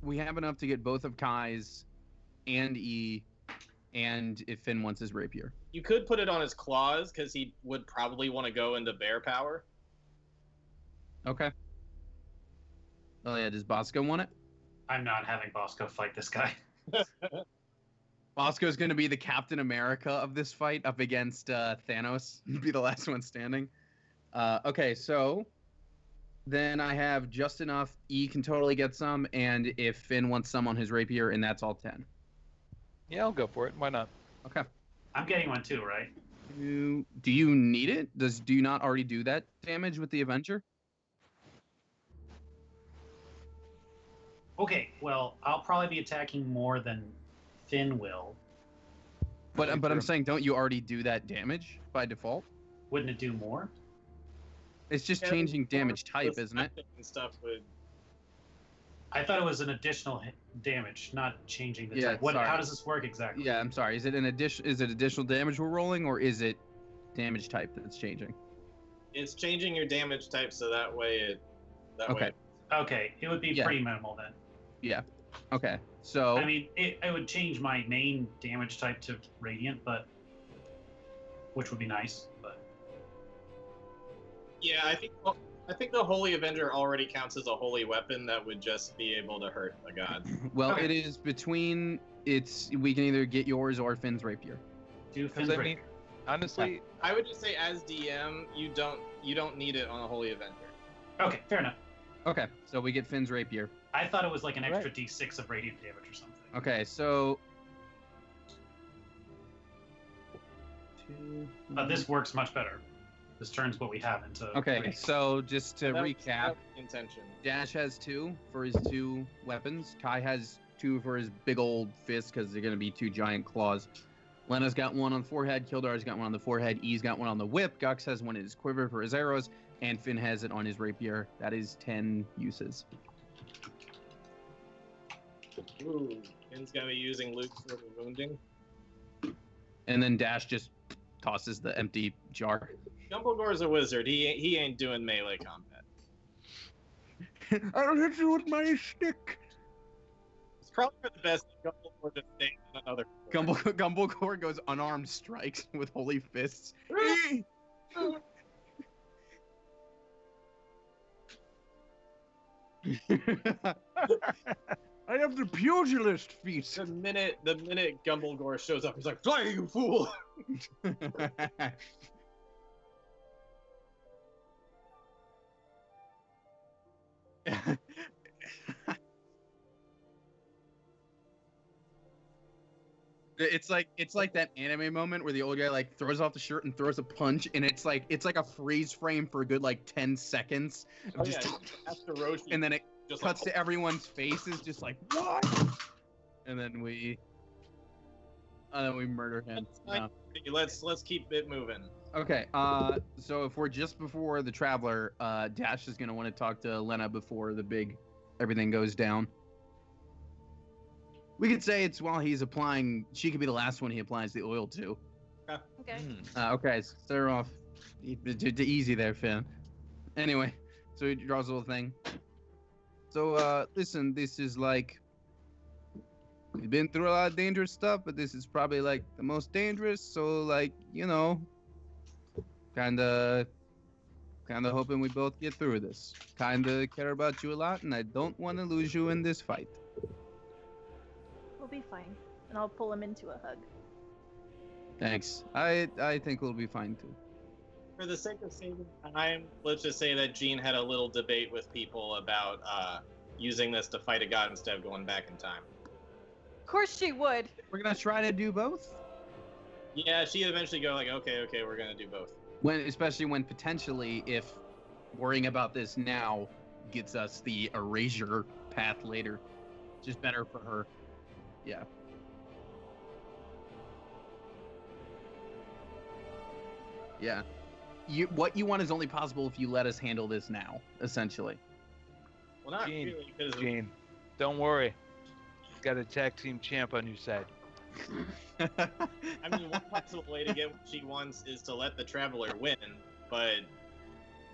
We have enough to get both of Kai's and E, and if Finn wants his rapier. You could put it on his claws because he would probably want to go into bear power. Okay. Oh yeah, does Bosco want it? I'm not having Bosco fight this guy. Bosco's going to be the Captain America of this fight up against Thanos. Be the last one standing. Okay, so then I have just enough. E can totally get some, and if Finn wants some on his rapier, and that's all 10. Yeah, I'll go for it. Why not? Okay. I'm getting one too, right? Do you need it? Do you not already do that damage with the Avenger? Okay, well, I'll probably be attacking more than Finn will. But I'm saying, don't you already do that damage by default? Wouldn't it do more? It's just Yeah, changing the damage type, isn't it? And stuff would. I thought it was an additional damage, not changing the Yeah, type. What? sorry. How does this work exactly? Yeah, I'm sorry. Is it additional damage we're rolling, or is it damage type that's changing? It's changing your damage type so that way it. That Okay. way. Okay, it would be Yeah. pretty minimal then. Yeah. Okay. So I mean, it would change my main damage type to radiant, but which would be nice. But Yeah, I think the Holy Avenger already counts as a holy weapon that would just be able to hurt a god. well, Okay. it is between. We can either get yours or Finn's rapier. do Because Finn's I mean, honestly, I would just say as DM, you don't need it on a Holy Avenger. Okay, fair enough. Okay. So we get Finn's rapier. I thought it was like an Right. extra D6 of radiant damage or something. Okay. So. 2. But this works much better. This turns what we have into. Okay. radiant. So just to That recap. was the intention. Dash has 2 for his 2 weapons. Kai has 2 for his big old fist because they're going to be 2 giant claws. Lena's got 1 on the forehead. Kildar's got 1 on the forehead. E's got 1 on the whip. Gux has 1 in his quiver for his arrows. And Finn has it on his rapier. That is 10 uses. Ooh, Finn's gonna be using Luke for the wounding. And then Dash just tosses the empty jar. Dumbledore's a wizard. He ain't doing melee combat. I'll hit you with my stick. It's probably for the best that Dumbledore just stay on another. Gumblecore goes unarmed strikes with holy fists. I have the pugilist feat. The minute Gumbledore shows up, he's like, "Fly, you fool!" It's like that anime moment where the old guy like throws off the shirt and throws a punch, and it's like a freeze frame for a good like 10 seconds. Of Oh just, yeah, after Roshi, and then it just cuts like, to everyone's faces, just like what? And then we murder him. That's fine. Let's keep it moving. Okay. So if we're just before the Traveler, Dash is gonna want to talk to Lena before everything goes down. We could say it's while he's applying. She could be the last one he applies the oil to. Okay. Okay, so start her off. Easy there, Finn. Anyway, so he draws a little thing. So, listen, this is like, we've been through a lot of dangerous stuff, but this is probably like the most dangerous. So, like, kinda hoping we both get through this. Kinda care about you a lot, and I don't want to lose you in this fight. We'll be fine. And I'll pull him into a hug. Thanks. I think we'll be fine too. For the sake of saving time, let's just say that Jean had a little debate with people about using this to fight a god instead of going back in time. Of course she would. We're gonna try to do both. Yeah, she'd eventually go like, okay, we're gonna do both. Especially when potentially, if worrying about this now gets us the erasure path later, just better for her. Yeah. Yeah. What you want is only possible if you let us handle this now, essentially. Well, not Jean, really, because Gene, don't worry. Got a tag team champ on your side. I mean, one possible way to get what she wants is to let the Traveler win, but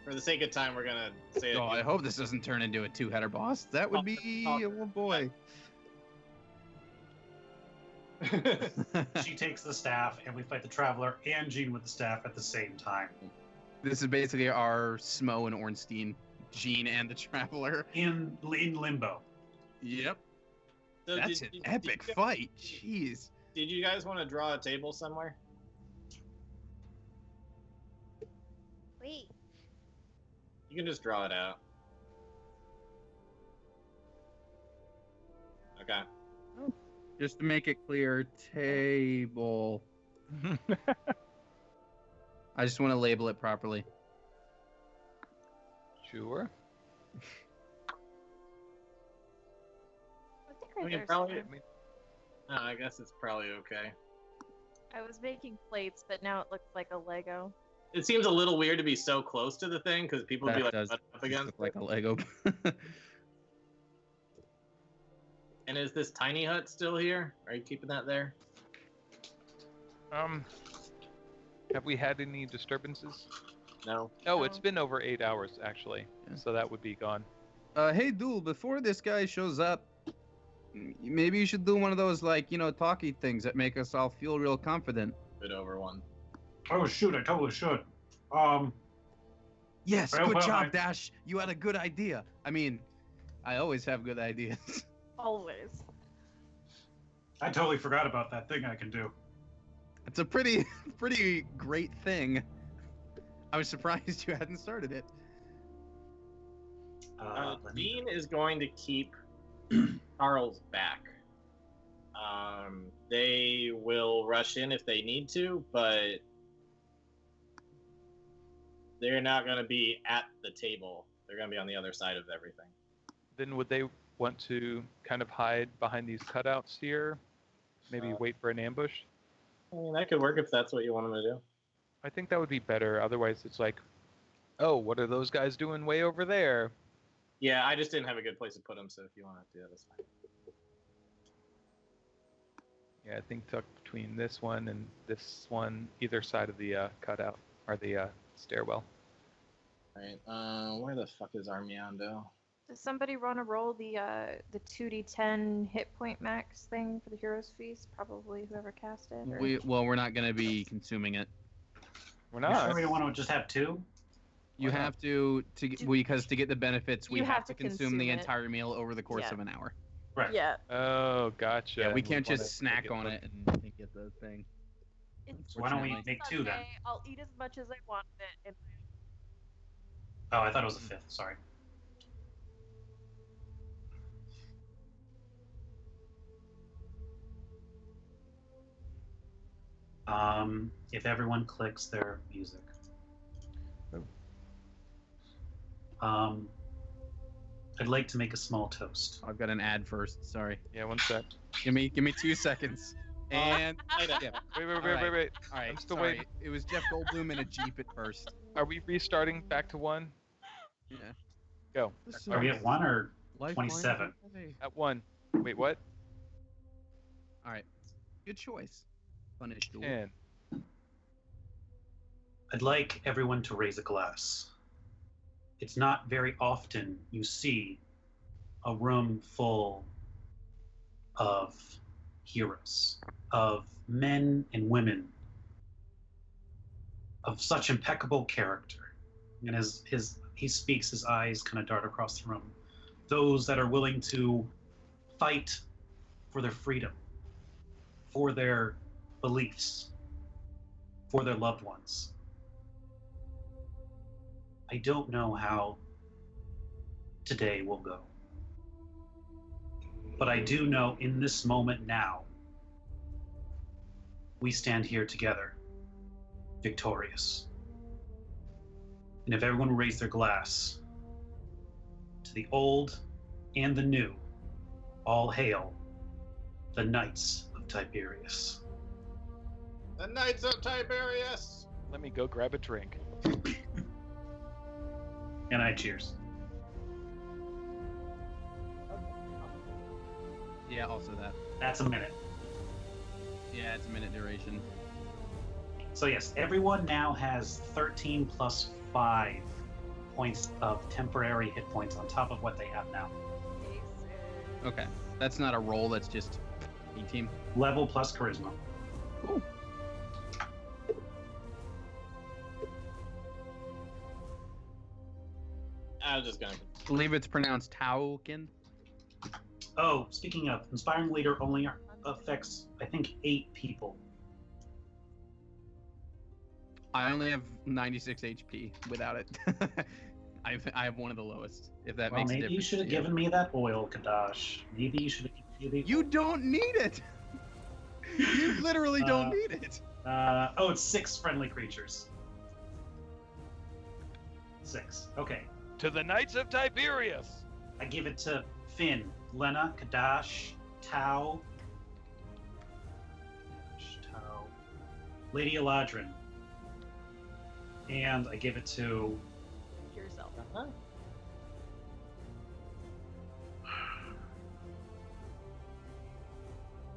for the sake of time, we're gonna say. Oh, I hope this doesn't turn into a two-header boss. That would be, oh boy. She takes the staff, and we fight the Traveler and Jean with the staff at the same time. This is basically our Smo and Ornstein, Jean and the Traveler. In limbo. Yep. So That's an epic fight. Jeez. Did you guys want to draw a table somewhere? Wait. You can just draw it out. Okay. Just to make it clear, table. I just want to label it properly. Sure. I think I right mean, there's probably. some. No, I guess it's probably okay. I was making plates, but now it looks like a Lego. It seems a little weird to be so close to the thing because people would be That like does up against look like it. a Lego. And is this tiny hut still here? Are you keeping that there? Have we had any disturbances? No. Oh, it's No. been over 8 hours actually, Yeah. so that would be gone. Hey, Duel, before this guy shows up, maybe you should do one of those, like, talky things that make us all feel real confident. Bit over one. Oh shoot! I totally should. Yes, Well, good well, job, I- Dash. You had a good idea. I mean, I always have good ideas. Always. I totally forgot about that thing I can do. It's a pretty great thing. I was surprised you hadn't started it. Let me- Dean is going to keep Charles back. They will rush in if they need to, but they're not going to be at the table. They're going to be on the other side of everything. Then would they want to kind of hide behind these cutouts here? Maybe wait for an ambush? I mean, that could work if that's what you want them to do. I think that would be better. Otherwise, it's like, oh, what are those guys doing way over there? Yeah, I just didn't have a good place to put them, so if you want to do that, that's fine. Yeah, I think tuck between this one and this one, either side of the cutout or the stairwell. Alright, where the fuck is Armiando? Does somebody want to roll the 2d10 hit point max thing for the Hero's Feast? Probably whoever cast it. Or... We're not gonna be consuming it. We're You not. sure we don't want to just have two? You Why not? have to because to get the benefits, we You have have to to consume the consume it. entire meal over the course Yeah. of an hour. Right. Yeah. Oh, gotcha. Yeah, we And can't wanna just snack take on both. it and get the thing. It's Why don't we Unfortunately. make two then? Sunday. I'll eat as much as I want of it. And... Oh, I thought it was the fifth. Sorry. If everyone clicks their music. I'd like to make a small toast. I've got an ad first. Sorry. Yeah, one sec. Give me 2 seconds. And yeah. Wait. All right. All right. I'm still sorry. waiting. It was Jeff Goldblum in a Jeep at first. Are we restarting back to 1? Yeah. Go. Are we at 1 or Lifeline 27? today. At 1. Wait, what? All right. Good choice. Punish duel. 10. I'd like everyone to raise a glass. It's not very often you see a room full of heroes, of men and women of such impeccable character. And as he speaks, his eyes kind of dart across the room. Those that are willing to fight for their freedom, for their beliefs, for their loved ones. I don't know how today will go. But I do know in this moment now, we stand here together, victorious. And if everyone raised their glass to the old and the new, all hail the Knights of Tiberius. The Knights of Tiberius! Let me go grab a drink. And I cheers. Yeah, also that. That's a minute. Yeah, it's a minute duration. So yes, everyone now has 13 plus 5 points of temporary hit points on top of what they have now. Okay. That's not a roll, that's just E-team. Level plus charisma. Cool. I was just gonna. I believe it's pronounced Taukin. Oh, speaking of, Inspiring Leader only affects, I think, 8 people. I only have 96 HP without it. I have one of the lowest, if that Well, makes a maybe difference. you should have to you. given me that oil, Kadash. Maybe you should have given me You don't need it! You literally don't need it! oh, it's 6 friendly creatures. 6. Okay. To the Knights of Tiberius! I give it to Finn, Lena, Kadash, Tau, Lady Eladrin. And I give it to Yourself.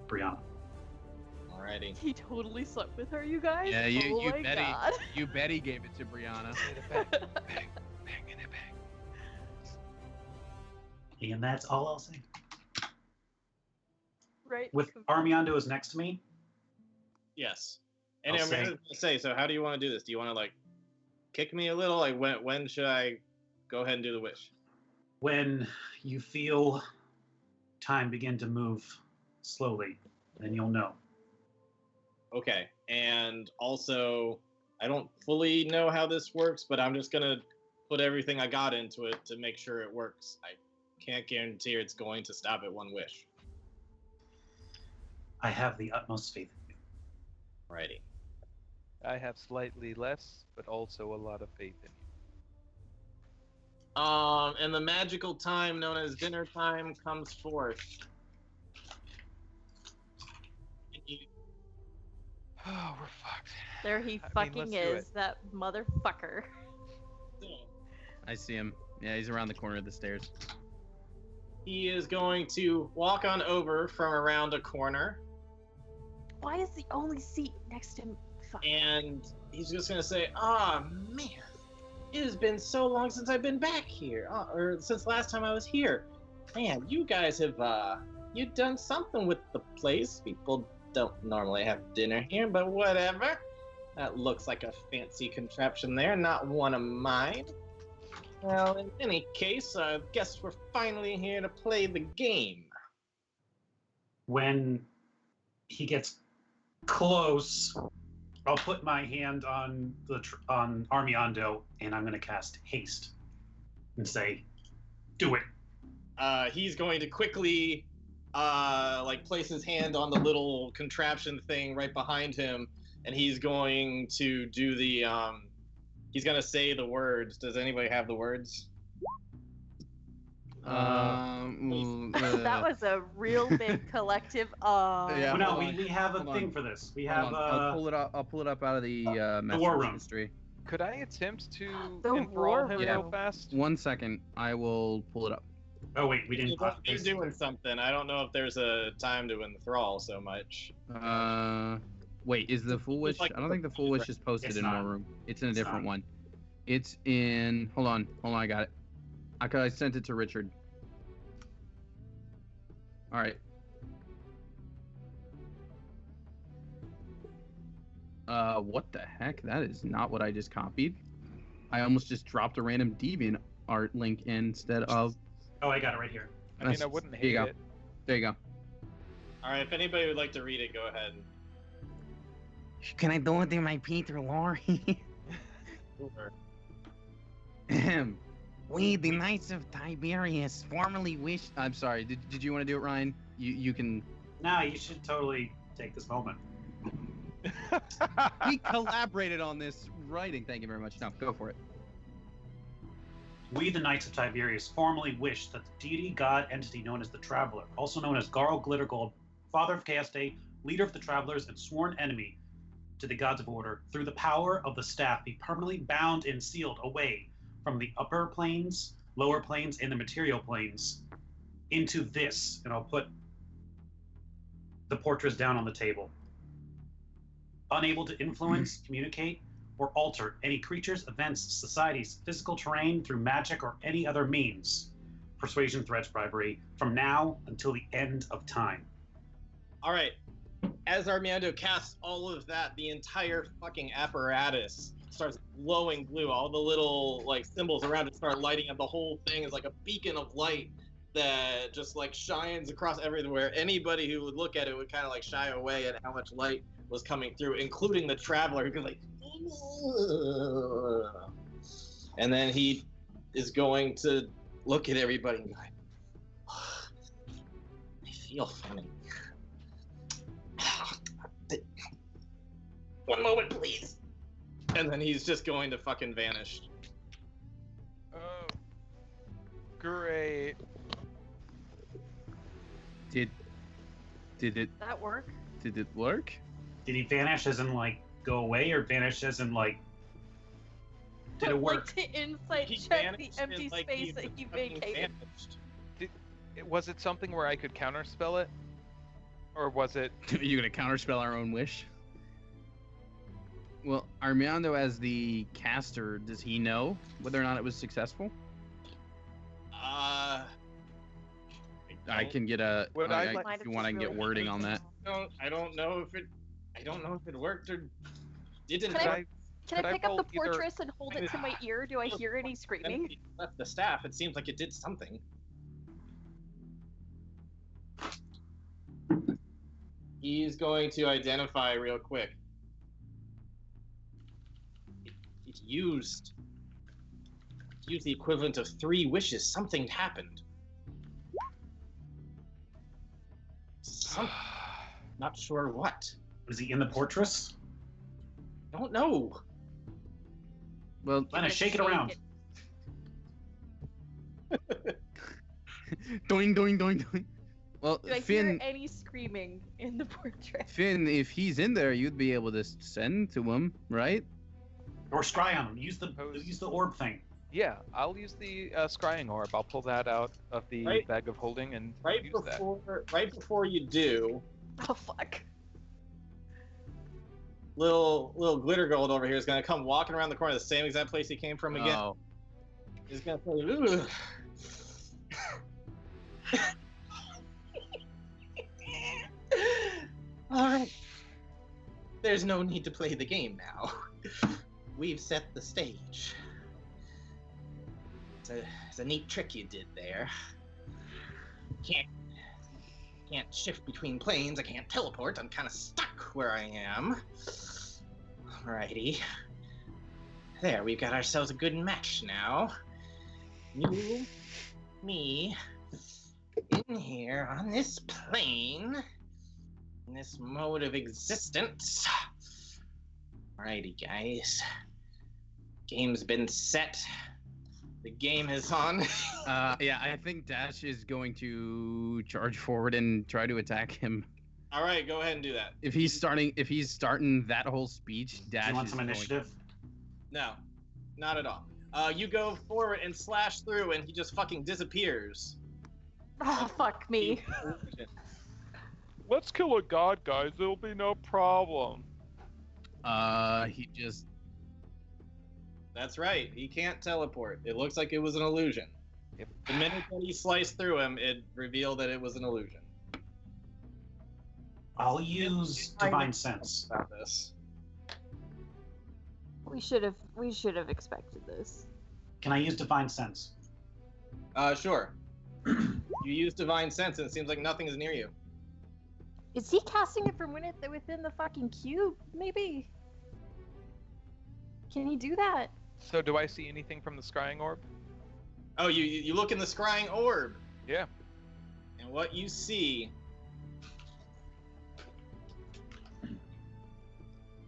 Brianna. Alrighty. He totally slept with her, you guys. Yeah, you oh my bet God. you bet he gave it to Brianna. And that's all I'll say. Right. With Armiondo is next to me. Yes. And I'll I'm gonna say, so how do you want to do this? Do you want to like kick me a little? Like when should I go ahead and do the wish? When you feel time begin to move slowly, then you'll know. Okay. And also, I don't fully know how this works, but I'm just gonna put everything I got into it to make sure it works. I can't guarantee it's going to stop at one wish. I have the utmost faith in you. Alrighty. I have slightly less, but also a lot of faith in you. And the magical time known as dinner time comes forth. Oh, we're fucked. There he I mean, fucking let's do is, that motherfucker. I see him. Yeah, he's around the corner of the stairs. He is going to walk on over from around a corner, Why is the only seat next to him? Fuck. and he's just going to say, "Ah, man, it has been so long since I've been back here, or since last time I was here. Man, you guys have, you've done something with the place. People don't normally have dinner here, but whatever. That looks like a fancy contraption there, not one of mine. Well, in any case, I guess we're finally here to play the game." When he gets close, I'll put my hand on on Armiondo, and I'm going to cast haste and say, "Do it." He's going to quickly, like, place his hand on the little contraption thing right behind him, and he's going to do the he's gonna say the words. Does anybody have the words? That was a real big collective. Yeah, Well, no, hold on. we have a Hold thing on. for this. We Hold have on. I'll pull it up out of the message war room. history. Could I attempt to The enthrall war him room. real fast? 1 second. I will pull it up. Oh wait, we didn't. You're doing something. I don't know if there's a time to enthrall so much. Wait, is the Fool Wish? I don't think the Fool Wish is posted It's in not. War Room. It's in a It's different not. one. It's in. Hold on, I got it. I sent it to Richard. All right. What the heck? That is not what I just copied. I almost just dropped a random Deviant art link instead of. Oh, I got it right here. I mean, I wouldn't There you hate go. it. There you go. All right, if anybody would like to read it, go ahead. Can I do it in my Peter Lorre? Sure. We, the Knights of Tiberius, formerly wish. I'm sorry. Did you want to do it, Ryan? You can. Nah, you should totally take this moment. We collaborated on this writing. Thank you very much. No, go for it. We, the Knights of Tiberius, formally wish that the deity god entity known as the Traveler, also known as Garl Glittergold, father of Chaos Day, leader of the Travelers, and sworn enemy to the gods of order, through the power of the staff, be permanently bound and sealed away from the upper planes, lower planes, and the material planes into this. And I'll put the portraits down on the table. Unable to influence, communicate, or alter any creatures, events, societies, physical terrain through magic or any other means. Persuasion, threats, bribery, from now until the end of time. All right. As Armando casts all of that, the entire fucking apparatus starts glowing blue. All the little like symbols around it start lighting up. The whole thing is like a beacon of light that just like shines across everywhere. Anybody who would look at it would kind of like shy away at how much light was coming through, including the Traveler, who could like. And then he is going to look at everybody and go, I feel funny. One moment, please. And then he's just going to fucking vanish. Oh, great. Did it That work? work? Did he vanish as in like go away, or vanish as in like did it work? Like to insight He check the vanished empty and, like, space that he fucking vacated. vanished. Was it something where I could counterspell it? Or was it... Are you gonna counterspell our own wish? Well, Armando, as the caster, does he know whether or not it was successful? I can get a. Would I I- like- if you want, I can get wording on that. I don't know if it worked or didn't. Can I- Can Could I I pick up roll the fortress and hold it to my ear? Do I hear any screaming? He left the staff. It seems like it did something. He's going to identify real quick. It used the equivalent of 3 wishes. Something happened. Not sure what. Was he in the fortress? Don't know. Well, Lena, shake it around. doing, doing, doing, doing. Well, Do I Finn, hear any screaming in the portrait? Finn, if he's in there, you'd be able to send to him, right? Or scry on him. Use the orb thing. Yeah, I'll use the scrying orb. I'll pull that out of the Right. bag of holding and Right use that. before you do, Oh fuck. little glitter gold over here is gonna come walking around the corner, the same exact place he came from again. Oh. He's gonna say, "Ugh." All right. There's no need to play the game now. We've set the stage. It's a neat trick you did there. Can't shift between planes. I can't teleport. I'm kind of stuck where I am. Alrighty. There, we've got ourselves a good match now. You, me, in here on this plane, in this mode of existence. Alrighty, guys. Game's been set. The game is on. Yeah, I think Dash is going to charge forward and try to attack him. All right, go ahead and do that. If he's starting that whole speech, Do Dash you want is some going- initiative? No, not at all. You go forward and slash through, and he just fucking disappears. Oh, fuck me. Let's kill a god, guys. It'll be no problem. He just That's right. He can't teleport. It looks like it was an illusion. Yep. The minute that he sliced through him, it revealed that it was an illusion. I'll use Divine Sense. About this. We should have expected this. Can I use Divine Sense? Sure. You use Divine Sense, and it seems like nothing is near you. Is he casting it from within the fucking cube? Maybe. Can he do that? So do I see anything from the scrying orb? Oh, you look in the scrying orb. Yeah. And what you see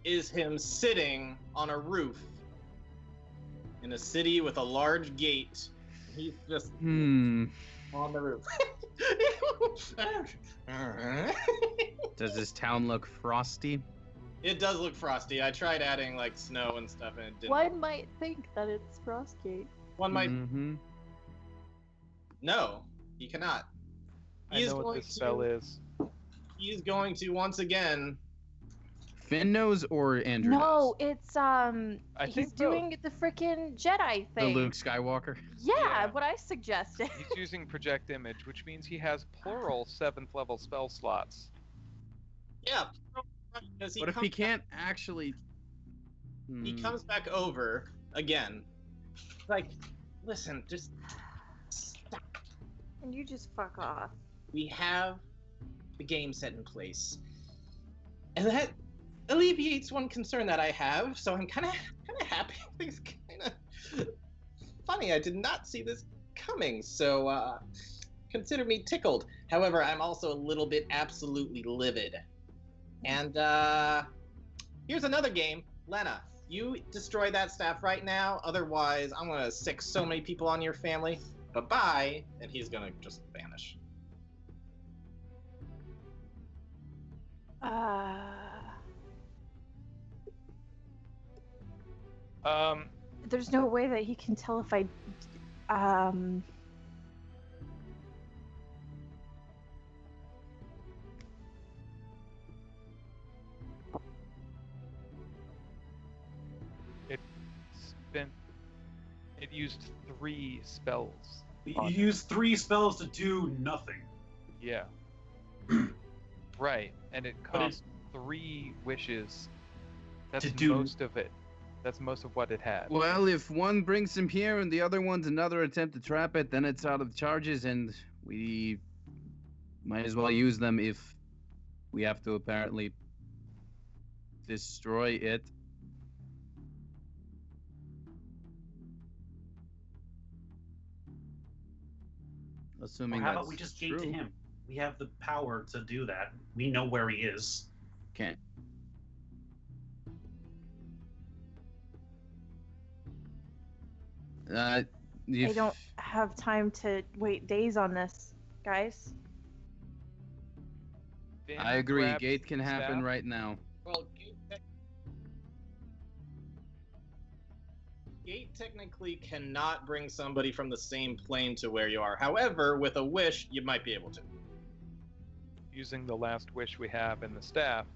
is him sitting on a roof in a city with a large gate. He's just on the roof. Does this town look frosty? It does look frosty. I tried adding like snow and stuff, and it didn't. One might think that it's Frostgate. One might. Mm-hmm. No, he cannot. I know what this spell is. He's going to once again. Finn knows or Andrew No, knows? it's I he's think doing the freaking Jedi The thing. Luke Skywalker. Yeah, Yeah. what I suggested. He's using project image, which means he has plural 7th level spell slots. Yeah. Because What if he can't actually? He comes back over again. Like, listen, just stop. And you just fuck off. We have the game set in place, and that alleviates one concern that I have. So I'm kind of happy. Things kind of funny. I did not see this coming. So consider me tickled. However, I'm also a little bit absolutely livid. And here's another game. Lena, you destroy that staff right now. Otherwise, I'm going to sick so many people on your family. Bye-bye. And he's going to just vanish. There's no way that he can tell if I It used 3 spells. You use 3 spells to do nothing. Yeah. Right, and it But cost 3 wishes. That's To do- most of it. That's most of what it had. Well, if one brings him here and the other one's another attempt to trap it, then it's out of charges, and we might as well use them if we have to apparently destroy it. Assuming How that's about we just gate true. to him? We have the power to do that. We know where he is. Can't. I don't have time to wait days on this, guys. Finn I agree. grabs Gate can the happen staff. right now. Well, Gate technically cannot bring somebody from the same plane to where you are. However, with a wish, you might be able to. Using the last wish we have in the staff.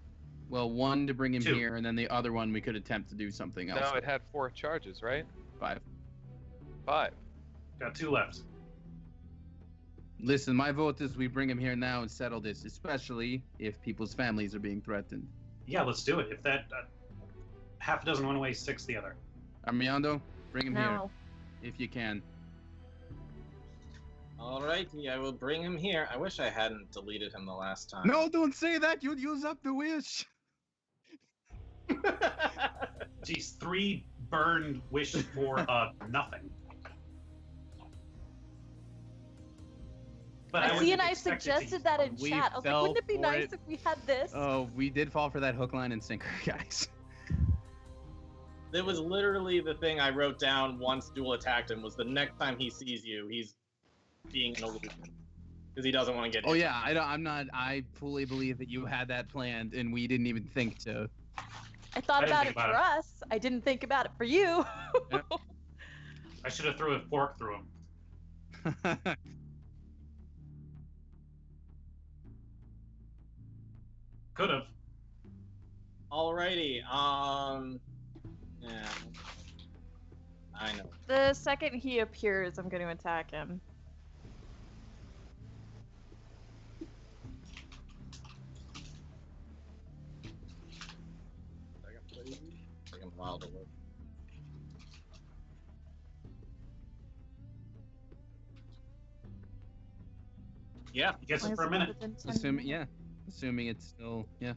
Well, one to bring him 2. here, and then the other one we could attempt to do something else. No, with. it had 4 charges, right? 5. 5. Got 2 left. Listen, my vote is we bring him here now and settle this, especially if people's families are being threatened. Yeah, let's do it. If that half a dozen one way, 6 the other. Armando, bring him here No. if you can. Alrighty, I will bring him here. I wish I hadn't deleted him the last time. No, don't say that. You'd use up the wish. Geez, 3 burned wish for nothing. But I wouldn't see, and have I expected to suggested use that in We chat. I was like, fell wouldn't it be for nice it. if we had this? Oh, we did fall for that hook, line, and sinker, guys. That was literally the thing I wrote down once Duel attacked him, was the next time he sees you, he's being an illusion. Because he doesn't want to get hit. Oh yeah, I fully believe that you had that planned, and we didn't even think to. I thought I didn't about think it for about us. I didn't think about it for you. I should have threw a fork through him. Could have. Alrighty, yeah. I know. The second he appears, I'm going to attack him. Taking a while to look. Yeah. He gets Why it is for a minute. within 10 assuming, minutes? yeah, assuming it's still, yeah.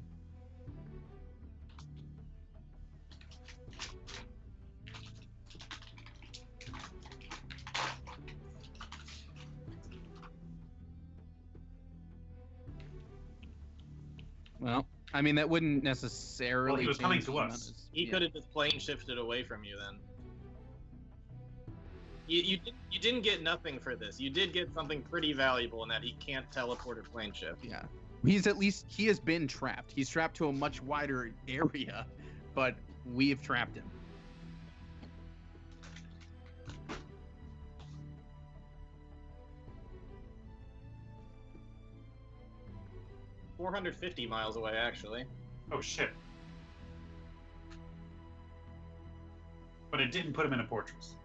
Well, I mean that wouldn't necessarily. Well, he was coming change to the amount us. of- He yeah. could have just plane shifted away from you then. You didn't get nothing for this. You did get something pretty valuable in that he can't teleport or plane shift. Yeah. He has been trapped. He's trapped to a much wider area, but we have trapped him. $450 miles away, actually. Oh shit. But it didn't put him in a fortress.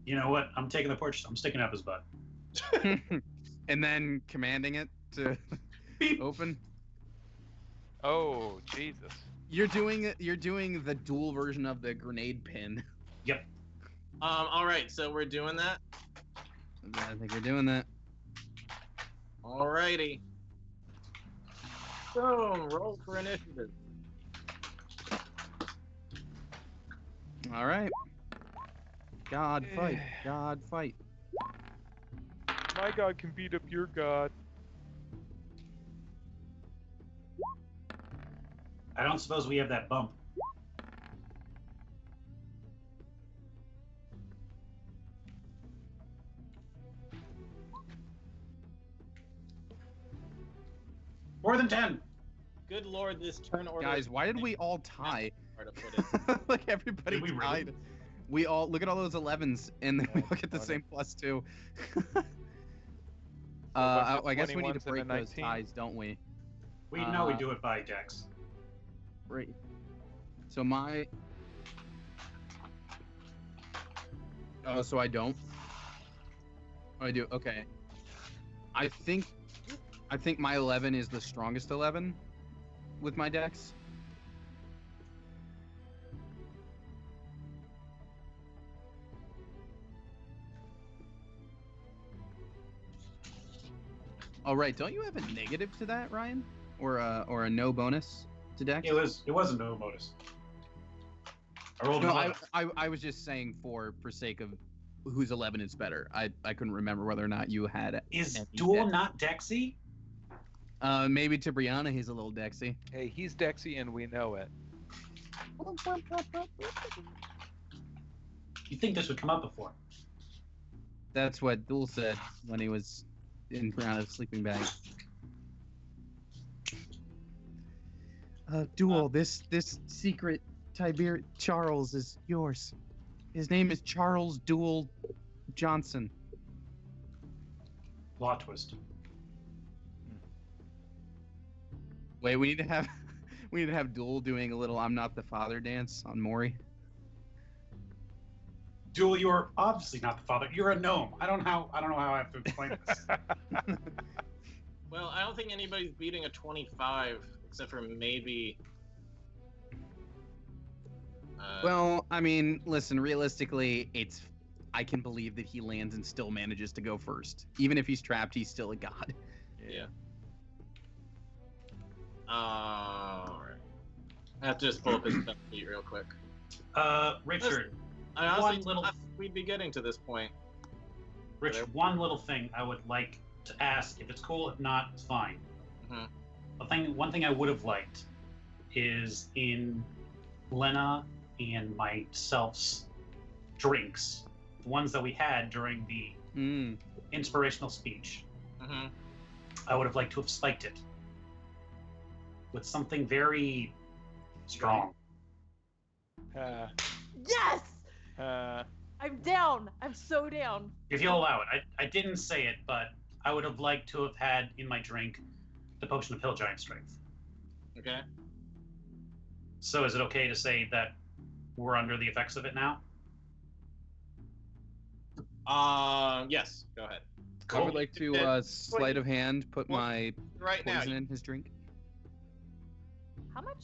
You know what? I'm taking the fortress. I'm sticking it up his butt. And then commanding it to Beep. open. Oh, Jesus. You're doing the dual version of the grenade pin. Yep. All right, so we're doing that. I think we're doing that. Alrighty. Boom. Roll for initiative. All right. God fight. God fight. My god can beat up your god. I don't suppose we have that bump. More than 10. Good lord, this turn order. Guys, why did we all tie? Hard to put it. Like everybody Did we really? tied. We all look at all those 11s, and then we Oh, look at the funny. same +2. bunch of I guess we need to 21s and a break those 19. ties, don't we? We know we do it by dex. Right. So my. Oh, so I don't. Oh, I do. Okay. I think my 11 is the strongest 11 with my dex. Oh right, don't you have a negative to that, Ryan, or a no bonus to dex? It wasn't no bonus. I rolled No, an 11. I was just saying for sake of whose 11 is better. I couldn't remember whether or not you had. Is any Duel dex. not Dexy? Maybe to Brianna he's a little dexy. Hey, he's Dexy and we know it. You'd think this would come up before. That's what Duel said when he was in Brianna's sleeping bag. Duel, this secret Charles is yours. His name is Charles Duel Johnson. Plot twist. Wait, we need to have Duel doing a little "I'm not the father" dance on Maury. Duel, you are obviously not the father. You're a gnome. I don't know how I have to explain this. Well, I don't think anybody's beating a 25, except for maybe. Well, I mean, listen, realistically, I can believe that he lands and still manages to go first. Even if he's trapped, he's still a god. Yeah. Alright. I have to just pull up his stuff sheet real quick. Richard, I honestly One little- thought we'd be getting to this point. Richard, one little thing I would like to ask. If it's cool, if not, it's fine. Mhm. One thing I would have liked is in Lena and myself's drinks, the ones that we had during the inspirational speech. Mm-hmm. I would have liked to have spiked it with something very strong. Yes! I'm down. I'm so down. If you'll allow it. I didn't say it, but I would have liked to have had in my drink the potion of Hill Giant Strength. Okay. So is it okay to say that we're under the effects of it now? Yes. Go ahead. I would like to sleight of hand put Well, my Right now. poison in his drink. How much?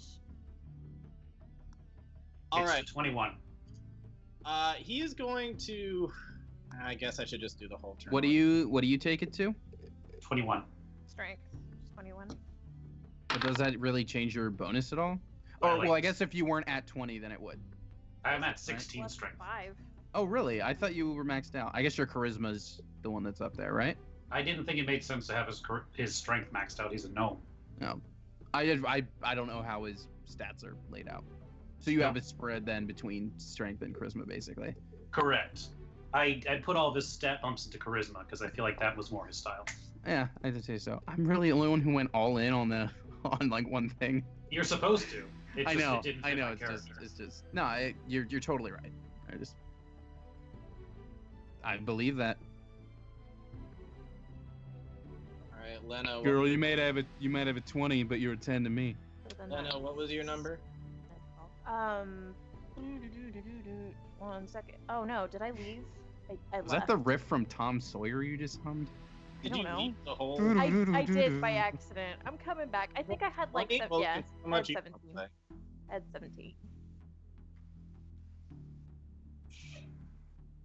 All It's right. 21. He is going to. I guess I should just do the whole turn. What do you take it to? 21. Strength. 21. But does that really change your bonus at all? Well, Oh, like- well, I guess if you weren't at 20, then it would. I'm at 16 Plus strength. 5. Oh, really? I thought you were maxed out. I guess your charisma's the one that's up there, right? I didn't think it made sense to have his strength maxed out. He's a gnome. No. I don't know how his stats are laid out. So you have a spread then between strength and charisma, basically. Correct. I put all of his stat bumps into charisma because I feel like that was more his style. Yeah, I'd say so. I'm really the only one who went all in on like one thing. You're supposed to. It I just, know. It didn't I fit know. my It's character. just. No, you're totally right. I believe that. All right, Lena. Girl, you might have a 20, but you're a 10 to me. Lena, what was your number? One second. Oh no, did I leave? I Was left. that the riff from Tom Sawyer you just hummed? Did don't you know. eat the whole? I did by accident. I'm coming back. I think I had like Okay, seven, well, yeah, how I much had you 17. want to say? I had 17.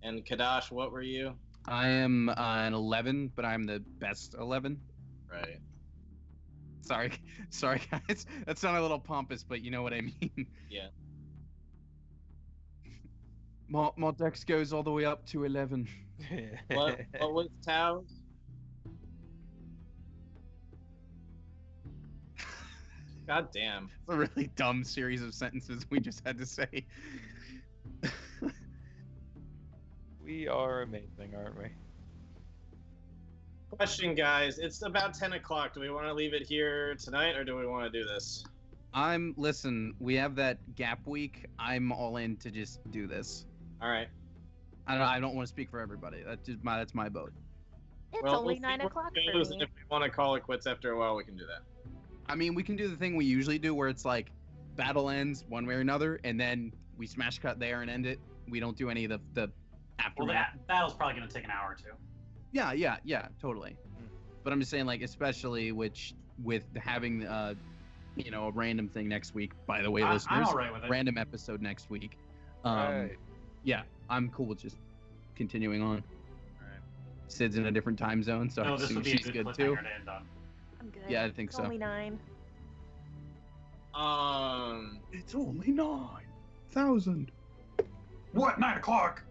And Kadash, what were you? I am an 11, but I'm the best 11. Right. Sorry, guys. That sounded a little pompous, but you know what I mean. Yeah. My dex goes all the way up to 11. What was Tao's? God damn. It's a really dumb series of sentences we just had to say. We are amazing, aren't we? Question, guys. It's about 10 o'clock. Do we want to leave it here tonight, or do we want to do this? Listen, we have that gap week. I'm all in to just do this. All right. I don't want to speak for everybody. That's my vote. It's Well, only we'll see 9 where o'clock it for goes, me. and if we want to call it quits after a while, we can do that. I mean, we can do the thing we usually do where it's like battle ends one way or another, and then we smash cut there and end it. We don't do any of the Well, aftermath. that battle's probably going to take an hour or two. Yeah, totally. But I'm just saying, like, especially with having a random thing next week. By the way, I'm listeners, all right with it. random episode next week. Right. Yeah, I'm cool with just continuing on. All right. Sid's in a different time zone, so I No, this assume would be a she's good good too. cliffhanger to end on. I'm good. Yeah, I think It's so. only 9. It's only 9,000. What? 9 o'clock?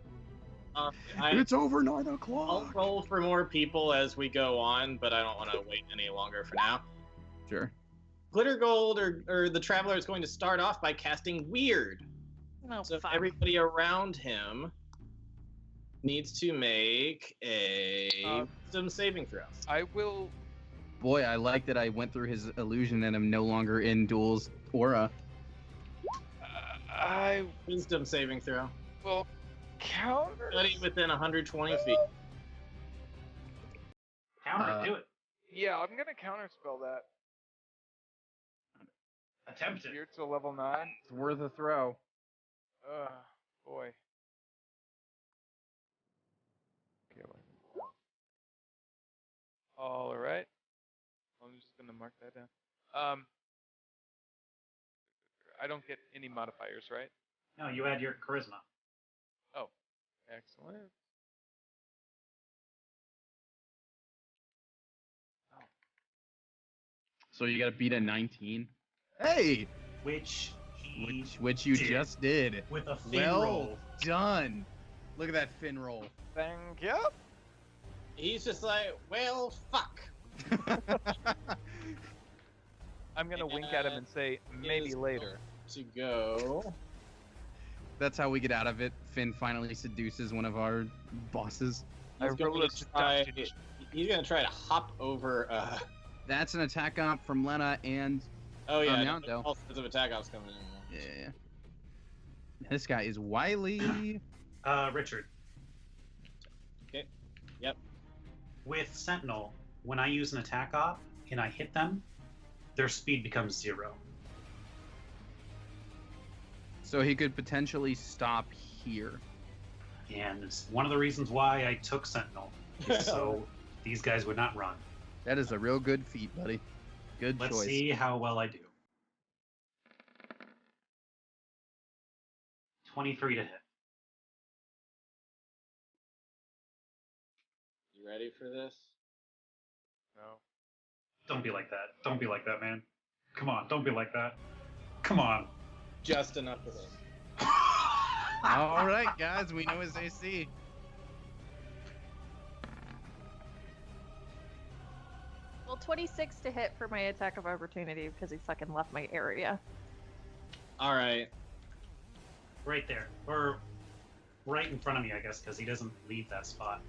It's over 9 I'll o'clock. roll for more people as we go on, but I don't want to wait any longer for now. Sure. Glitter Gold or the Traveler is going to start off by casting Weird. No, So fuck. everybody around him needs to make a wisdom saving throw. I will. Boy, I like that I went through his illusion and I'm no longer in Duel's aura. I Wisdom saving throw. will counter. Anybody within 120 feet. Counter it, do it. Yeah, I'm gonna counterspell that. Attempt it. Here to level 9. It's worth a throw. Boy. Okay, wait. All right. I'm just gonna mark that down. I don't get any modifiers, right? No, you add your charisma. Oh, excellent. So you got to beat a 19. Hey, Which he which you did. just did. with a fin Well roll. done. Look at that fin roll. Thank you. He's just like, well, fuck. I'm gonna wink at him and say maybe Is later. To go That's how we get out of it. Finn finally seduces one of our bosses. I He's gonna roll a try- seduction. He's gonna try to hop over. That's an attack op from Lena and Oh yeah, Yando. all sorts of attack ops coming in. yeah. This guy is wily. Richard. Okay. Yep. With Sentinel, when I use an attack op and I hit them, their speed becomes 0. So he could potentially stop here. And it's one of the reasons why I took Sentinel, is so these guys would not run. That is a real good feat, buddy. Good Let's choice. see how well I do. 23 to hit. You ready for this? No. Don't be like that. Don't be like that, man. Come on, don't be like that. Come on. Just enough for him. All right, guys, we know his AC. Well, 26 to hit for my attack of opportunity because he fucking left my area. All right. Right there. Or right in front of me, I guess, because he doesn't leave that spot.